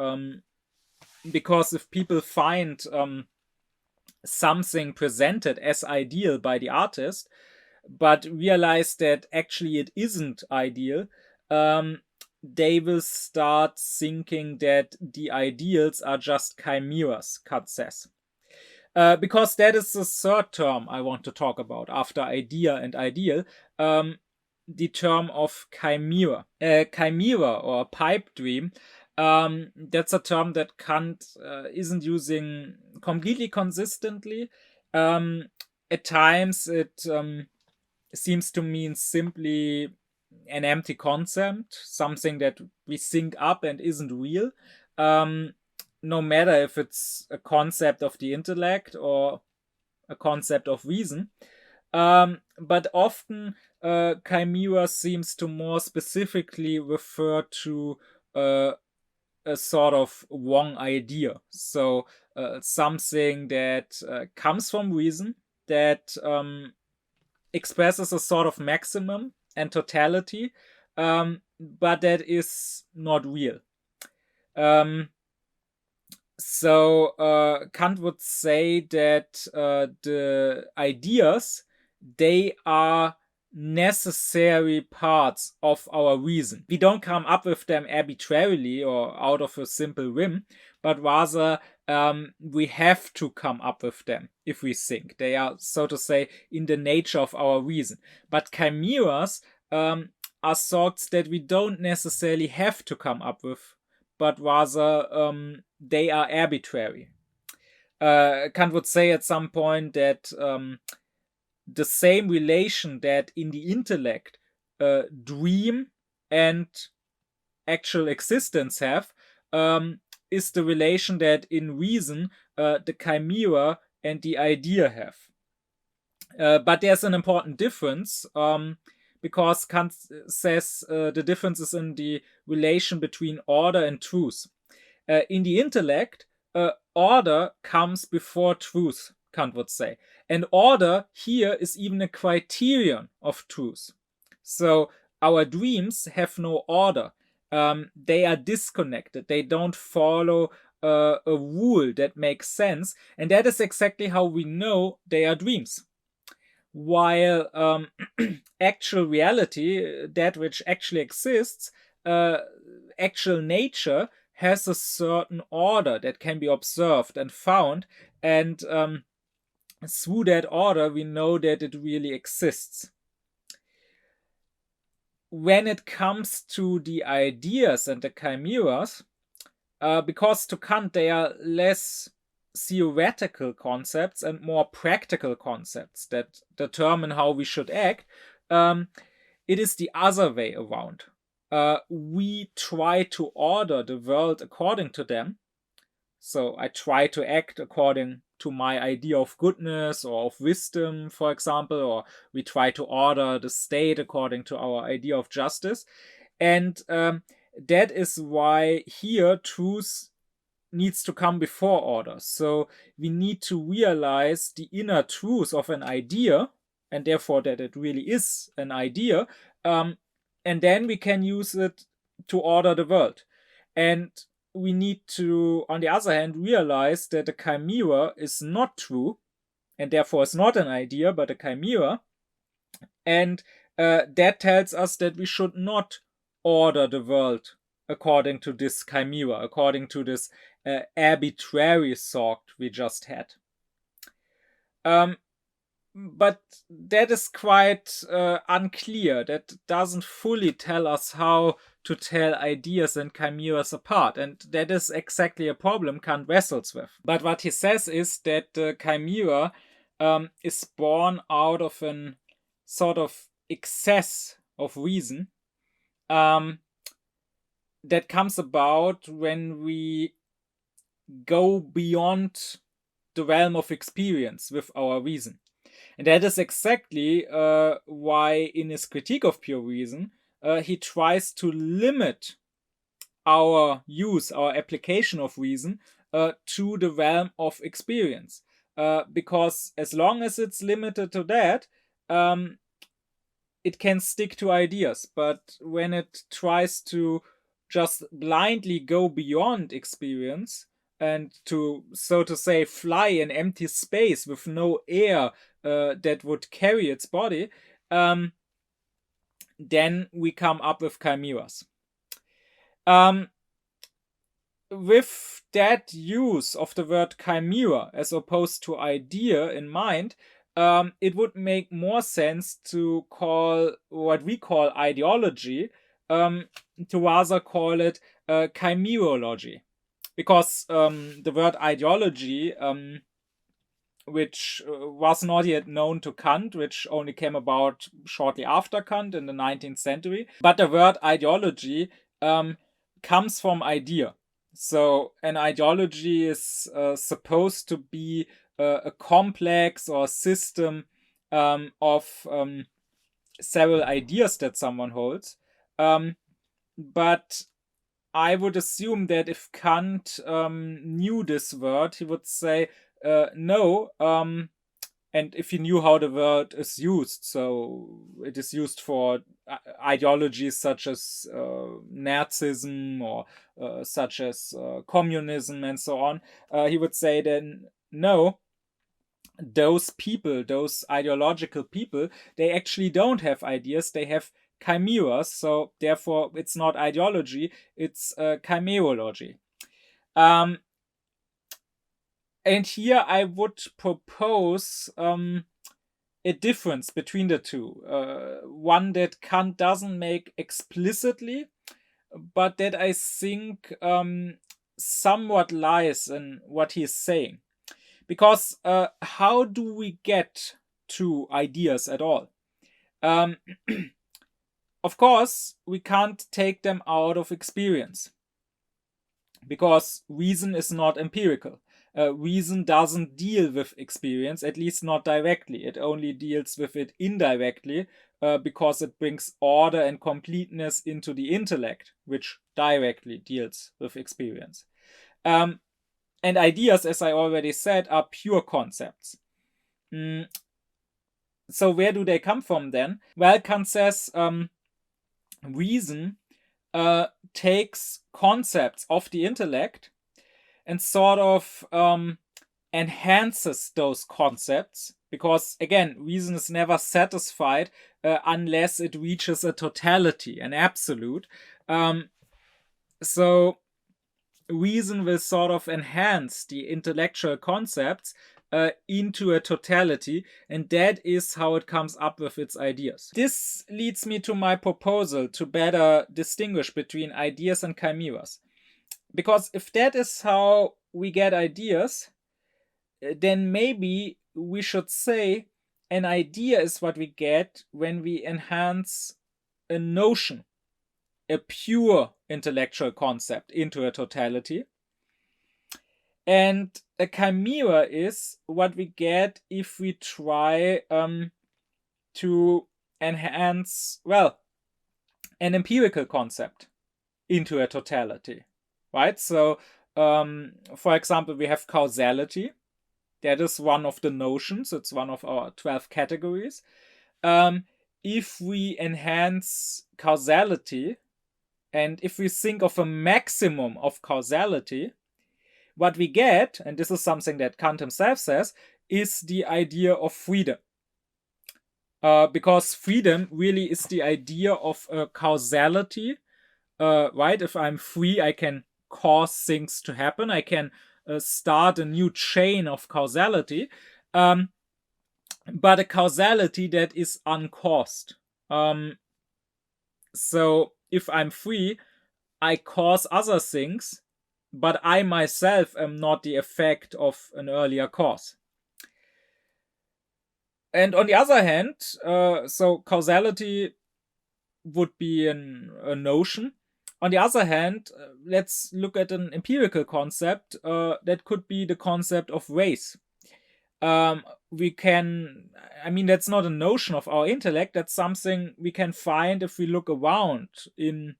Because if people find something presented as ideal by the artist, but realize that actually it isn't ideal, they will start thinking that the ideals are just chimeras, Kant says. Because that is the third term I want to talk about after idea and ideal. The term of chimera. Chimera, or pipe dream, that's a term that Kant isn't using completely consistently. At times it seems to mean simply an empty concept, something that we think up and isn't real. No matter if it's a concept of the intellect or a concept of reason. But often, chimera seems to more specifically refer to a sort of wrong idea. So, something that comes from reason, that expresses a sort of maximum and totality, but that is not real. So Kant would say that the ideas, they are necessary parts of our reason. We don't come up with them arbitrarily or out of a simple whim, but rather we have to come up with them if we think. They are, so to say, in the nature of our reason. But chimeras are thoughts that we don't necessarily have to come up with, but rather they are arbitrary. Kant would say at some point that the same relation that in the intellect dream and actual existence have, is the relation that in reason the chimera and the idea have. But there's an important difference, because Kant says the difference is in the relation between order and truth. In the intellect, order comes before truth, Kant would say. And order here is even a criterion of truth. So our dreams have no order. They are disconnected. They don't follow a rule that makes sense. And that is exactly how we know they are dreams. While actual reality, that which actually exists, actual nature, has a certain order that can be observed and found, and through that order we know that it really exists. When it comes to the ideas and the chimeras, because to Kant they are less theoretical concepts and more practical concepts that determine how we should act, it is the other way around. We try to order the world according to them. So I try to act according to my idea of goodness or of wisdom, for example, or we try to order the state according to our idea of justice. And that is why here truth needs to come before order. So we need to realize the inner truth of an idea, and therefore that it really is an idea, and then we can use it to order the world. And we need to, on the other hand, realize that a chimera is not true, and therefore is not an idea, but a chimera. And that tells us that we should not order the world according to this chimera, according to this arbitrary thought we just had. But that is quite unclear. That doesn't fully tell us how to tell ideas and chimeras apart. And that is exactly a problem Kant wrestles with. But what he says is that the chimera is born out of an sort of excess of reason that comes about when we go beyond the realm of experience with our reason. And that is exactly why in his critique of pure reason, he tries to limit our use, our application of reason to the realm of experience. Because as long as it's limited to that, it can stick to ideas. But when it tries to just blindly go beyond experience and to, so to say, fly in empty space with no air that would carry its body, then we come up with chimeras. With that use of the word chimera as opposed to idea in mind, it would make more sense to call what we call ideology, to rather call it chimerology. Because the word ideology, which was not yet known to Kant, which only came about shortly after Kant in the 19th century. But the word ideology comes from idea. So an ideology is supposed to be a complex or system of several ideas that someone holds. But I would assume that if Kant knew this word, he would say, no, and if he knew how the word is used, so it is used for ideologies such as Nazism or such as communism and so on, he would say then, no, those people, those ideological people, they actually don't have ideas, they have chimeras, so therefore it's not ideology, it's chimerology. And here I would propose a difference between the two. One that Kant doesn't make explicitly, but that I think somewhat lies in what he's saying. Because how do we get to ideas at all. Of course, we can't take them out of experience, because reason is not empirical. Reason doesn't deal with experience, at least not directly. It only deals with it indirectly, because it brings order and completeness into the intellect, which directly deals with experience. And ideas, as I already said, are pure concepts. So where do they come from then? Well, Kant says reason takes concepts of the intellect and sort of enhances those concepts, because again, reason is never satisfied unless it reaches a totality, an absolute. So reason will sort of enhance the intellectual concepts into a totality, and that is how it comes up with its ideas. This leads me to my proposal to better distinguish between ideas and chimeras. Because if that is how we get ideas, then maybe we should say an idea is what we get when we enhance a notion, a pure intellectual concept, into a totality. And a chimera is what we get if we try to enhance, well, an empirical concept into a totality, right? So, for example, we have causality. That is one of the notions. It's one of our 12 categories. If we enhance causality, and if we think of a maximum of causality, what we get, and this is something that Kant himself says, is the idea of freedom. Because freedom really is the idea of causality, right? If I'm free, I can cause things to happen. I can start a new chain of causality, but a causality that is uncaused. So if I'm free, I cause other things, but I myself am not the effect of an earlier cause. And on the other hand, so causality would be a notion. On the other hand, let's look at an empirical concept that could be the concept of race. That's not a notion of our intellect. That's something we can find if we look around in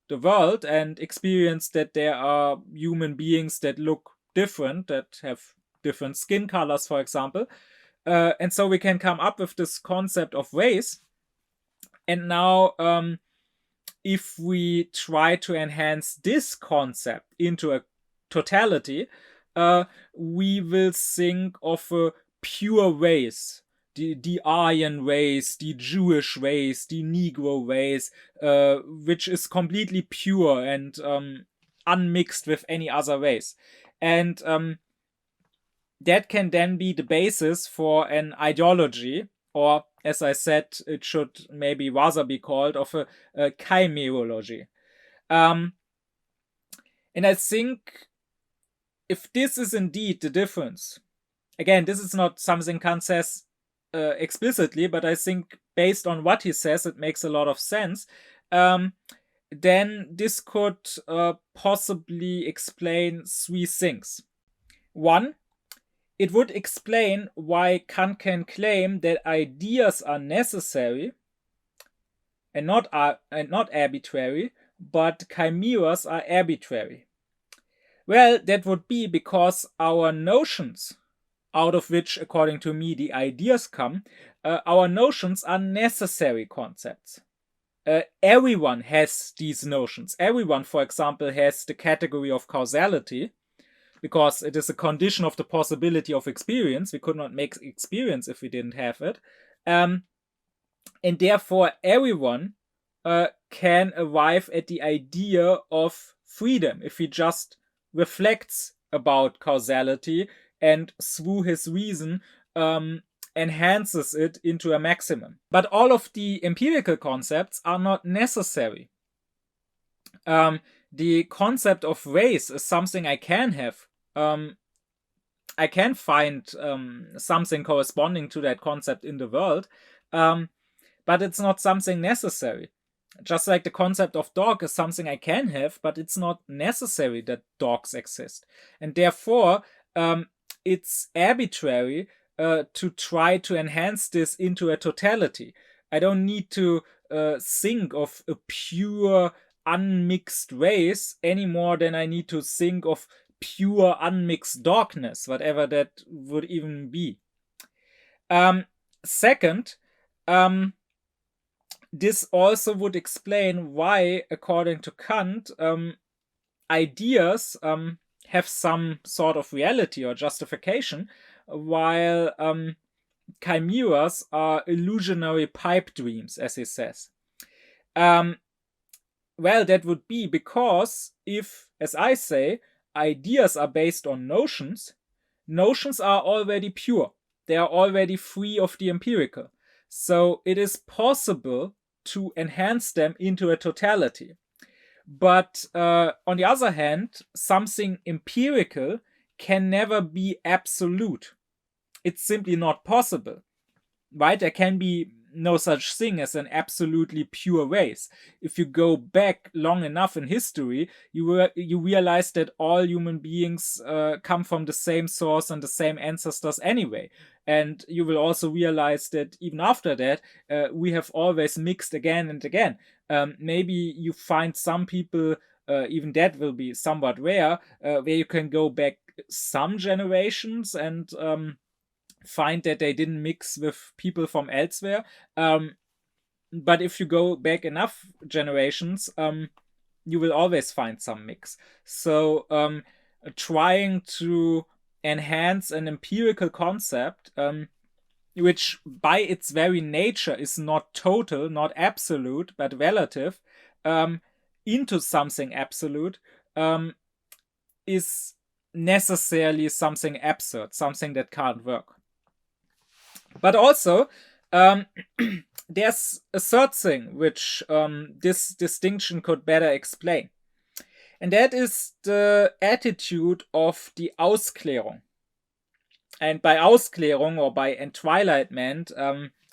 the world and experience that there are human beings that look different, that have different skin colors, for example. And so we can come up with this concept of race. And now, if we try to enhance this concept into a totality, we will think of a pure race. The Aryan race, the Jewish race, the Negro race, which is completely pure and unmixed with any other race. And that can then be the basis for an ideology, or as I said, it should maybe rather be called of a chimerology. And I think if this is indeed the difference, again, this is not something Kant says explicitly, but I think based on what he says, it makes a lot of sense. Then this could possibly explain three things. One, it would explain why Kant can claim that ideas are necessary and not arbitrary, but chimeras are arbitrary. Well, that would be because our notions, out of which, according to me, the ideas come, our notions are necessary concepts. Everyone has these notions. Everyone, for example, has the category of causality, because it is a condition of the possibility of experience. We could not make experience if we didn't have it. And therefore, everyone can arrive at the idea of freedom if he just reflects about causality and through his reason enhances it into a maximum. But all of the empirical concepts are not necessary. The concept of race is something I can have. I can find something corresponding to that concept in the world, but it's not something necessary. Just like the concept of dog is something I can have, but it's not necessary that dogs exist. And therefore, it's arbitrary to try to enhance this into a totality. I don't need to think of a pure, unmixed race any more than I need to think of pure, unmixed dogness, whatever that would even be. Second, this also would explain why, according to Kant, ideas have some sort of reality or justification, while chimeras are illusionary pipe dreams, as he says. Well, that would be because if, as I say, ideas are based on notions, notions are already pure. They are already free of the empirical. So it is possible to enhance them into a totality. But on the other hand, something empirical can never be absolute. It's simply not possible, right? There can be no such thing as an absolutely pure race. If you go back long enough in history, you realize that all human beings come from the same source and the same ancestors anyway. And you will also realize that even after that, we have always mixed again and again. Maybe you find some people, even that will be somewhat rare, where you can go back some generations and find that they didn't mix with people from elsewhere. But if you go back enough generations, you will always find some mix. So trying to enhance an empirical concept, which by its very nature is not total, not absolute, but relative, into something absolute, is necessarily something absurd, something that can't work. But also, there's a third thing which this distinction could better explain. And that is the attitude of the Ausklärung. And by Ausklärung or by Entwilightment,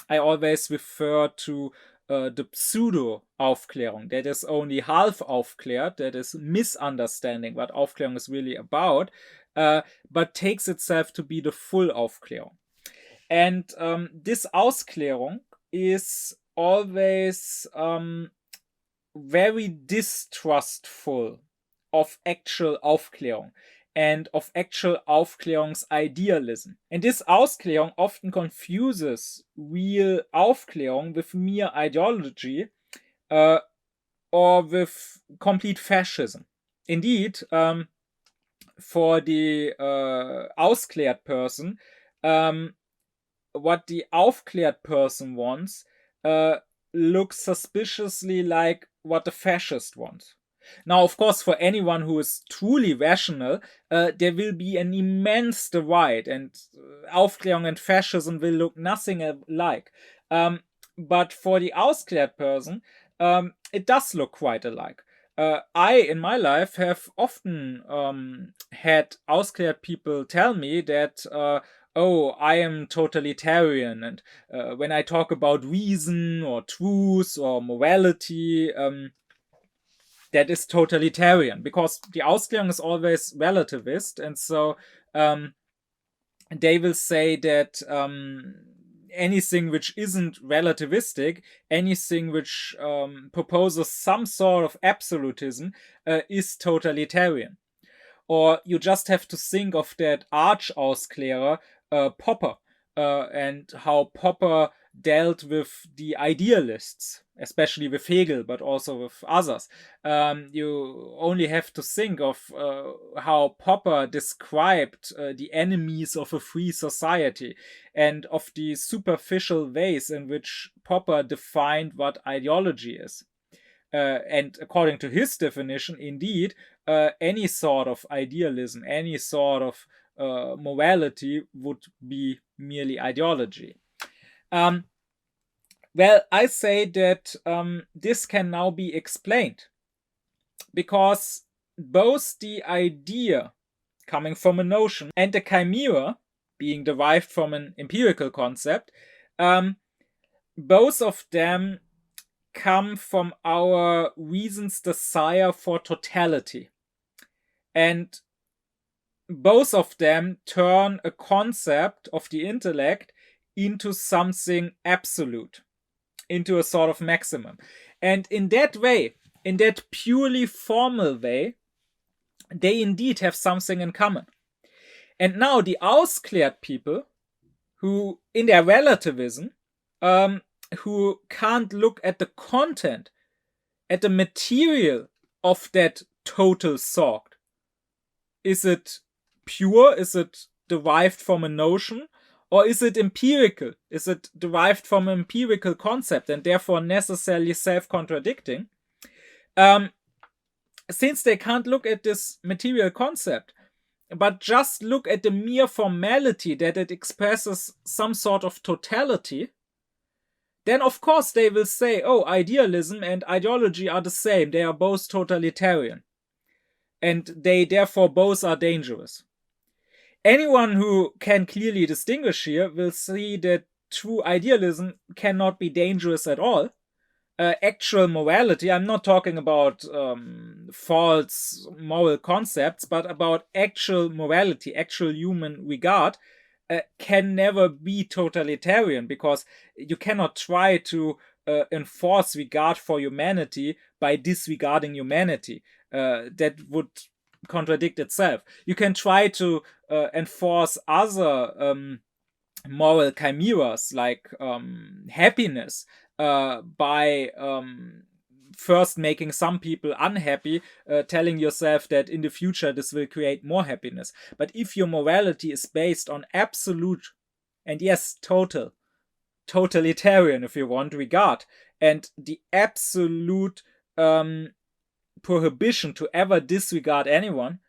I always refer to the pseudo-Aufklärung. That is only half aufklärt, that is misunderstanding what Aufklärung is really about, but takes itself to be the full Aufklärung. And this Ausklärung is always very distrustful of actual Aufklärung and of actual Aufklärungsidealism. And this Ausklärung often confuses real Aufklärung with mere ideology or with complete fascism. Indeed, for the ausklärt person, what the aufklärt person wants looks suspiciously like what the fascist wants. Now, of course, for anyone who is truly rational, there will be an immense divide, and Aufklärung and fascism will look nothing alike. But for the ausklärt person, it does look quite alike. I, in my life, have often had ausklärt people tell me that oh, I am totalitarian, and when I talk about reason or truth or morality, that is totalitarian, because the Ausklärung is always relativist, and so they will say that anything which isn't relativistic, anything which proposes some sort of absolutism, is totalitarian. Or you just have to think of that arch-Ausklärer, Popper, and how Popper dealt with the idealists, especially with Hegel, but also with others. You only have to think of how Popper described the enemies of a free society, and of the superficial ways in which Popper defined what ideology is. And according to his definition, indeed, any sort of idealism, any sort of morality would be merely ideology. Well, I say that this can now be explained, because both the idea coming from a notion, and a chimera being derived from an empirical concept, both of them come from our reason's desire for totality. And both of them turn a concept of the intellect into something absolute, into a sort of maximum. And in that way, in that purely formal way, they indeed have something in common. And now the auscleared people, who in their relativism, who can't look at the content, at the material of that total thought. Is it pure? Is it derived from a notion? Or is it empirical? Is it derived from an empirical concept and therefore necessarily self-contradicting? Since they can't look at this material concept, but just look at the mere formality that it expresses some sort of totality, then of course they will say, oh, idealism and ideology are the same. They are both totalitarian. And they therefore both are dangerous. Anyone who can clearly distinguish here will see that true idealism cannot be dangerous at all. Actual morality, I'm not talking about false moral concepts, but about actual morality, actual human regard, can never be totalitarian, because you cannot try to enforce regard for humanity by disregarding humanity. That would contradict itself. You can try to enforce other moral chimeras like happiness by first making some people unhappy, telling yourself that in the future this will create more happiness. But if your morality is based on absolute, and yes, totalitarian, if you want, regard, and the absolute prohibition to ever disregard anyone,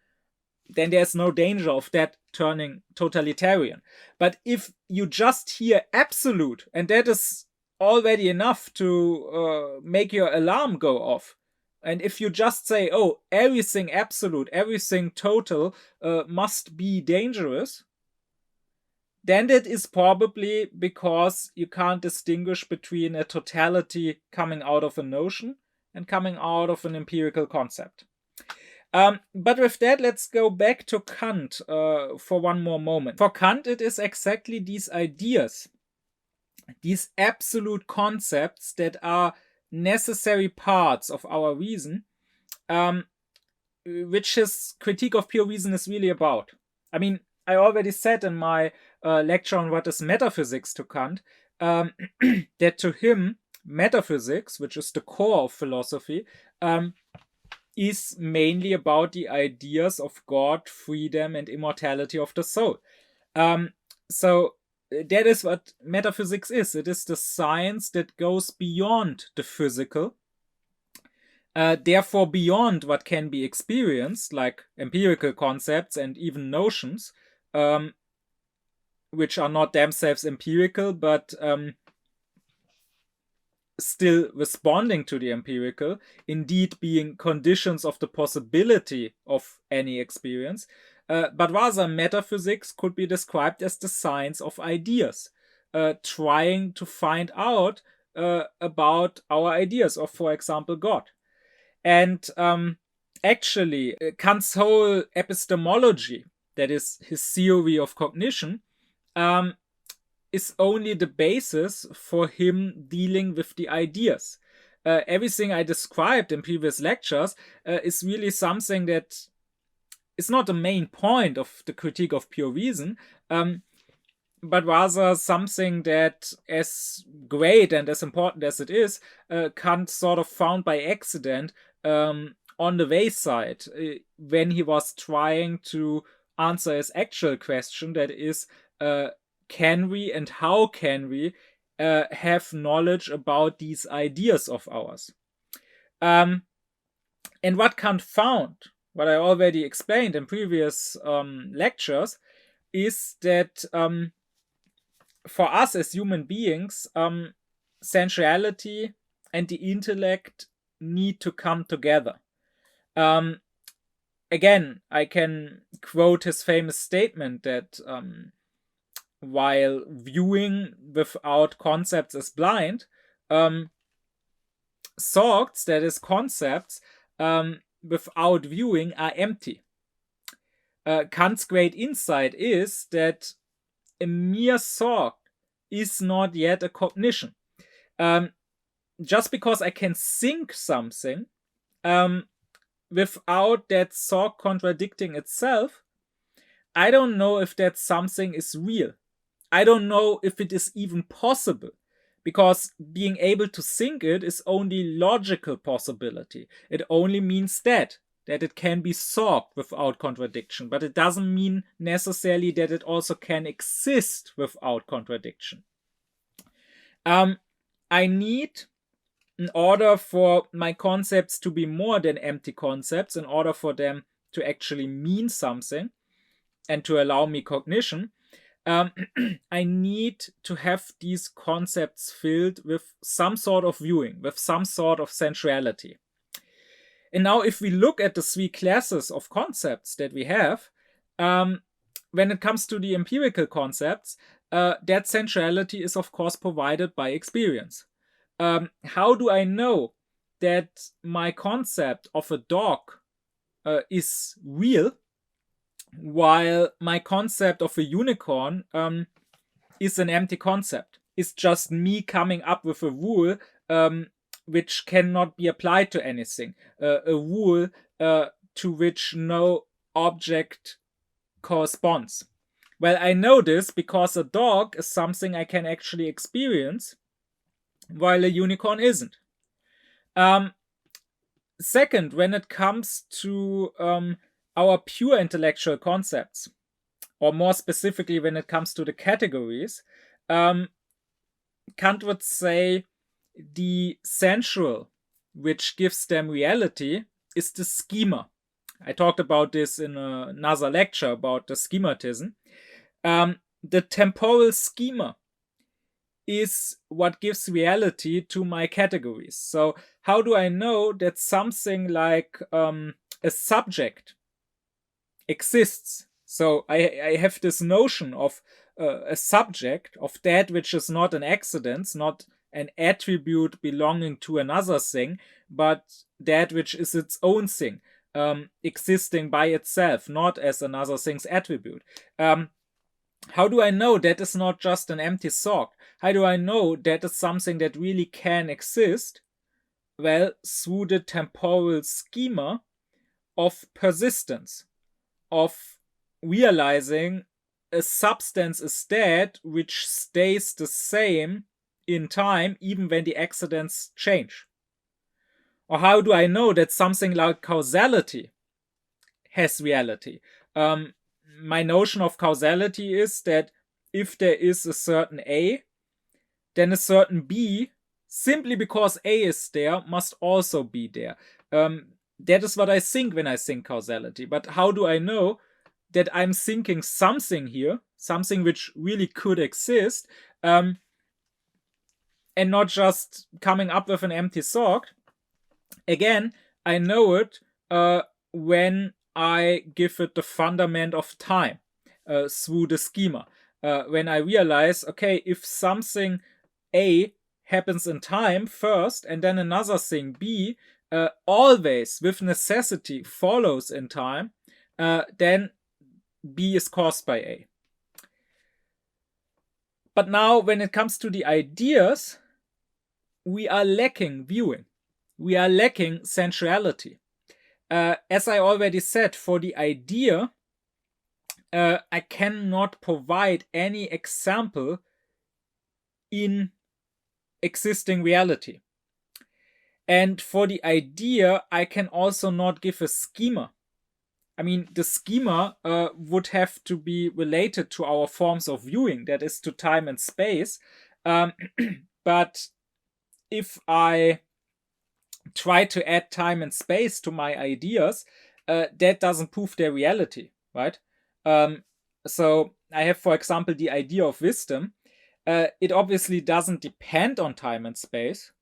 then there's no danger of that turning totalitarian. But if you just hear absolute, and that is already enough to make your alarm go off, and if you just say, oh, everything absolute, everything total must be dangerous, then that is probably because you can't distinguish between a totality coming out of a notion and coming out of an empirical concept. But with that, let's go back to Kant for one more moment. For Kant, it is exactly these ideas, these absolute concepts that are necessary parts of our reason, which his critique of pure reason is really about. I mean, I already said in my lecture on what is metaphysics to Kant, that to him, metaphysics, which is the core of philosophy, is mainly about the ideas of God, freedom, and immortality of the soul. So that is what metaphysics is. It is the science that goes beyond the physical, therefore beyond what can be experienced, like empirical concepts and even notions, which are not themselves empirical, but still responding to the empirical, indeed being conditions of the possibility of any experience, but rather metaphysics could be described as the science of ideas, trying to find out about our ideas of, for example, God. And actually, Kant's whole epistemology, that is his theory of cognition, is only the basis for him dealing with the ideas. Everything I described in previous lectures is really something that is not the main point of the critique of pure reason, but rather something that, as great and as important as it is, Kant sort of found by accident on the wayside when he was trying to answer his actual question, that is, can we and how can we have knowledge about these ideas of ours? And what Kant found, what I already explained in previous lectures, is that for us as human beings, sensuality and the intellect need to come together. again, I can quote his famous statement that while viewing without concepts is blind, thoughts, that is concepts, without viewing are empty. Kant's great insight is that a mere thought is not yet a cognition. Just because I can think something without that thought contradicting itself, I don't know if that something is real. I don't know if it is even possible, because being able to think it is only logical possibility. It only means that it can be thought without contradiction, but it doesn't mean necessarily that it also can exist without contradiction. I need, in order for my concepts to be more than empty concepts, in order for them to actually mean something and to allow me cognition, I need to have these concepts filled with some sort of viewing, with some sort of sensuality. And now if we look at the three classes of concepts that we have, when it comes to the empirical concepts, that sensuality is of course provided by experience. How do I know that my concept of a dog is real, while my concept of a unicorn is an empty concept? It's just me coming up with a rule which cannot be applied to anything, a rule to which no object corresponds. Well, I know this because a dog is something I can actually experience, while a unicorn isn't. Second, when it comes to our pure intellectual concepts, or more specifically when it comes to the categories, Kant would say the sensual, which gives them reality, is the schema. I talked about this in another lecture about the schematism. The temporal schema is what gives reality to my categories. So how do I know that something like a subject exists? So I have this notion of a subject, of that which is not an accident, not an attribute belonging to another thing, but that which is its own thing, existing by itself, not as another thing's attribute. How do I know that is not just an empty thought? How do I know that is something that really can exist? Well, through the temporal schema of persistence, of realizing a substance is that which stays the same in time, even when the accidents change. Or how do I know that something like causality has reality? My notion of causality is that if there is a certain A, then a certain B, simply because A is there, must also be there. That is what I think when I think causality. But how do I know that I'm thinking something here, something which really could exist, and not just coming up with an empty thought? Again, I know it when I give it the fundament of time through the schema. When I realize, okay, if something A happens in time first and then another thing B always with necessity follows in time, then B is caused by A. But now when it comes to the ideas, we are lacking viewing. We are lacking sensuality. As I already said, for the idea, I cannot provide any example in existing reality. And for the idea, I can also not give a schema. I mean, the schema would have to be related to our forms of viewing, that is to time and space. But if I try to add time and space to my ideas, that doesn't prove their reality, right? So I have, for example, the idea of wisdom. It obviously doesn't depend on time and space,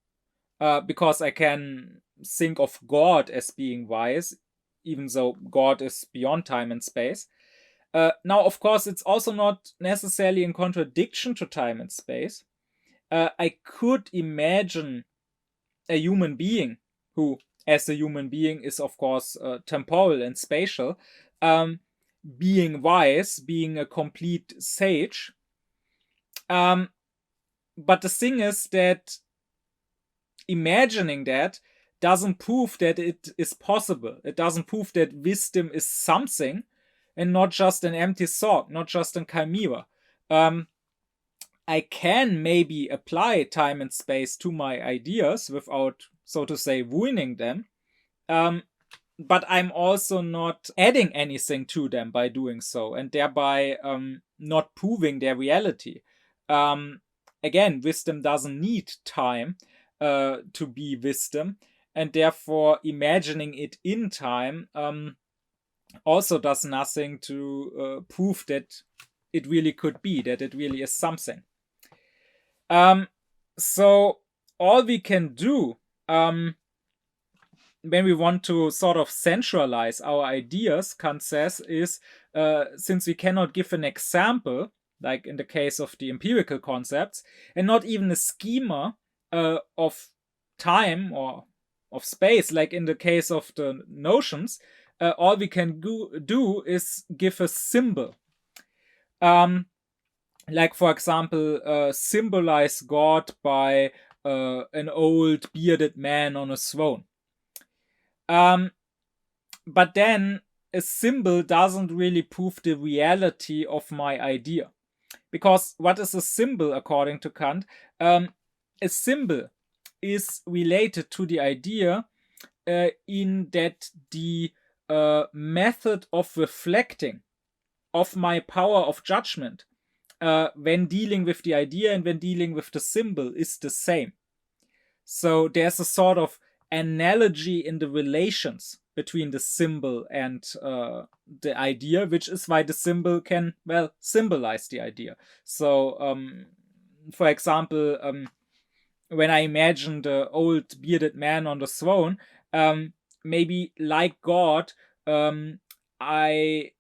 because I can think of God as being wise, even though God is beyond time and space. Now, of course, it's also not necessarily in contradiction to time and space. I could imagine a human being who, as a human being, is of course temporal and spatial, being wise, being a complete sage. But the thing is that imagining that doesn't prove that it is possible. It doesn't prove that wisdom is something and not just an empty thought, not just a chimera. I can maybe apply time and space to my ideas without, so to say, ruining them. But I'm also not adding anything to them by doing so, and thereby not proving their reality. Again, wisdom doesn't need time to be wisdom, and therefore imagining it in time also does nothing to prove that it really could be, that it really is something. So all we can do when we want to sort of centralize our ideas, Kant says, is since we cannot give an example, like in the case of the empirical concepts, and not even a schema of time or of space, like in the case of the notions, all we can do is give a symbol. Like, for example, symbolize God by an old bearded man on a throne. But then a symbol doesn't really prove the reality of my idea. Because what is a symbol according to Kant? A symbol is related to the idea in that the method of reflecting of my power of judgment when dealing with the idea and when dealing with the symbol is the same. So there's a sort of analogy in the relations between the symbol and the idea, which is why the symbol can, well, symbolize the idea. So, for example, when I imagine the old bearded man on the throne, maybe like God, I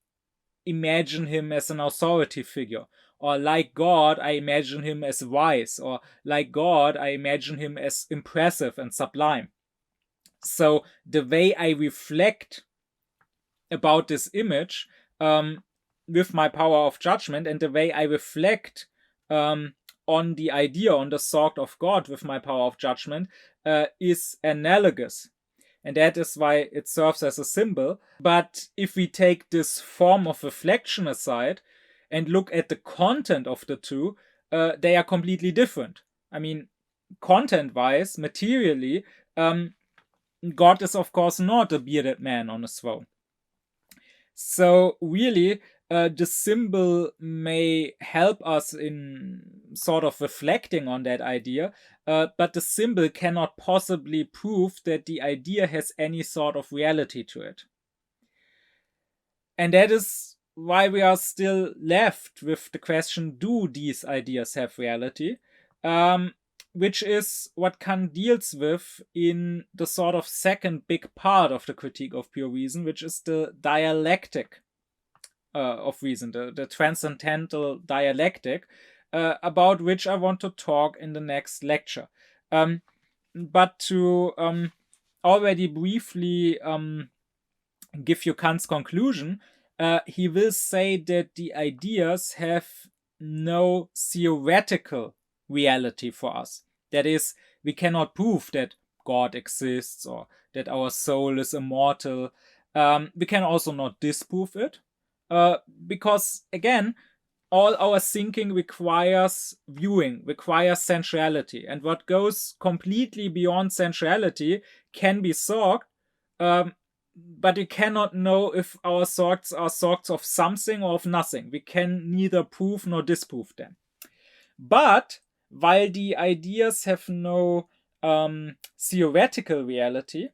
imagine him as an authority figure. Or like God, I imagine him as wise. Or like God, I imagine him as impressive and sublime. So the way I reflect about this image with my power of judgment, and the way I reflect on the idea, on the thought of God with my power of judgment, is analogous. And that is why it serves as a symbol. But if we take this form of reflection aside and look at the content of the two, they are completely different. I mean, content-wise, materially, God is of course not a bearded man on a throne. So really, the symbol may help us in sort of reflecting on that idea, but the symbol cannot possibly prove that the idea has any sort of reality to it. And that is why we are still left with the question, do these ideas have reality? Which is what Kant deals with in the sort of second big part of the critique of pure reason, which is the dialectic of reason, the transcendental dialectic, about which I want to talk in the next lecture. But to already briefly give you Kant's conclusion, he will say that the ideas have no theoretical reality for us. That is, we cannot prove that God exists or that our soul is immortal. We can also not disprove it, because, again, all our thinking requires viewing, requires sensuality. And what goes completely beyond sensuality can be thought, but we cannot know if our thoughts are thoughts of something or of nothing. We can neither prove nor disprove them. But while the ideas have no theoretical reality,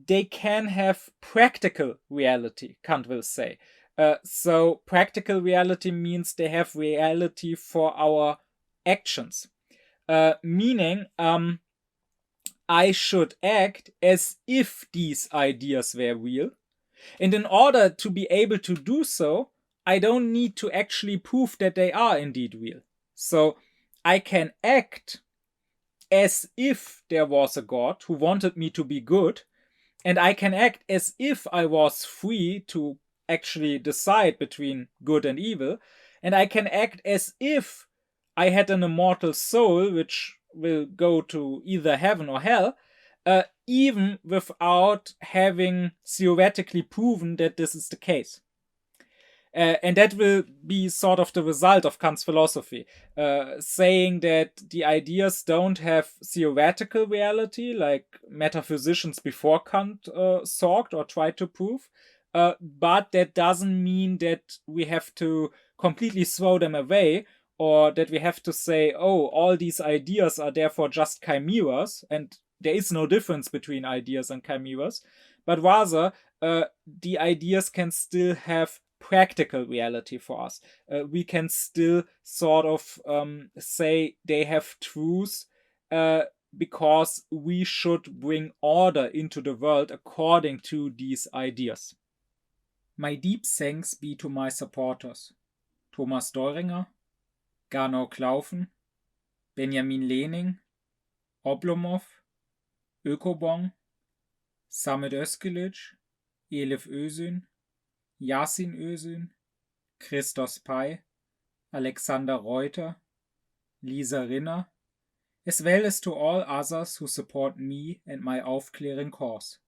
they can have practical reality, Kant will say. So practical reality means they have reality for our actions. Meaning, I should act as if these ideas were real, And in order to be able to do so, I don't need to actually prove that they are indeed real. So I can act as if there was a God who wanted me to be good, and I can act as if I was free to actually decide between good and evil, and I can act as if I had an immortal soul which will go to either heaven or hell, even without having theoretically proven that this is the case. And that will be sort of the result of Kant's philosophy, saying that the ideas don't have theoretical reality like metaphysicians before Kant sought or tried to prove, but that doesn't mean that we have to completely throw them away, or that we have to say, oh, all these ideas are therefore just chimeras, and there is no difference between ideas and chimeras, but rather the ideas can still have practical reality for us. We can still sort of say they have truth because we should bring order into the world according to these ideas. My deep thanks be to my supporters: Thomas Deuringer, Gernot Klaufen, Benjamin Lehning, Oblomov, Ökobong, Samet Özkilic, Elif Özün, Yasin Özün, Christos Pai, Alexander Reuter, Lisa Rinner, as well as to all others who support me and my aufkläring cause.